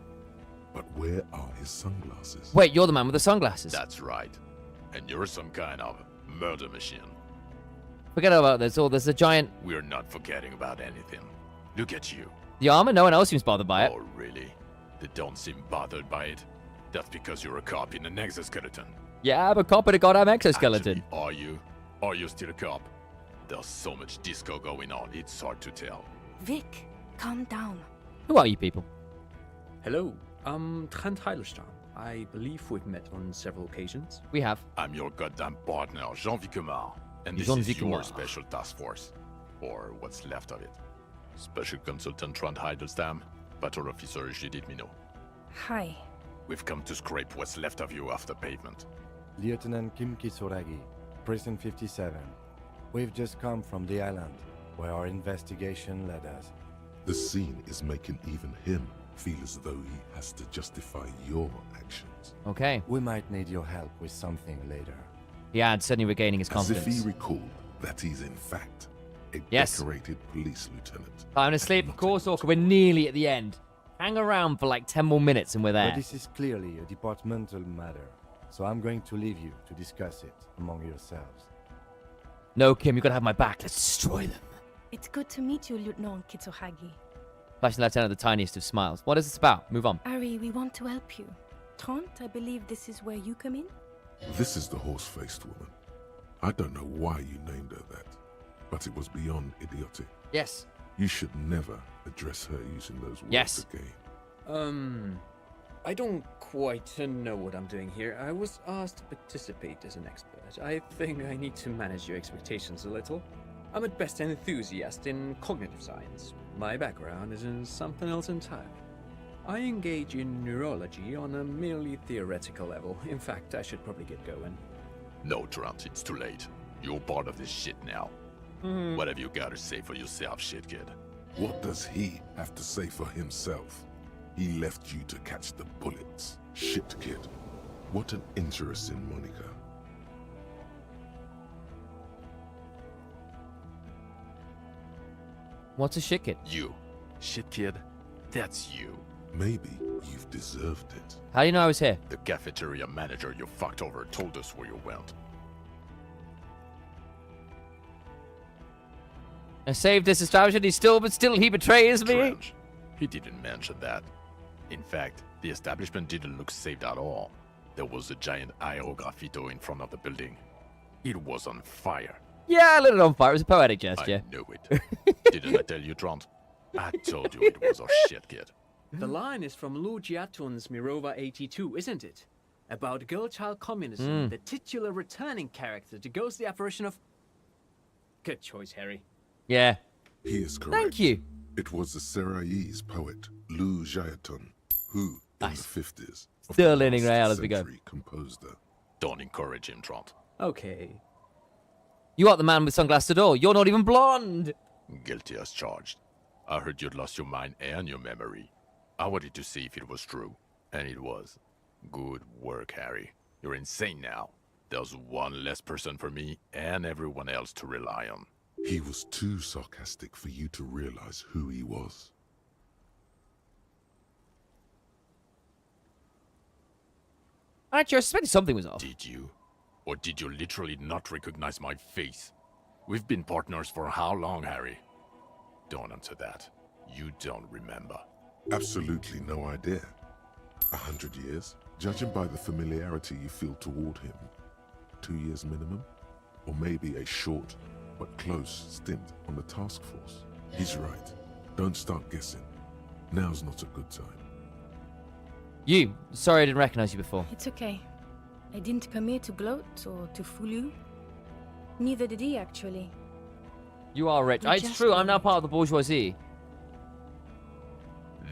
But where are his sunglasses? Wait, you're the man with the sunglasses. That's right. And you're some kind of murder machine. Forget about this. Oh, there's a giant... We're not forgetting about anything. Look at you. The armor? No one else seems bothered by it. Oh, really? They don't seem bothered by it? That's because you're a cop in an exoskeleton. Yeah, I'm a cop in a goddamn exoskeleton. Actually, are you? Are you still a cop? There's so much disco going on, it's hard to tell. Vic, calm down. Who are you people? Hello, I'm Trent Heilerstein. I believe we've met on several occasions. We have. I'm your goddamn partner, Jean Vicomar, and this Jean is your Vicomar. special task force. Or what's left of it. Special Consultant Trent Heidelstein, Battle Officer Judith Minot. Hi. We've come to scrape what's left of you off the pavement. Lieutenant Kim Kisoragi, Prison 57. We've just come from the island, where our investigation led us. The scene is making even him feel as though he has to justify your actions. Okay. We might need your help with something later. He adds, suddenly regaining his As if confidence. he recalled that he's in fact a Yes. decorated police lieutenant. Time to and sleep, not of course, a Orca. We're nearly at the end. Hang around for like 10 more minutes and we're But there. this is clearly a departmental matter, so I'm going to leave you to discuss it among yourselves. No, Kim, you've got to have my back. Let's destroy them. It's good to meet you, Lieutenant Kitsuhagi. Flashing Lieutenant the tiniest of smiles. What is this about? Move on. Ari, we want to help you. Trent, I believe this is where you come in? This is the horse-faced woman. I don't know why you named her that, but it was beyond idiotic. Yes. You should never address her using those words Yes. again. I don't quite know what I'm doing here. I was asked to participate as an expert. I think I need to manage your expectations a little. I'm at best an enthusiast in cognitive science. My background is in something else entirely. I engage in neurology on a merely theoretical level. In fact, I should probably get going. No, Trent, it's too late. You're part of this shit now. What have you got to say for yourself, shit kid? What does he have to say for himself? He left you to catch the bullets. Shit, kid. What an interesting moniker. What's a shit kid? You. Shit kid, that's you. Maybe you've deserved it. How do you know I was here? The cafeteria manager you fucked over told us where you went. I saved this establishment, but still he betrays me. Trench. He didn't mention that. In fact, the establishment didn't look saved at all. There was a giant aerograffito in front of the building. It was on fire. Yeah, I lit it on fire. It was a poetic gesture. I knew it. Didn't I tell you, Trant? I told you it was a shit kid. The line is from Lu Jiatun's Mirova 82, isn't it? About girl-child communism, the titular returning character to ghost the apparition of... Good choice, Harry. Yeah. He is correct. Thank you. It was the Seraillese poet Lu Jiatun who, in the 50s, of Still the leaning last rail as we go. century, composed her. Don't encourage him, Trant. Okay. You are the man with sunglasses at all. You're not even blonde. Guilty as charged. I heard you'd lost your mind and your memory. I wanted to see if it was true, and it was. Good work, Harry. You're insane now. There's one less person for me and everyone else to rely on. He was too sarcastic for you to realize who he was. Actually, I suspected something was off. Did you? Or did you literally not recognize my face? We've been partners for how long, Harry? Don't answer that. You don't remember. Absolutely no idea. 100 years? Judging by the familiarity you feel toward him. 2 years minimum? Or maybe a short but close stint on the task force. He's right. Don't start guessing. Now's not a good time. You. Sorry I didn't recognize you before. It's okay. I didn't come here to gloat or to fool you. Neither did he, actually. You are rich. You're It's just true, I'm now worried. part of the bourgeoisie.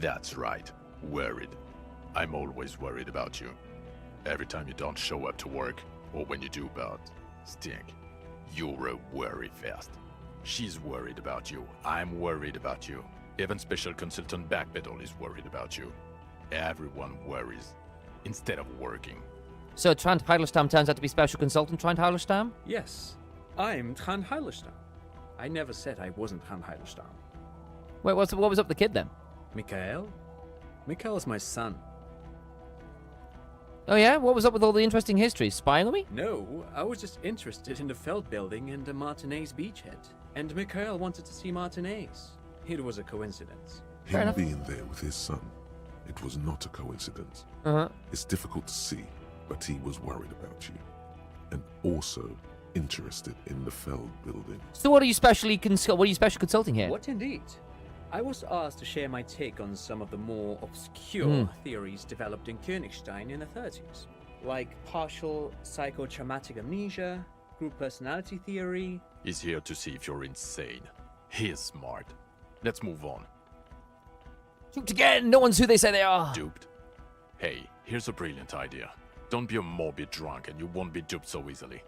That's right. Worried. I'm always worried about you. Every time you don't show up to work, or when you do but stink, you're a worry fest. She's worried about you. I'm worried about you. Even Special Consultant Backpedal is worried about you. Everyone worries instead of working. So Trant Heidelstam turns out to be Special Consultant Trant Heidelstam? Yes, I'm Trant Heidelstam. I never said I wasn't Trant Heidelstam. Wait, what was up with the kid then? Mikhail? Mikhail's my son. Oh yeah? What was up with all the interesting history? Spying on me? No, I was just interested in the Feld building and the Martinez beachhead. And Mikhail wanted to see Martinez. It was a coincidence. Fair Him enough. being there with his son, it was not a coincidence. Uh-huh. It's difficult to see, but he was worried about you. And also interested in the Feld building. So what are you special consulting here? What indeed? I was asked to share my take on some of the more obscure theories developed in Königstein in the 30s, like partial psychotraumatic amnesia, group personality theory. He's here to see if you're insane. He is smart. Let's move on. Duped again! No one's who they say they are! Duped? Hey, here's a brilliant idea. Don't be a morbid drunk and you won't be duped so easily.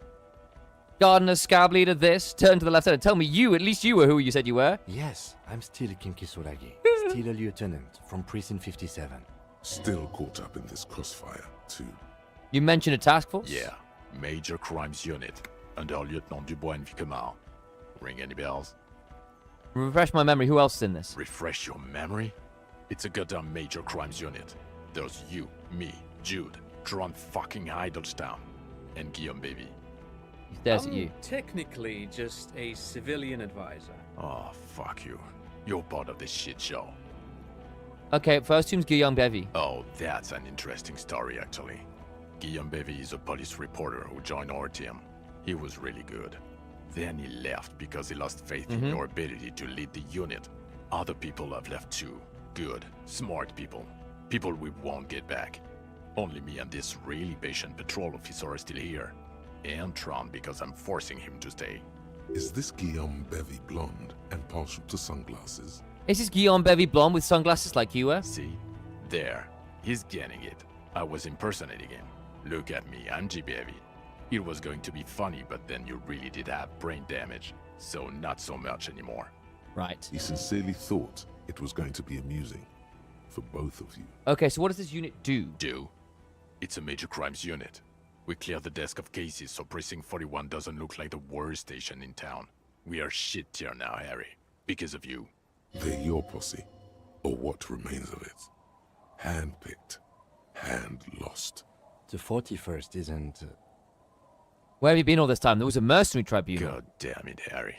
Gardener, scab leader, this. Turn to the left side and tell me at least you were who you said you were. Yes, I'm still Kim Kisuragi, still a lieutenant from Precinct 57. Still caught up in this crossfire, too. You mentioned a task force? Yeah, Major Crimes Unit, under Lieutenant Dubois and Vicomar. Ring any bells? Refresh my memory, who else is in this? Refresh your memory? It's a goddamn Major Crimes Unit. There's you, me, Jude, Trant fucking Heidelstam, and Guillaume Baby. He stares at you. Technically just a civilian advisor. Oh, fuck you. You're part of this shit show. Okay, first team's Guillaume Bevy. Oh, that's an interesting story, actually. Guillaume Bevy is a police reporter who joined our team. He was really good. Then he left because he lost faith in your ability to lead the unit. Other people have left too. Good, smart people. People we won't get back. Only me and this really patient patrol officer are still here. And Trant because I'm forcing him to stay. Is this Guillaume Bevy blonde and partial to sunglasses? Is this Guillaume Bevy blonde with sunglasses like you were? See? There. He's getting it. I was impersonating him. Look at me, I'm G. Bevy. It was going to be funny, but then you really did have brain damage. So not so much anymore. Right. He sincerely thought it was going to be amusing for both of you. Okay, so what does this unit do? It's a major crimes unit. We clear the desk of cases so Precinct 41 doesn't look like the worst station in town. We are shit tier now, Harry. Because of you. They're your posse, or what remains of it. Hand-picked, hand-lost. The 41st isn't... Where have you been all this time? There was a mercenary tribunal. God damn it, Harry.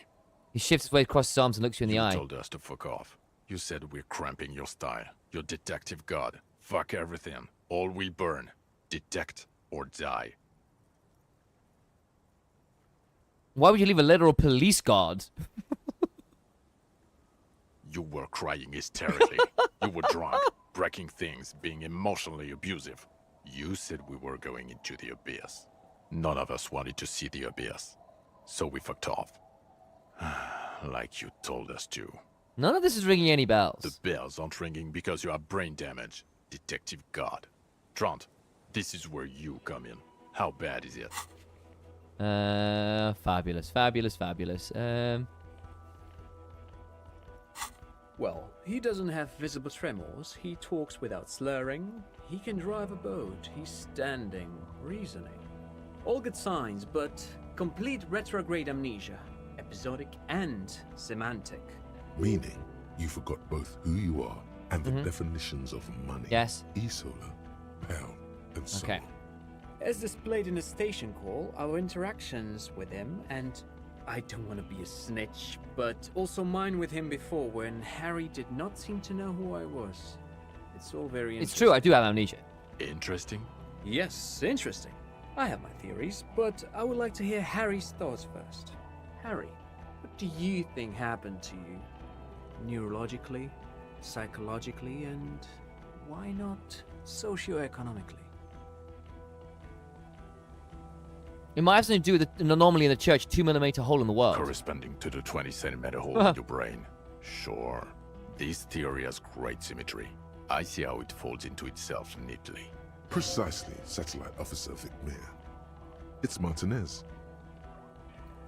He shifts his weight across his arms and looks you in the You eye. told us to fuck off. You said we're cramping your style. Your detective god. Fuck everything. All we burn. Detect or die. Why would you leave a literal police guard? You were crying hysterically. You were drunk, breaking things, being emotionally abusive. You said we were going into the abyss. None of us wanted to see the abyss. So we fucked off. Like you told us to. None of this is ringing any bells. The bells aren't ringing because you have brain damage. Detective God. Trant, this is where you come in. How bad is it? Fabulous, fabulous, fabulous. Well, he doesn't have visible tremors, he talks without slurring, he can drive a boat, he's standing, reasoning. All good signs, but complete retrograde amnesia, episodic and semantic. Meaning, you forgot both who you are and the definitions of money. Yes. Isola, pound, and so Okay. on. As displayed in the station call, our interactions with him, and I don't want to be a snitch, but also mine with him before when Harry did not seem to know who I was. It's all very It's true, I do have amnesia. Interesting? Yes, interesting. I have my theories, but I would like to hear Harry's thoughts first. Harry, what do you think happened to you? Neurologically, psychologically, and why not socioeconomically? It might have something to do with an anomaly in the church, 2mm hole in the world. Corresponding to the 20-centimeter hole in your brain. Sure. This theory has great symmetry. I see how it folds into itself neatly. Precisely, Satellite Officer Vicmere. It's Martinez.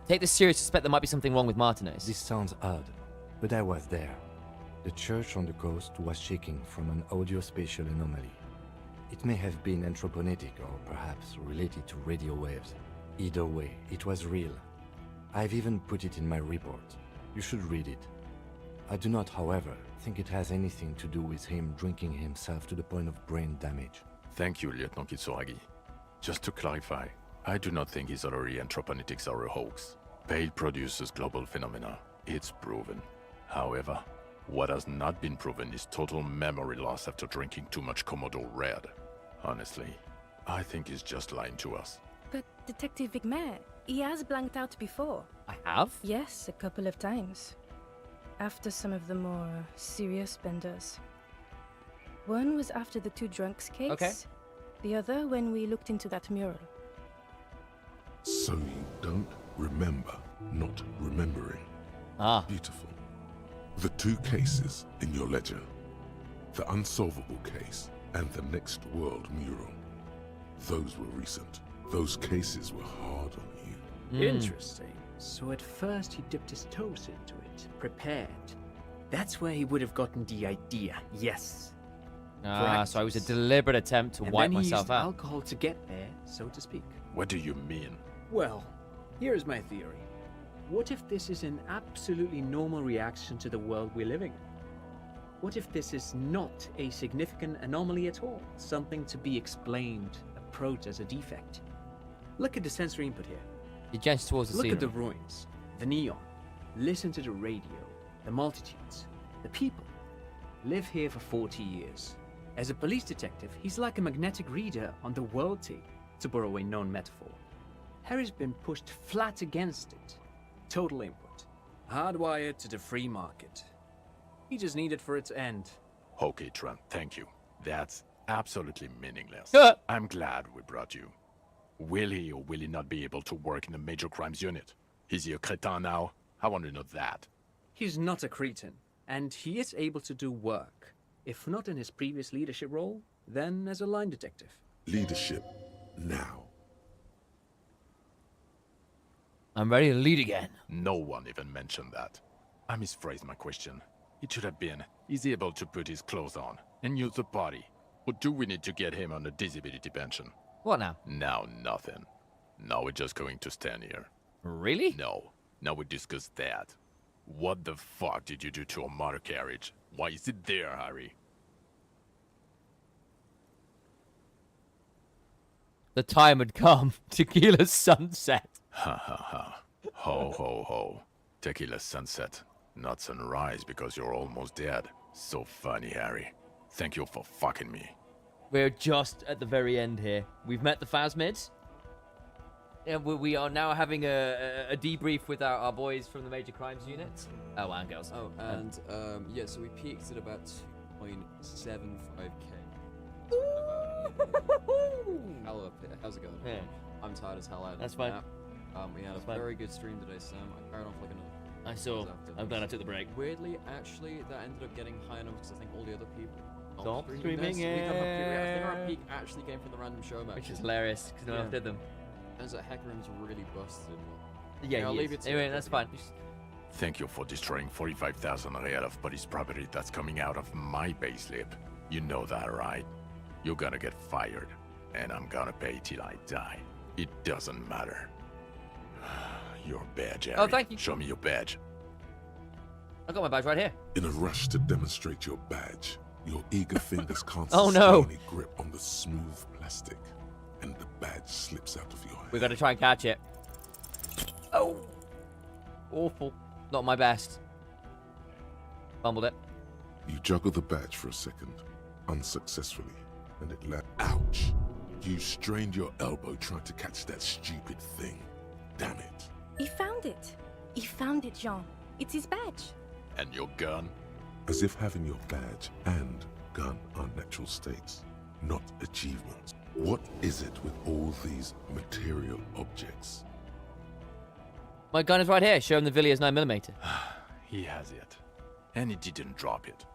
Take this serious, suspect there might be something wrong with Martinez. This sounds odd, but I was there. The church on the coast was shaking from an audiospatial anomaly. It may have been anthroponetic or perhaps related to radio waves. Either way, it was real. I've even put it in my report. You should read it. I do not, however, think it has anything to do with him drinking himself to the point of brain damage. Thank you, Lieutenant Kitsuragi. Just to clarify, I do not think his other anthroponetics are a hoax. Pale produces global phenomena. It's proven. However, what has not been proven is total memory loss after drinking too much Commodore Red. Honestly, I think he's just lying to us. But Detective Vigmere, he has blanked out before. I have? Yes, a couple of times. After some of the more serious benders. One was after the two drunks case. Okay. The other when we looked into that mural. So you don't remember not remembering. Ah. Beautiful. The two cases in your ledger. The unsolvable case and the Next World mural. Those were recent. Those cases were hard on you. Interesting. So at first he dipped his toes into it, prepared. That's where he would have gotten the idea, yes. Ah, so it was a deliberate attempt to And wipe then he myself used out. alcohol to get there, so to speak. What do you mean? Well, here's my theory. What if this is an absolutely normal reaction to the world we're living in? What if this is not a significant anomaly at all? Something to be explained, approached as a defect? Look at the sensory input here. He gestures towards the Look scenery. at the ruins, the neon. Listen to the radio, the multitudes, the people. Live here for 40 years. As a police detective, he's like a magnetic reader on the world tape, to borrow a known metaphor. Harry's been pushed flat against it. Total input. Hardwired to the free market. He just needed for it to end. Okay, Trent, thank you. That's absolutely meaningless. Ah. I'm glad we brought you. Will he or will he not be able to work in the major crimes unit? Is he a cretin now? I want to know that. He's not a cretin, and he is able to do work. If not in his previous leadership role, then as a line detective. Leadership now. I'm ready to lead again. No one even mentioned that. I misphrased my question. It should have been, is he able to put his clothes on and use the body? Or do we need to get him on a disability pension? What now? Now nothing. Now we're just going to stand here. Really? No. Now we discuss that. What the fuck did you do to a motor carriage? Why is it there, Harry? The time had come. Tequila sunset. Ha ha ha. Ho ho ho. Tequila sunset. Not sunrise because you're almost dead. So funny, Harry. Thank you for fucking me. We're just at the very end here. We've met the Phasmids. And we are now having a debrief with our boys from the Major Crimes Unit. Oh, and girls. Oh, and yeah, so we peaked at about 2.75k. How's it going? Yeah. I'm tired as hell. I had a That's fine. nap. We had a fine. very good stream today, Sam. I carried on for like another. I saw. I'm glad I took the break. Weirdly, actually, that ended up getting high enough because I think all the other people Stopped this. streaming, We got up here. I think our yeah. peak actually came from the random show match. Which is hilarious, because no one else did them. Turns out Hecarim's really busted. Yeah, I'll he leave is. it to Anyway, it, that's yeah. fine. Thank you for destroying 45,000 real of police property that's coming out of my payslip. You know that, right? You're gonna get fired, and I'm gonna pay till I die. It doesn't matter. Your badge, Harry. Oh, thank you. Show me your badge. I got my badge right here. In a rush to demonstrate your badge, your eager fingers can't Oh, sustain no. any grip on the smooth plastic, and the badge slips out of your hand. We got to try and catch it. Oh, awful. Not my best. Fumbled it. You juggle the badge for a second, unsuccessfully, and it ouch! You strained your elbow trying to catch that stupid thing. Damn it. He found it. He found it, Jean. It's his badge. And your gun? As if having your badge and gun are natural states, not achievements. What is it with all these material objects? My gun is right here. Show him the Villiers 9mm. He has it. And he didn't drop it.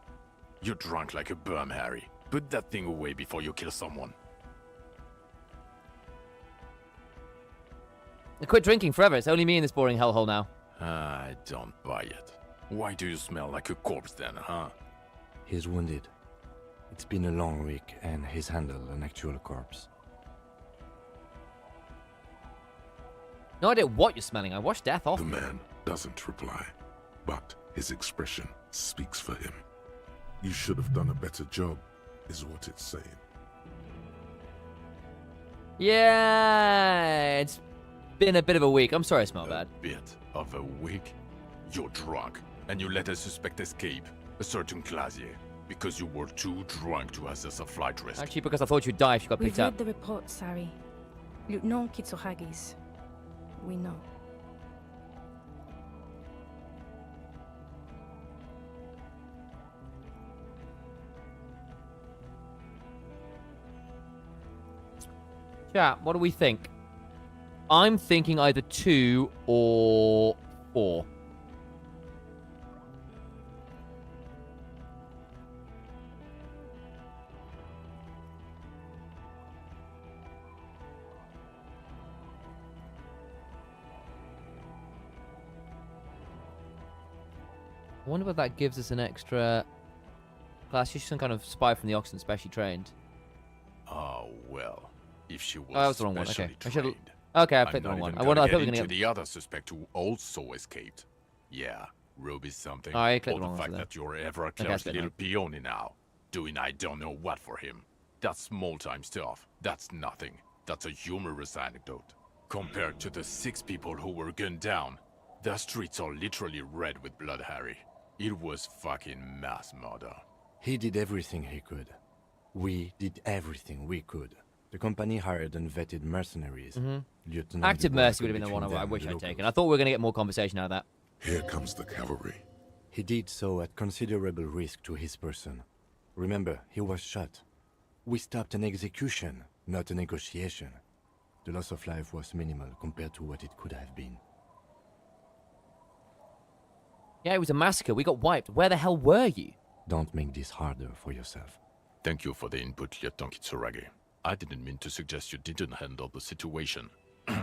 You're drunk like a bum, Harry. Put that thing away before you kill someone. I quit drinking forever. It's only me in this boring hellhole now. I don't buy it. Why do you smell like a corpse then, huh? He's wounded. It's been a long week, and he's handled an actual corpse. No idea what you're smelling. I washed death off. The man doesn't reply, but his expression speaks for him. You should have done a better job, is what it's saying. Yeah, it's been a bit of a week. I'm sorry I smell bad. A bit of a week? You're drunk, and you let a suspect escape, a certain Clasier, because you were too drunk to assess a flight risk. Actually, because I thought you'd die if you got We've picked up. read the report, Sari. Lieutenant Kitsuragis. We know. Chat, what do we think? I'm thinking either 2 or 4. I wonder what that gives us an extra class. She's some kind of spy from the Oxen, specially trained. Oh, well. If she was that was the wrong one. Okay. specially I should've- trained, Okay, I I'm picked the not wrong one. even I gonna thought get we were into going to get... the other suspect who also escaped. Yeah, Ruby something. Oh, I clicked or the the wrong fact one, that you're ever a Okay, I clever clicked little that. peony now, doing I don't know what for him. That's small-time stuff. That's nothing. That's a humorous anecdote. Compared to the 6 people who were gunned down, the streets are literally red with blood, Harry. It was fucking mass murder. He did everything he could. We did everything we could. The company hired unvetted mercenaries. Lieutenant Active Dubois Mercy would could have been the one between I them wish and I'd locals. taken. I thought we were going to get more conversation out of that. Here comes the cavalry. He did so at considerable risk to his person. Remember, he was shot. We stopped an execution, not a negotiation. The loss of life was minimal compared to what it could have been. Yeah, it was a massacre. We got wiped. Where the hell were you? Don't make this harder for yourself. Thank you for the input, Lieutenant Kitsuragi. I didn't mean to suggest you didn't handle the situation.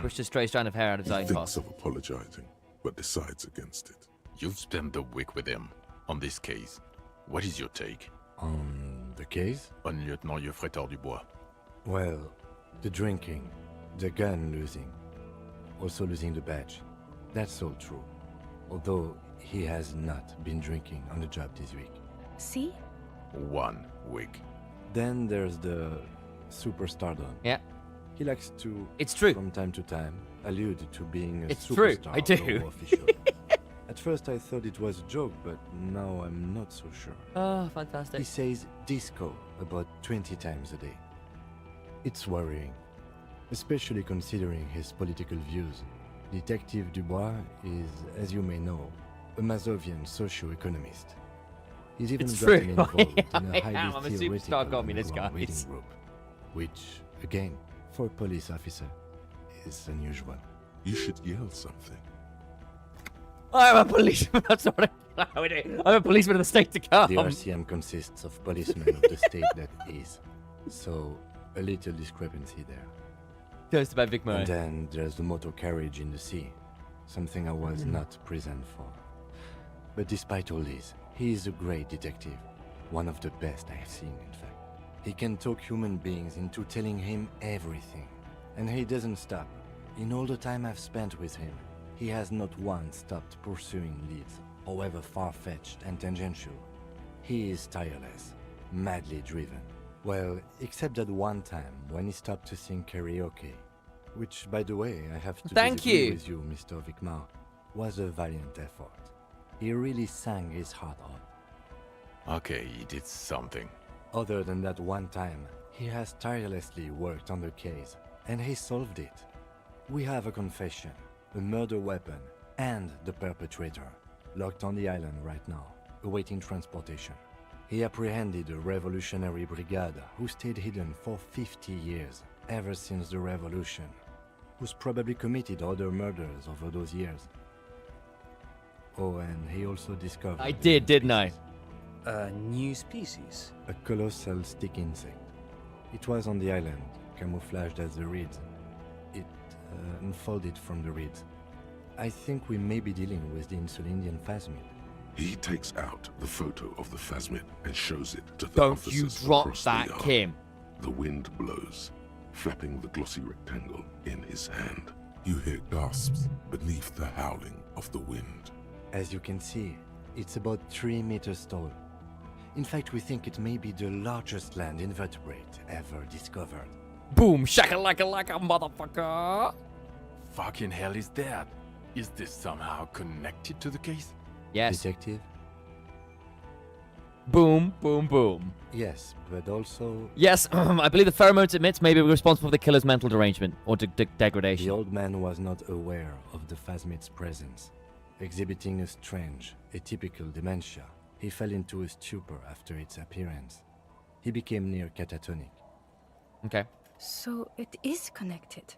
Pushed a stray strand of hair out of his He eye thinks of apologizing, but decides against it. You've spent the week with him on this case. What is your take? On the case? On Lieutenant Geoffrey Dubois. Well, the drinking, the gun losing, also losing the badge. That's all true. Although, He has not been drinking on the job this week. See? 1 week. Then there's the superstardom. Yeah. He likes to, It's true. from time to time, allude to being a It's true, superstar I do. or official. At first I thought it was a joke, but now I'm not so sure. Oh, fantastic. He says disco about 20 times a day. It's worrying, especially considering his political views. Detective Dubois is, as you may know, a Mazovian socio-economist. He's even It's gotten true. involved in I a highly am. I'm a superstar theoretical communist, underground reading guys. group, which, again, for a police officer, is unusual. You should yell something. I'm a policeman. That's not what I would do. I'm a policeman of the state to come. The RCM consists of policemen of the state that is, so a little discrepancy there. Toasted by Vic And Murray. then there's the motor carriage in the sea, something I was not present for. But despite all this, he is a great detective, one of the best I have seen, in fact. He can talk human beings into telling him everything, and he doesn't stop. In all the time I've spent with him, he has not once stopped pursuing leads, however far-fetched and tangential. He is tireless, madly driven. Well, except that one time when he stopped to sing karaoke, which, by the way, I have to Thank disagree you. with you, Mr. Vicmar, was a valiant effort. He really sang his heart out. Okay, he did something. Other than that one time, he has tirelessly worked on the case, and he solved it. We have a confession, a murder weapon, and the perpetrator, locked on the island right now, awaiting transportation. He apprehended a revolutionary brigade who stayed hidden for 50 years, ever since the revolution, who's probably committed other murders over those years. Oh, and he also discovered... I did, didn't I? A new species? A colossal stick insect. It was on the island, camouflaged as the reeds. It unfolded from the reeds. I think we may be dealing with the Insulindian phasmid. He takes out the photo of the phasmid and shows it to the Don't officers you drop across that, the yard. Kim. The wind blows, flapping the glossy rectangle in his hand. You hear gasps beneath the howling of the wind. As you can see, it's about 3 meters tall. In fact, we think it may be the largest land invertebrate ever discovered. Boom, shakalaka-laka, motherfucker. Fucking hell is that? Is this somehow connected to the case? Yes. Detective? Boom, boom, boom. Yes, but also... Yes, I believe the pheromones emits may be responsible for the killer's mental derangement or degradation. The old man was not aware of the phasmid's presence. Exhibiting a strange, atypical dementia, he fell into a stupor after its appearance. He became near catatonic. Okay. So it is connected.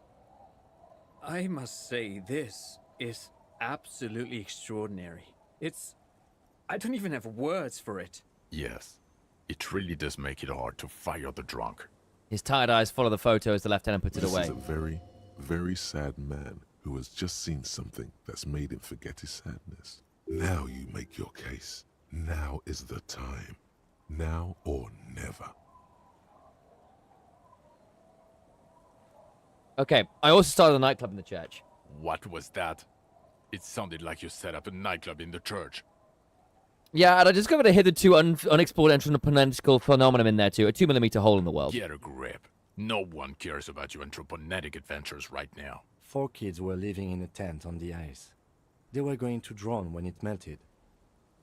I must say, this is absolutely extraordinary. I don't even have words for it. Yes. It really does make it hard to fire the drunk. His tired eyes follow the photo as the lieutenant puts it This away. is a very, very sad man who has just seen something that's made him forget his sadness. Now you make your case. Now is the time. Now or never. Okay, I also started a nightclub in the church. What was that? It sounded like you set up a nightclub in the church. Yeah, and I discovered a hitherto unexplored anthropomorphic phenomenon in there too, a 2mm hole in the world. Get a grip. No one cares about your anthroponetic adventures right now. 4 kids were living in a tent on the ice. They were going to drown when it melted.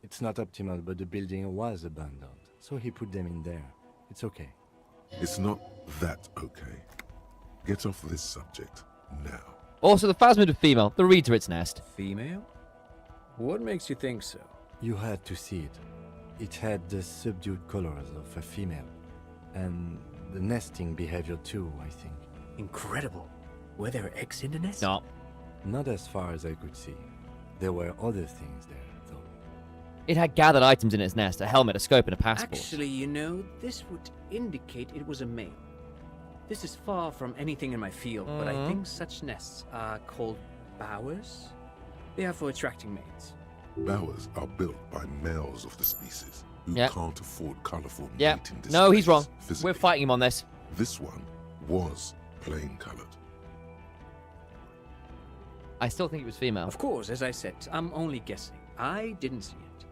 It's not optimal, but the building was abandoned, so he put them in there. It's okay. It's not that okay. Get off this subject now. Also, the phasmid of female, the reed to its nest. Female? What makes you think so? You had to see it. It had the subdued colors of a female. And the nesting behavior too, I think. Incredible. Were there eggs in the nest? No. Not as far as I could see. There were other things there, though. It had gathered items in its nest, a helmet, a scope, and a passport. Actually, you know, this would indicate it was a male. This is far from anything in my field, but I think such nests are called bowers. They are for attracting mates. Bowers are built by males of the species who Yep. can't afford colorful Yeah. mating No, he's displays wrong. physically. We're fighting him on this. This one was plain colored. I still think it was female. Of course, as I said, I'm only guessing. I didn't see it.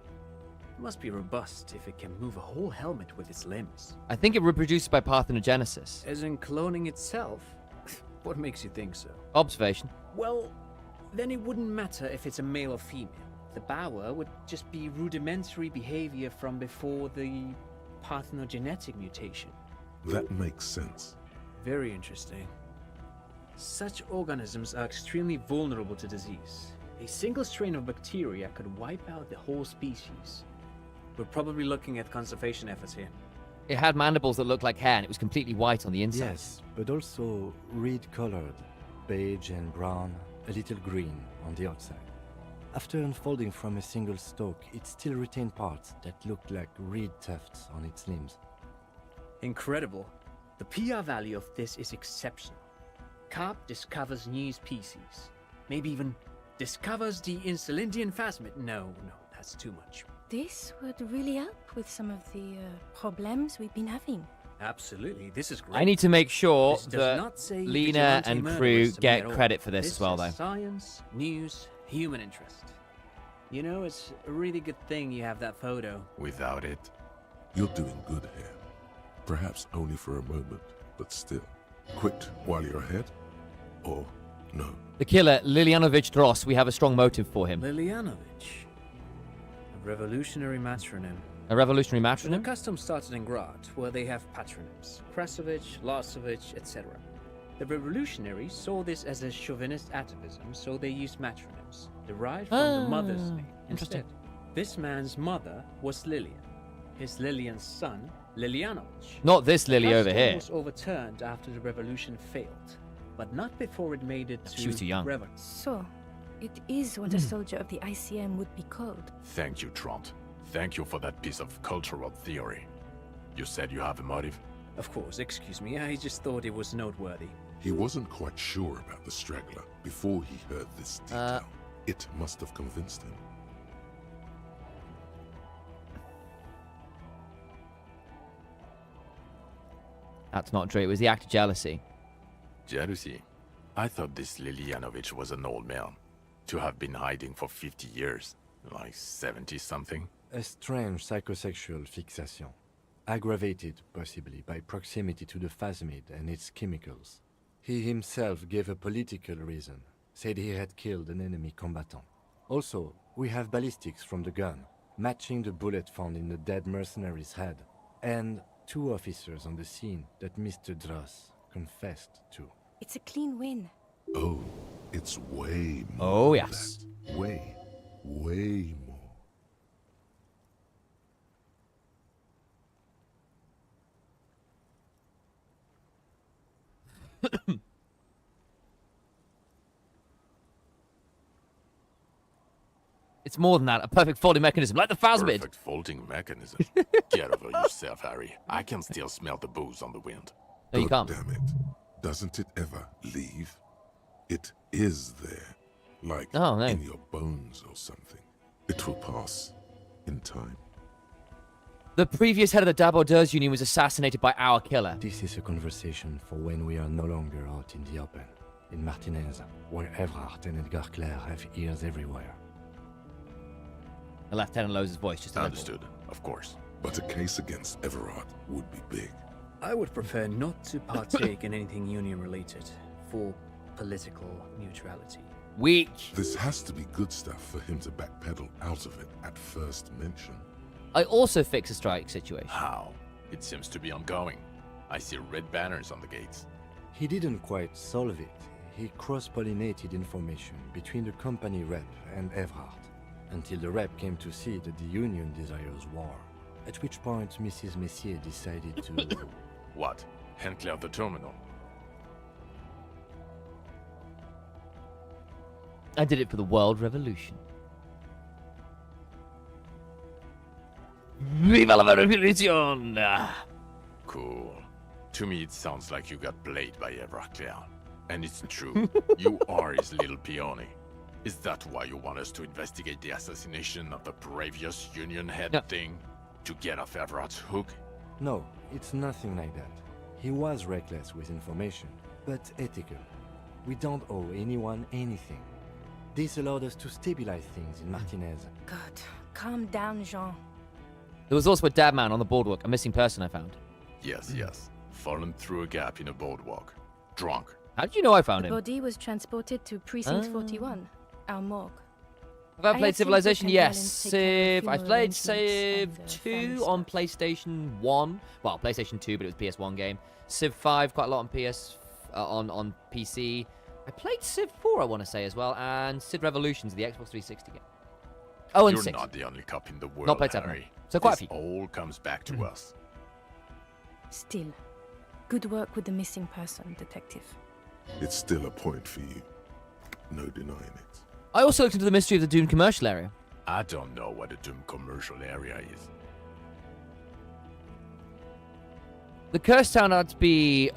It must be robust if it can move a whole helmet with its limbs. I think it reproduces by parthenogenesis. As in cloning itself? What makes you think so? Observation. Well, then it wouldn't matter if it's a male or female. The bower would just be rudimentary behavior from before the parthenogenetic mutation. That makes sense. Very interesting. Such organisms are extremely vulnerable to disease. A single strain of bacteria could wipe out the whole species. We're probably looking at conservation efforts here. It had mandibles that looked like hair, and it was completely white on the inside. Yes, but also reed-colored, beige and brown, a little green on the outside. After unfolding from a single stalk, it still retained parts that looked like reed tufts on its limbs. Incredible. The PR value of this is exceptional. Carp discovers new species. Maybe even discovers the Insulindian phasmid. No, that's too much. This would really help with some of the problems we've been having. Absolutely, this is great. I need to make sure This does that not say Lena vigilante and murderers crew to me get at all. credit for this This as well, is though. Science, news, human interest. You know, it's a really good thing you have that photo. Without it, You're doing good here. Perhaps only for a moment, but still. Quit while you're ahead? Or no? The killer, Lilianovich Dross, we have a strong motive for him. Lilianovich. A revolutionary matronym. A revolutionary The matronym? custom started in Grad, where they have patronyms. Krasovich, Lasovich, etc. The revolutionaries saw this as a chauvinist atavism, so they used matronyms, derived from the mother's name interesting. instead. This man's mother was Lilian. His Lilian's son, Lilianovich. Not this Lily over Custom here. was overturned after the revolution failed, but not before it made it to She was too young. So, it is what a soldier of the ICM would be called. thank you, Trant. Thank you for that piece of cultural theory. You said you have a motive? Of course, excuse me, I just thought it was noteworthy. He wasn't quite sure about the straggler before he heard this detail. It must have convinced him. That's not true. It was the act of jealousy. Jealousy? I thought this Lilianovich was an old man. To have been hiding for 50 years. Like 70-something? A strange psychosexual fixation, aggravated possibly by proximity to the phasmid and its chemicals. He himself gave a political reason, said he had killed an enemy combatant. Also, we have ballistics from the gun, matching the bullet found in the dead mercenary's head, and 2 officers on the scene that Mr. Dross confessed to. It's a clean win. Oh, it's way more. Oh, than yes. that. Way more. It's more than that. A perfect folding mechanism, like the phasmid. Perfect folding mechanism. Get over yourself, Harry. I can still smell the booze on the wind. No, you God can't. damn it. Doesn't it ever leave? It is there. Like Oh, no. in your bones or something. It will pass in time. The previous head of the Dabordeurs Union was assassinated by our killer. This is a conversation for when we are no longer out in the open, in Martinez, where Evrard and Edgar Clare have ears everywhere. The Lieutenant lowers his voice just a little. Understood, of course. But a case against Everard would be big. I would prefer not to partake in anything union related, for political neutrality. Weak. This has to be good stuff for him to backpedal out of it at first mention. I also fix a strike situation. How? It seems to be ongoing. I see red banners on the gates. He didn't quite solve it. He cross-pollinated information between the company rep and Evrard, until the rep came to see that the Union desires war, at which point Mrs. Messier decided to... What? Hand clear the terminal. I did it for the World Revolution. Viva la Revolution! Cool. To me, it sounds like you got played by Everclear. And it's true. You are his little peony. Is that why you want us to investigate the assassination of the previous Union head No. thing? To get off Everard's hook? No, it's nothing like that. He was reckless with information, but ethical. We don't owe anyone anything. This allowed us to stabilize things in Martinez. God, calm down, Jean. There was also a dead man on the boardwalk, a missing person I found. Yes, yes. Fallen through a gap in a boardwalk. Drunk. How did you know I found The him? body was transported to Precinct 41, our morgue. Have I I played have seen Civilization? Brooke and Yes. Helen take care of Civ. I funeral played Civ arrangements and, 2 fan on stuff. PlayStation 1. Well, PlayStation 2, but it was PS1 game. Civ 5 quite a lot on on PC. I played Civ 4, I want to say as well, and Civ Revolutions, the Xbox 360 game. Oh, and You're 6. not the only cop in the world, Not played 7. Harry. So quite a This few. all comes back to us. Still, good work with the missing person, detective. It's still a point for you. No denying it. I also looked into the mystery of the Dune commercial area. I don't know what a Doom commercial area is. The cursed town had to be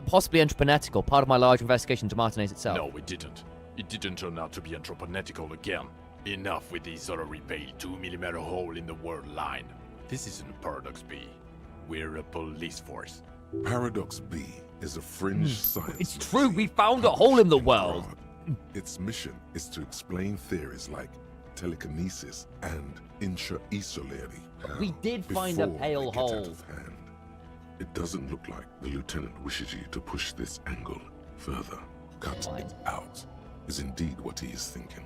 possibly entreprenetical, part of my large investigation to Martinez itself. No, it didn't. It didn't turn out to be anthropometical again. Enough with the Solary Bay 2mm hole in the world line. This isn't Paradox B. We're a police force. Paradox B is a fringe science. It's true, we machine found a hole in the published world. Prague. Its mission is to explain theories like telekinesis and intra-esoleri. We did find a before pale they get hole. out of hand. It doesn't look like the lieutenant wishes you to push this angle further. Cut Fine. it out is indeed what he is thinking.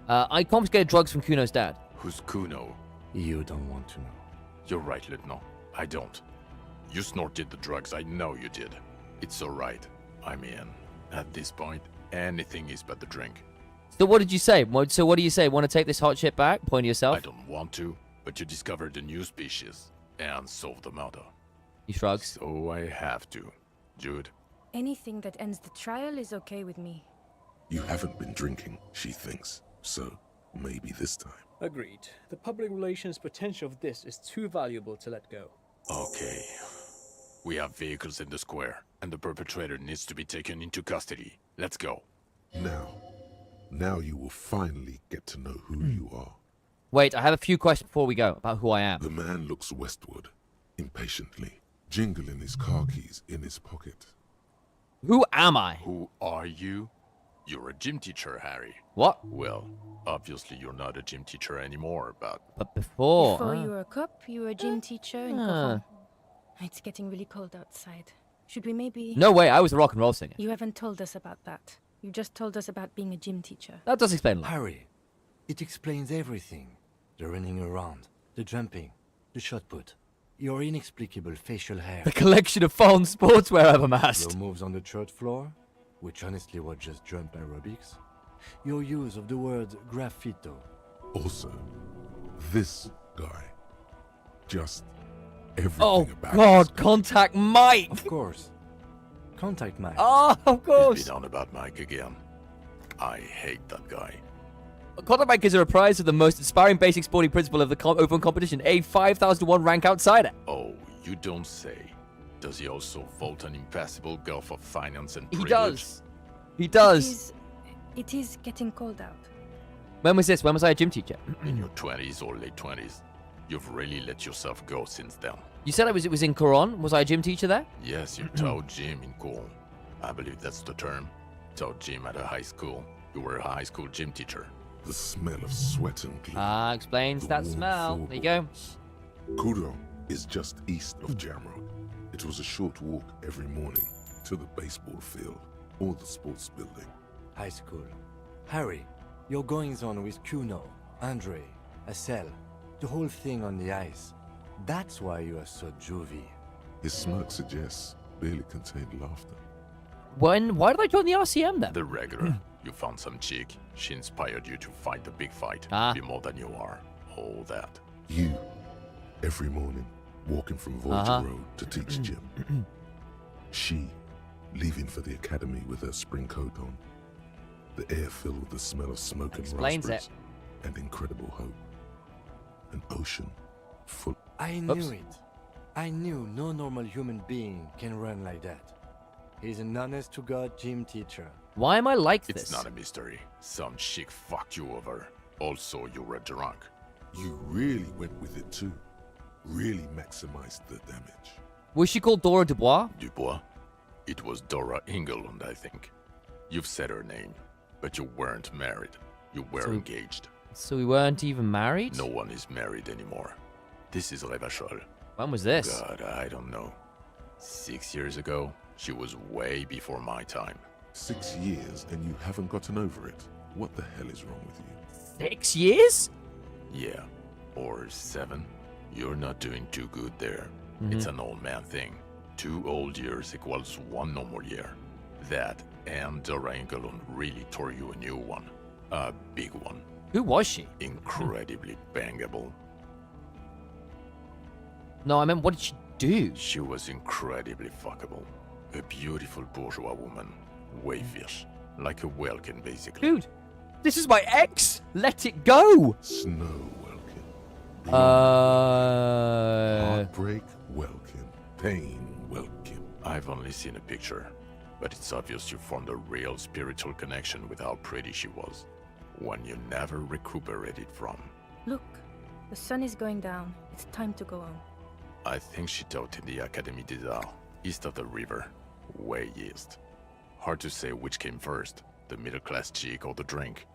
I confiscated drugs from Kuno's dad. Who's Kuno? You don't want to know. You're right, Lieutenant. I don't. You snorted the drugs, I know you did. It's alright. I mean, at this point, anything is but the drink. So what did you say? So what do you say? Want to take this hot shit back? Point to I yourself. don't want to, but you discovered a new species and solved the murder. He shrugs. So I have to. Jude, Anything that ends the trial is okay with me. You haven't been drinking, she thinks. So, maybe this time. Agreed. The public relations potential of this is too valuable to let go. okay. We have vehicles in the square, and the perpetrator needs to be taken into custody. Let's go. Now you will finally get to know who you are. Wait, I have a few questions before we go about who I am. The man looks westward, impatiently, jingling his car keys in his pocket. Who am I? Who are you? You're a gym teacher, Harry. What? Well, obviously you're not a gym teacher anymore, but But before. Before you were a cop, you were a gym teacher in Coron. It's getting really cold outside. Should we maybe... No way, I was a rock and roll singer. You haven't told us about that. You just told us about being a gym teacher. That does explain a lot. Harry, it explains everything. The running around, the jumping, the shot put, your inexplicable facial hair, The collection of foreign sportswear I've amassed. your moves on the church floor, which honestly was just jump aerobics, your use of the word graffito. Also, this guy. Just everything Oh about god, this guy. contact Mike! Of course. Contact Mike. Oh, of he's course! been on about Mike again. I hate that guy. Contact Mike is a reprise of the most inspiring basic sporting principle of the open competition, a 5,001 rank outsider. Oh, you don't say. Does he also vault an impassable gulf of finance and He privilege? does. He does. It is getting cold out. When was this? When was I a gym teacher? In your 20s or late 20s. You've really let yourself go since then. You said it was in Coron. Was I a gym teacher there? Yes, you taught gym in Cool. I believe that's the term. Taught gym at a high school. You were a high school gym teacher. The smell of sweat and glue. Ah, explains the that warm smell. There you go. floorboards. Kuro is just east of Jamroad. It was a short walk every morning to the baseball field or the sports building. High school. Harry, your goings on with Kuno, Andre, Acel, the whole thing on the ice. That's why you are so juvie. His smirk suggests barely contained laughter. Why did I join the RCM then? The regular. You found some chick. She inspired you to fight the big fight. Ah. Be more than you are. All that. You, every morning, walking from Voyager Uh-huh. Road to teach gym. She, leaving for the academy with her spring coat on. The air filled with the smell of smoke and Explains it. raspberries and incredible hope. An ocean full. I knew Oops. it. I knew no normal human being can run like that. He's an honest-to-God gym teacher. Why am I like It's this? not a mystery. Some chick fucked you over. Also, you were drunk. You really went with it too. Really maximized the damage. Was she called Dora Dubois? Dubois? It was Dora Engelund, I think. You've said her name, but you weren't married. You were So- engaged. So we weren't even married? No one is married anymore. This is Revachol. When was this? God, I don't know. 6 years ago, she was way before my time. 6 years and you haven't gotten over it. What the hell is wrong with you? 6 years? Yeah, or 7. You're not doing too good there. It's an old man thing. 2 old years equals 1 normal year. That and Dorangalun really tore you a new one. A big one. Who was she? Incredibly bangable. No, I meant, what did she do? She was incredibly fuckable. A beautiful bourgeois woman. Wayfish. Like a Welkin, basically. Dude, this is my ex! Let it go! Snow Welkin. Heartbreak Welkin. Pain Welkin. I've only seen a picture, but it's obvious you formed a real spiritual connection with how pretty she was. One you never recuperated from. Look, the sun is going down. It's time to go home. I think she taught in the Académie des Arts, east of the river. Way east. Hard to say which came first, the middle-class chick or the drink.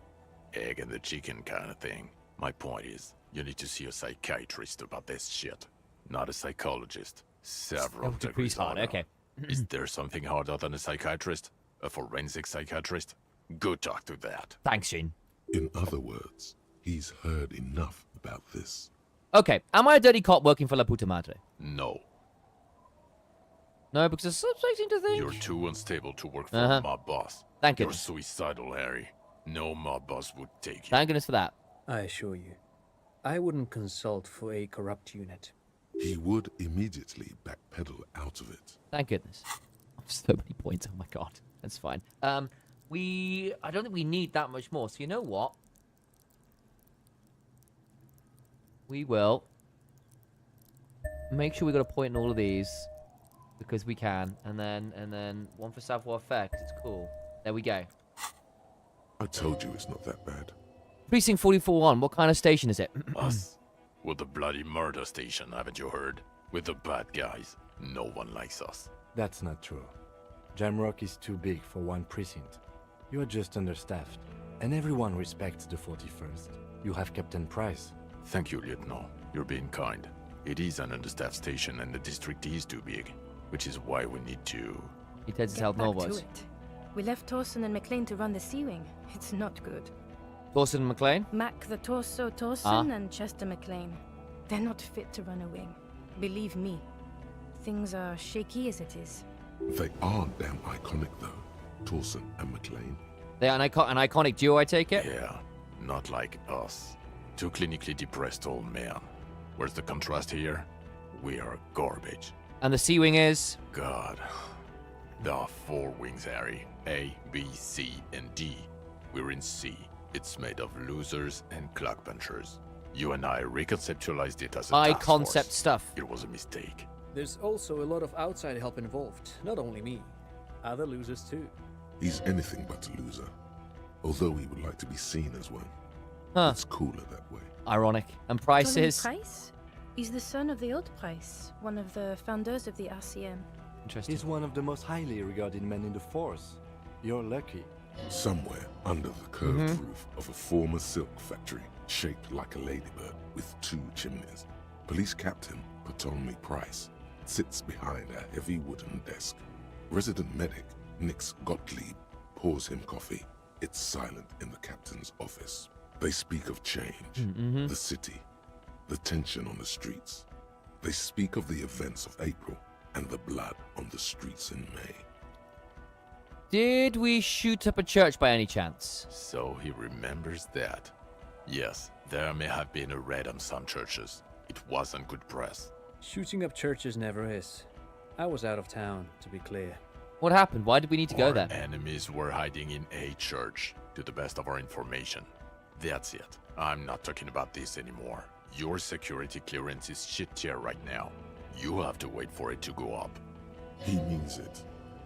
Egg and the chicken kind of thing. My point is, you need to see a psychiatrist about this shit. Not a psychologist. Several degrees hard, harder. okay. Is there something harder than a psychiatrist? A forensic psychiatrist? Go talk to that. Thanks, Shane. In other words, he's heard enough about this. Okay, am I a dirty cop working for La Puta Madre? No, No, because it's subjecting to think. you're too unstable to work for Uh-huh. a mob boss. Thank You're goodness. suicidal, Harry. No mob boss would take you. Thank goodness for that. I assure you, I wouldn't consult for a corrupt unit. He would immediately backpedal out of it. Thank goodness. So many points. Oh my god, that's fine. I don't think we need that much more. So you know what? We will make sure we got a point in all of these because we can, and then one for savoir faire because it's cool. There we go. I told you it's not that bad. Precinct 44-1. What kind of station is it? Us. We're the bloody murder station, haven't you heard? We're the bad guys. No one likes us. That's not true. Jamrock is too big for one precinct. You are just understaffed, and everyone respects the 41st. You have Captain Price. Thank you, Lieutenant. You're being kind. It is an understaffed station and the district is too big, which is why we need to... He tells us Get how back Norwood to was. it. We left Torson and McLean to run the Sea Wing. It's not good. Dawson and McLean? Mac the Torso Torson and Chester McLean. They're not fit to run a wing. Believe me. Things are shaky as it is. They are damn iconic, though. Torson and McLean. They are an iconic duo, I take it? Yeah, not like us. Two clinically depressed old men. Where's the contrast here? We are garbage. And the Sea Wing is? God. There are 4 wings, Harry. A, B, C, and D. We're in C. It's made of losers and clock punchers. You and I reconceptualized it as a High task concept force. stuff. It was a mistake. There's also a lot of outside help involved, not only me. Other losers too. He's anything but a loser. Although he would like to be seen as one. Huh. It's cooler that way. Ironic. And Price Ptolemy is? Price? He's the son of the old Price, one of the founders of the RCM. Interesting. He's one of the most highly regarded men in the force. You're lucky. Somewhere under the curved roof of a former silk factory, shaped like a ladybird with 2 chimneys, Police Captain Ptolemy Price sits behind a heavy wooden desk. Resident medic Nix Gottlieb pours him coffee. It's silent in the captain's office. They speak of change, the city, the tension on the streets. They speak of the events of April and the blood on the streets in May. Did we shoot up a church by any chance? So he remembers that. Yes, there may have been a raid on some churches. It wasn't good press. Shooting up churches never is. I was out of town, to be clear. What happened? Why did we need to go Our there? enemies were hiding in a church, to the best of our information. That's it. I'm not talking about this anymore. Your security clearance is shit tier right now. You have to wait for it to go up. He means it.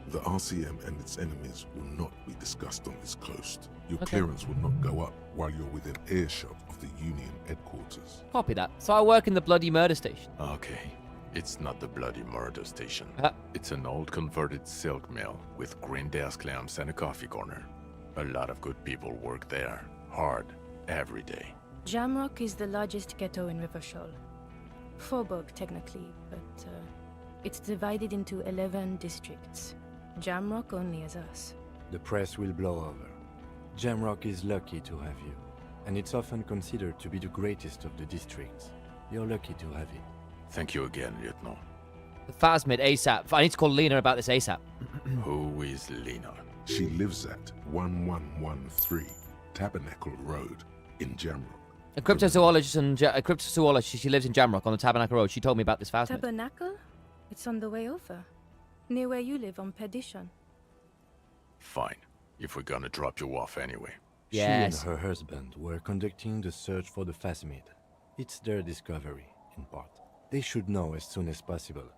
The RCM and its enemies will not be discussed on this coast. Your clearance will not go up while you're within earshot of the Union headquarters. Copy that. So I work in the bloody murder station. Okay. It's not the bloody murder station. Uh. It's an old converted silk mill with green desk lamps and a coffee corner. A lot of good people work there. Hard. Every day. Jamrock is the largest ghetto in Rivershall. Faubourg, technically, but it's divided into 11 districts. Jamrock only has us. The press will blow over. Jamrock is lucky to have you, and it's often considered to be the greatest of the districts. You're lucky to have it. Thank you again, Lieutenant. The Phasmid ASAP. I need to call Lena about this ASAP. Who is Lena? She lives at 1113 Tabernacle Road in Jamrock. A cryptozoologist and she lives in Jamrock on the Tabernacle Road. She told me about this Phasmid. Tabernacle? It's on the way over. Near where you live on Perdition. Fine. If we're gonna drop you off anyway. Yes. She and her husband were conducting the search for the Phasmid. It's their discovery, in part. They should know as soon as possible.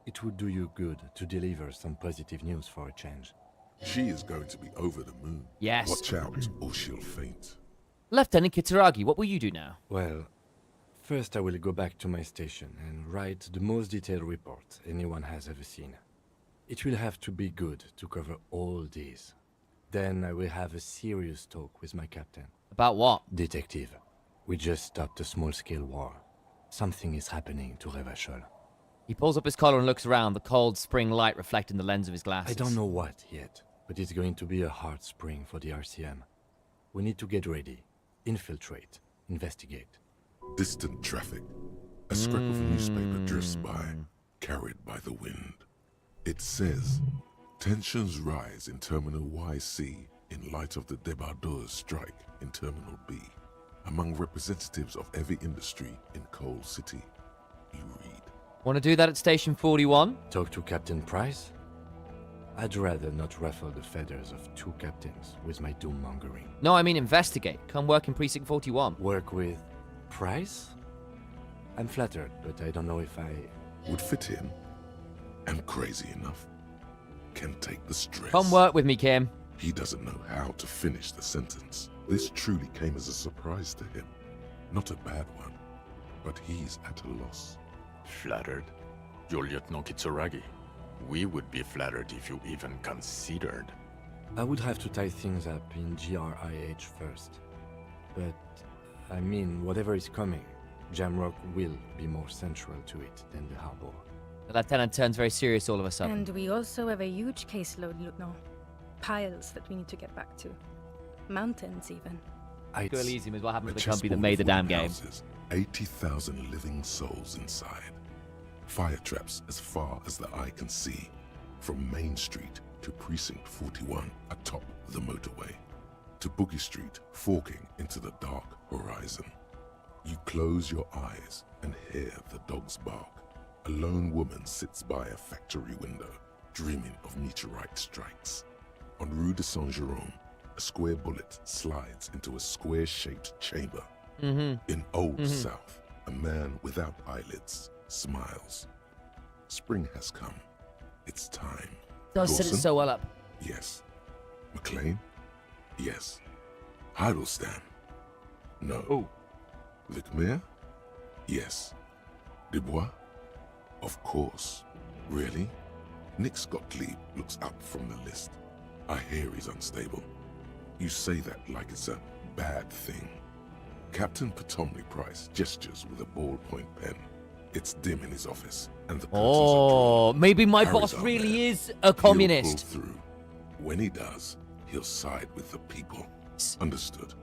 It would do you good to deliver some positive news for a change. She is going to be over the moon. Yes. Watch out, or she'll faint. Lieutenant Kitsuragi, what will you do now? Well, first I will go back to my station and write the most detailed report anyone has ever seen. It will have to be good to cover all these. Then I will have a serious talk with my captain. About what? Detective, we just stopped a small-scale war. Something is happening to Revachol. He pulls up his collar and looks around, the cold spring light reflecting the lens of his glasses. I don't know what yet, but it's going to be a hard spring for the RCM. We need to get ready, infiltrate, investigate. Distant traffic. A scrap of newspaper drifts by, carried by the wind. It says, tensions rise in Terminal YC in light of the Debardeurs strike in Terminal B. Among representatives of every industry in Coal City, you read. Want to do that at Station 41? Talk to Captain Price? I'd rather not ruffle the feathers of two captains with my doom-mongering. No, I mean investigate. Come work in Precinct 41. Work with Price? I'm flattered, but I don't know if I... Would fit in. And crazy enough. Can take the stress. Come work with me, Kim. He doesn't know how to finish the sentence. This truly came as a surprise to him. Not a bad one, but he's at a loss. Flattered? You're Lieutenant Kitsuragi. We would be flattered if you even considered. I would have to tie things up in GRIH first. But, I mean, whatever is coming, Jamrock will be more central to it than the harbor. The lieutenant turns very serious all of a sudden. And we also have a huge caseload, Lieutenant. Piles that we need to get back to. Mountains, even. To Elysium is what happened to the chessboard company that made the damn full game. houses, 80,000 living souls inside. Fire traps as far as the eye can see. From Main Street to Precinct 41 atop the motorway. To Boogie Street forking into the dark horizon. You close your eyes and hear the dogs bark. A lone woman sits by a factory window, dreaming of meteorite strikes. On Rue de Saint-Jérôme, a square bullet slides into a square-shaped chamber. In Old South, a man without eyelids smiles. Spring has come. It's time. Does set it Dawson? so well up. Yes. McLean? Yes. Heidelstein? No. Oh. Vicmere? Yes. Dubois? Of course. Really? Nick Gottlieb looks up from the list. I hear he's unstable. You say that like it's a bad thing. Captain Potomny Price gestures with a ballpoint pen. It's dim in his office, and the curtains are drawn. Maybe my Harry's boss on really there. is a communist. He'll pull through. When he does, he'll side with the people. Understood.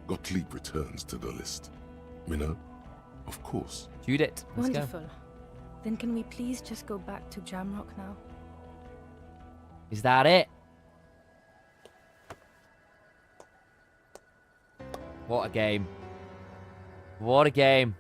Gottlieb returns to the list. Minnow? Of course. Judith, let's go. Wonderful. Then can we please just go back to Jamrock now? Is that it? What a game. What a game.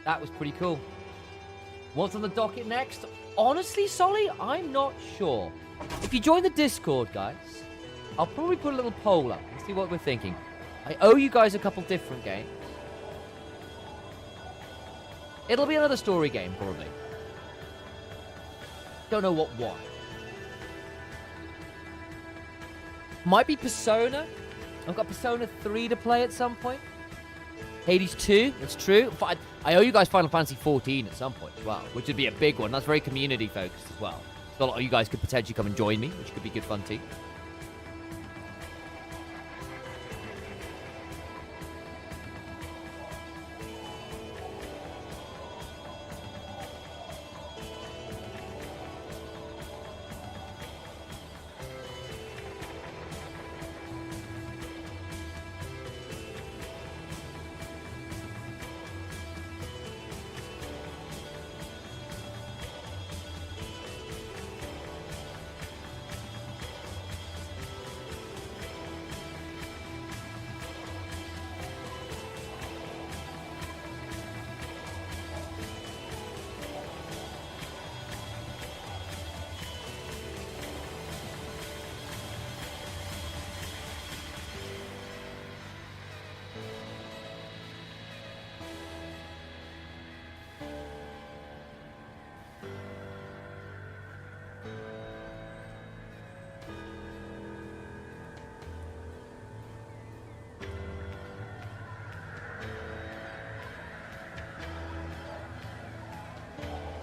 That was pretty cool. What's on the docket next? Honestly, Solly, I'm not sure. If you join the Discord, guys, I'll probably put a little poll up and see what we're thinking. I owe you guys a couple different games. It'll be another story game, probably. Don't know what one. Might be Persona. I've got Persona 3 to play at some point. Hades 2, that's true. I owe you guys Final Fantasy 14 at some point as well, which would be a big one. That's very community focused as well. So a lot of you guys could potentially come and join me, which could be good fun too.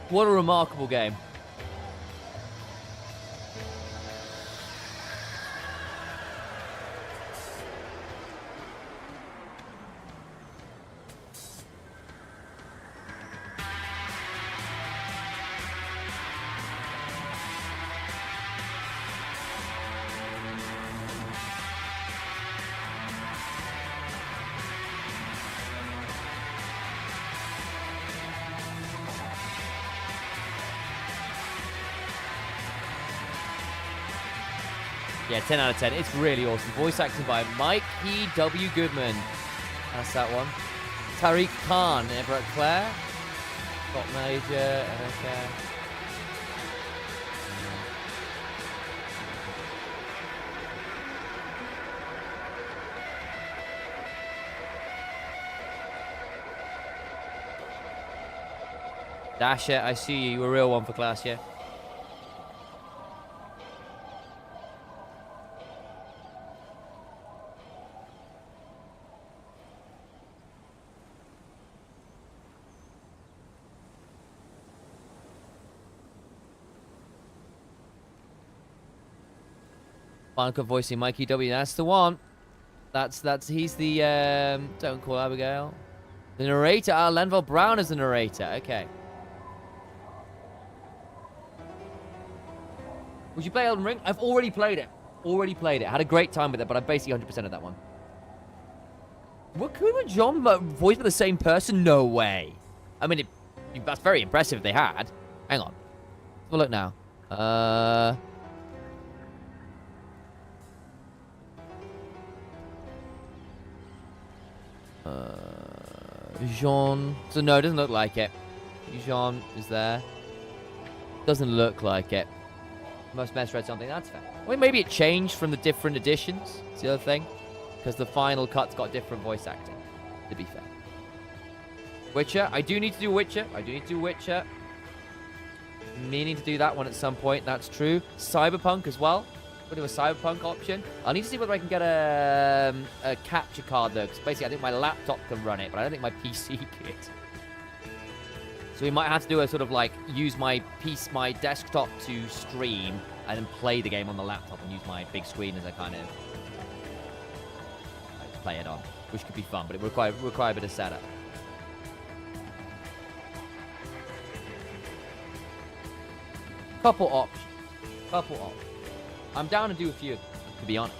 What a remarkable game. Yeah, 10 out of 10. It's really awesome. Voice acting by Mike E. W. Goodman. That's that one. Tariq Khan, Everett Clare. Scott Major, okay. Dasher, I see you. You were a real one for class, yeah. Final Cut voicing Mikey W. That's the one. He's the don't call Abigail. The narrator. Lenville Brown is the narrator. Okay. Would you play Elden Ring? I've already played it. Had a great time with it, but I'm basically 100% of that one. What could John voiced by the same person? No way. I mean, that's very impressive if they had. Hang on. Have a look now. Jean. So no, it doesn't look like it. Jean is there. Doesn't look like it. Most mess read something. That's fair. I mean, maybe it changed from the different editions. It's the other thing. Because the final cut's got different voice acting. To be fair. Witcher. I do need to do Witcher. Meaning to do that one at some point. That's true. Cyberpunk as well. We'll do a Cyberpunk option. I need to see whether I can get a capture card though, because basically I think my laptop can run it, but I don't think my PC could. So we might have to do a sort of like use my desktop to stream, and then play the game on the laptop and use my big screen as a kind of play it on, which could be fun, but it would require a bit of setup. Couple options. I'm down to do a few, to be honest.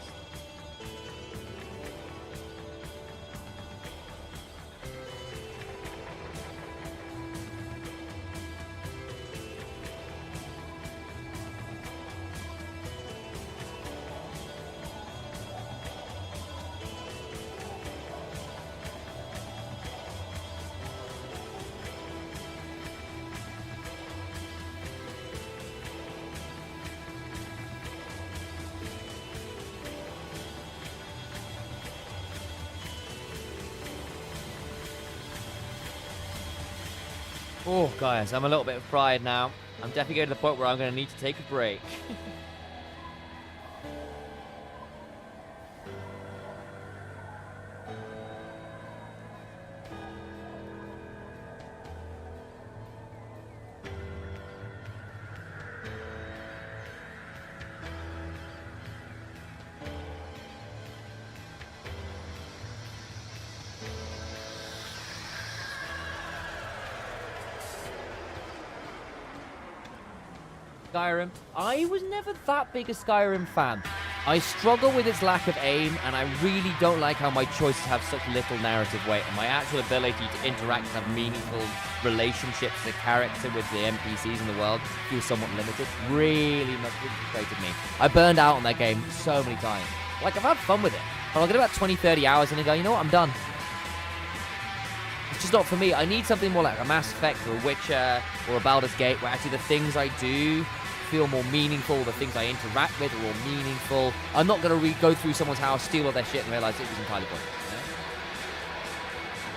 Oh, guys, I'm a little bit fried now. I'm definitely getting to the point where I'm going to need to take a break. Skyrim. I was never that big a Skyrim fan. I struggle with its lack of aim, and I really don't like how my choices have such little narrative weight, and my actual ability to interact and have meaningful relationships as a character with the NPCs in the world feels somewhat limited. Really frustrated me. I burned out on that game so many times. Like, I've had fun with it, but I'll get about 20, 30 hours and I go, you know what, I'm done. It's just not for me. I need something more like a Mass Effect or a Witcher or a Baldur's Gate, where actually the things I do feel more meaningful, the things I interact with are more meaningful. I'm not going to go through someone's house, steal all their shit, and realize it was entirely pointless. You know?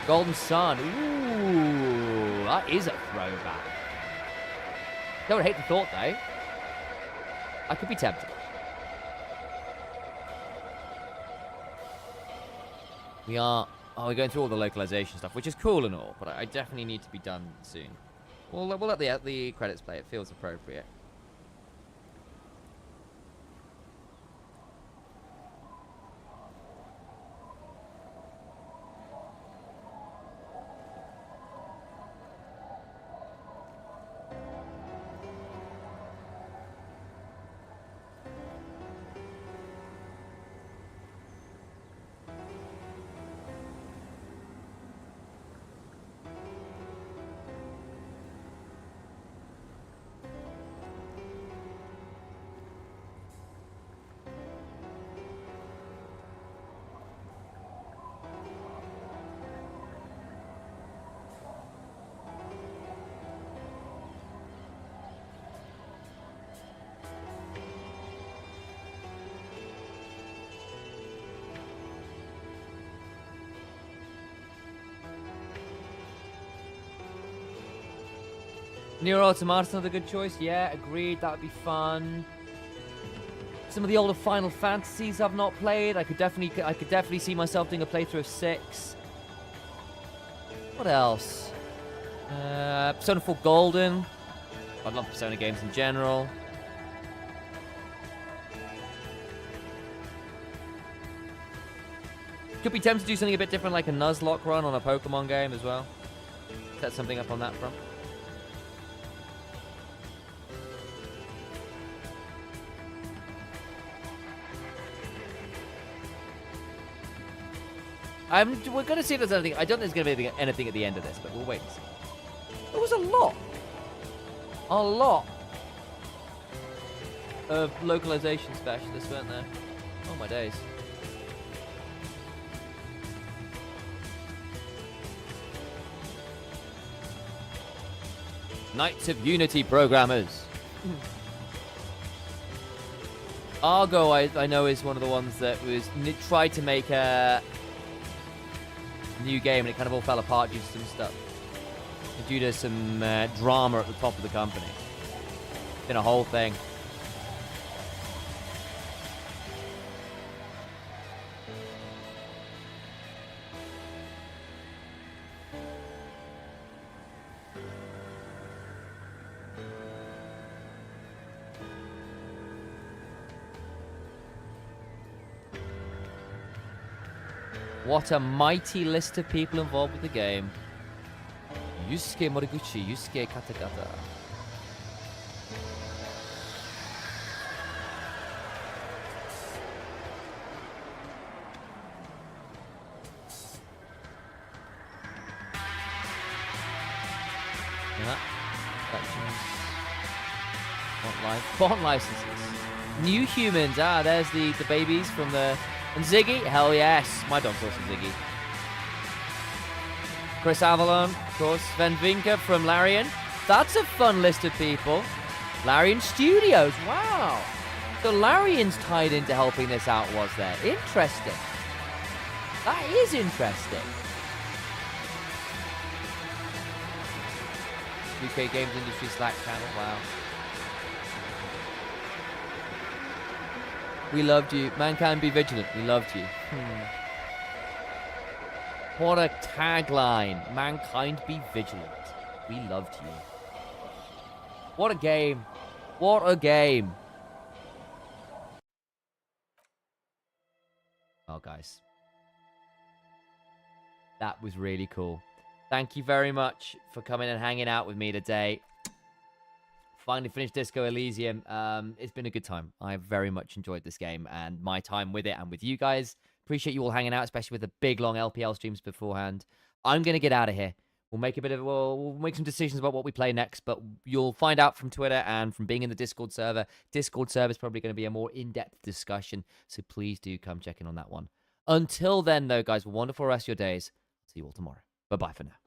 Golden Sun. Ooh, that is a throwback. Don't hate the thought, though. I could be tempted. We're going through all the localization stuff, which is cool and all, but I definitely need to be done soon. We'll let the credits play. It feels appropriate. Nier Automata's another good choice. Yeah, agreed. That would be fun. Some of the older Final Fantasies I've not played. I could definitely see myself doing a playthrough of 6. What else? Persona 4 Golden. I love Persona games in general. Could be tempted to do something a bit different, like a Nuzlocke run on a Pokemon game as well. Set something up on that front. We're going to see if there's anything. I don't think there's going to be anything at the end of this, but we'll wait and see. There was a lot of localization specialists, weren't there? Oh my days. Knights of Unity programmers. Argo, I know, is one of the ones that tried to make a new game, and it kind of all fell apart due to some stuff. Due to some drama at the top of the company. Been a whole thing. What a mighty list of people involved with the game. Yusuke Moriguchi, Yusuke Katakata. Yeah. Font licenses. New humans. Ah, there's the babies from the... And Ziggy? Hell yes. My dog's also Ziggy. Chris Avalon, of course. Sven Vinker from Larian. That's a fun list of people. Larian Studios. Wow. So Larian's tied into helping this out, was there? Interesting. That is interesting. UK Games Industry Slack channel. Wow. We loved you. Mankind be vigilant. We loved you. What a tagline. Mankind be vigilant. We loved you. What a game. What a game. Oh, guys. That was really cool. Thank you very much for coming and hanging out with me today. Finally finished Disco Elysium. It's been a good time. I very much enjoyed this game and my time with it and with you guys. Appreciate you all hanging out, especially with the big, long LPL streams beforehand. I'm going to get out of here. We'll make we'll make some decisions about what we play next, but you'll find out from Twitter and from being in the Discord server. Discord server is probably going to be a more in-depth discussion, so please do come check in on that one. Until then, though, guys, wonderful rest of your days. See you all tomorrow. Bye-bye for now.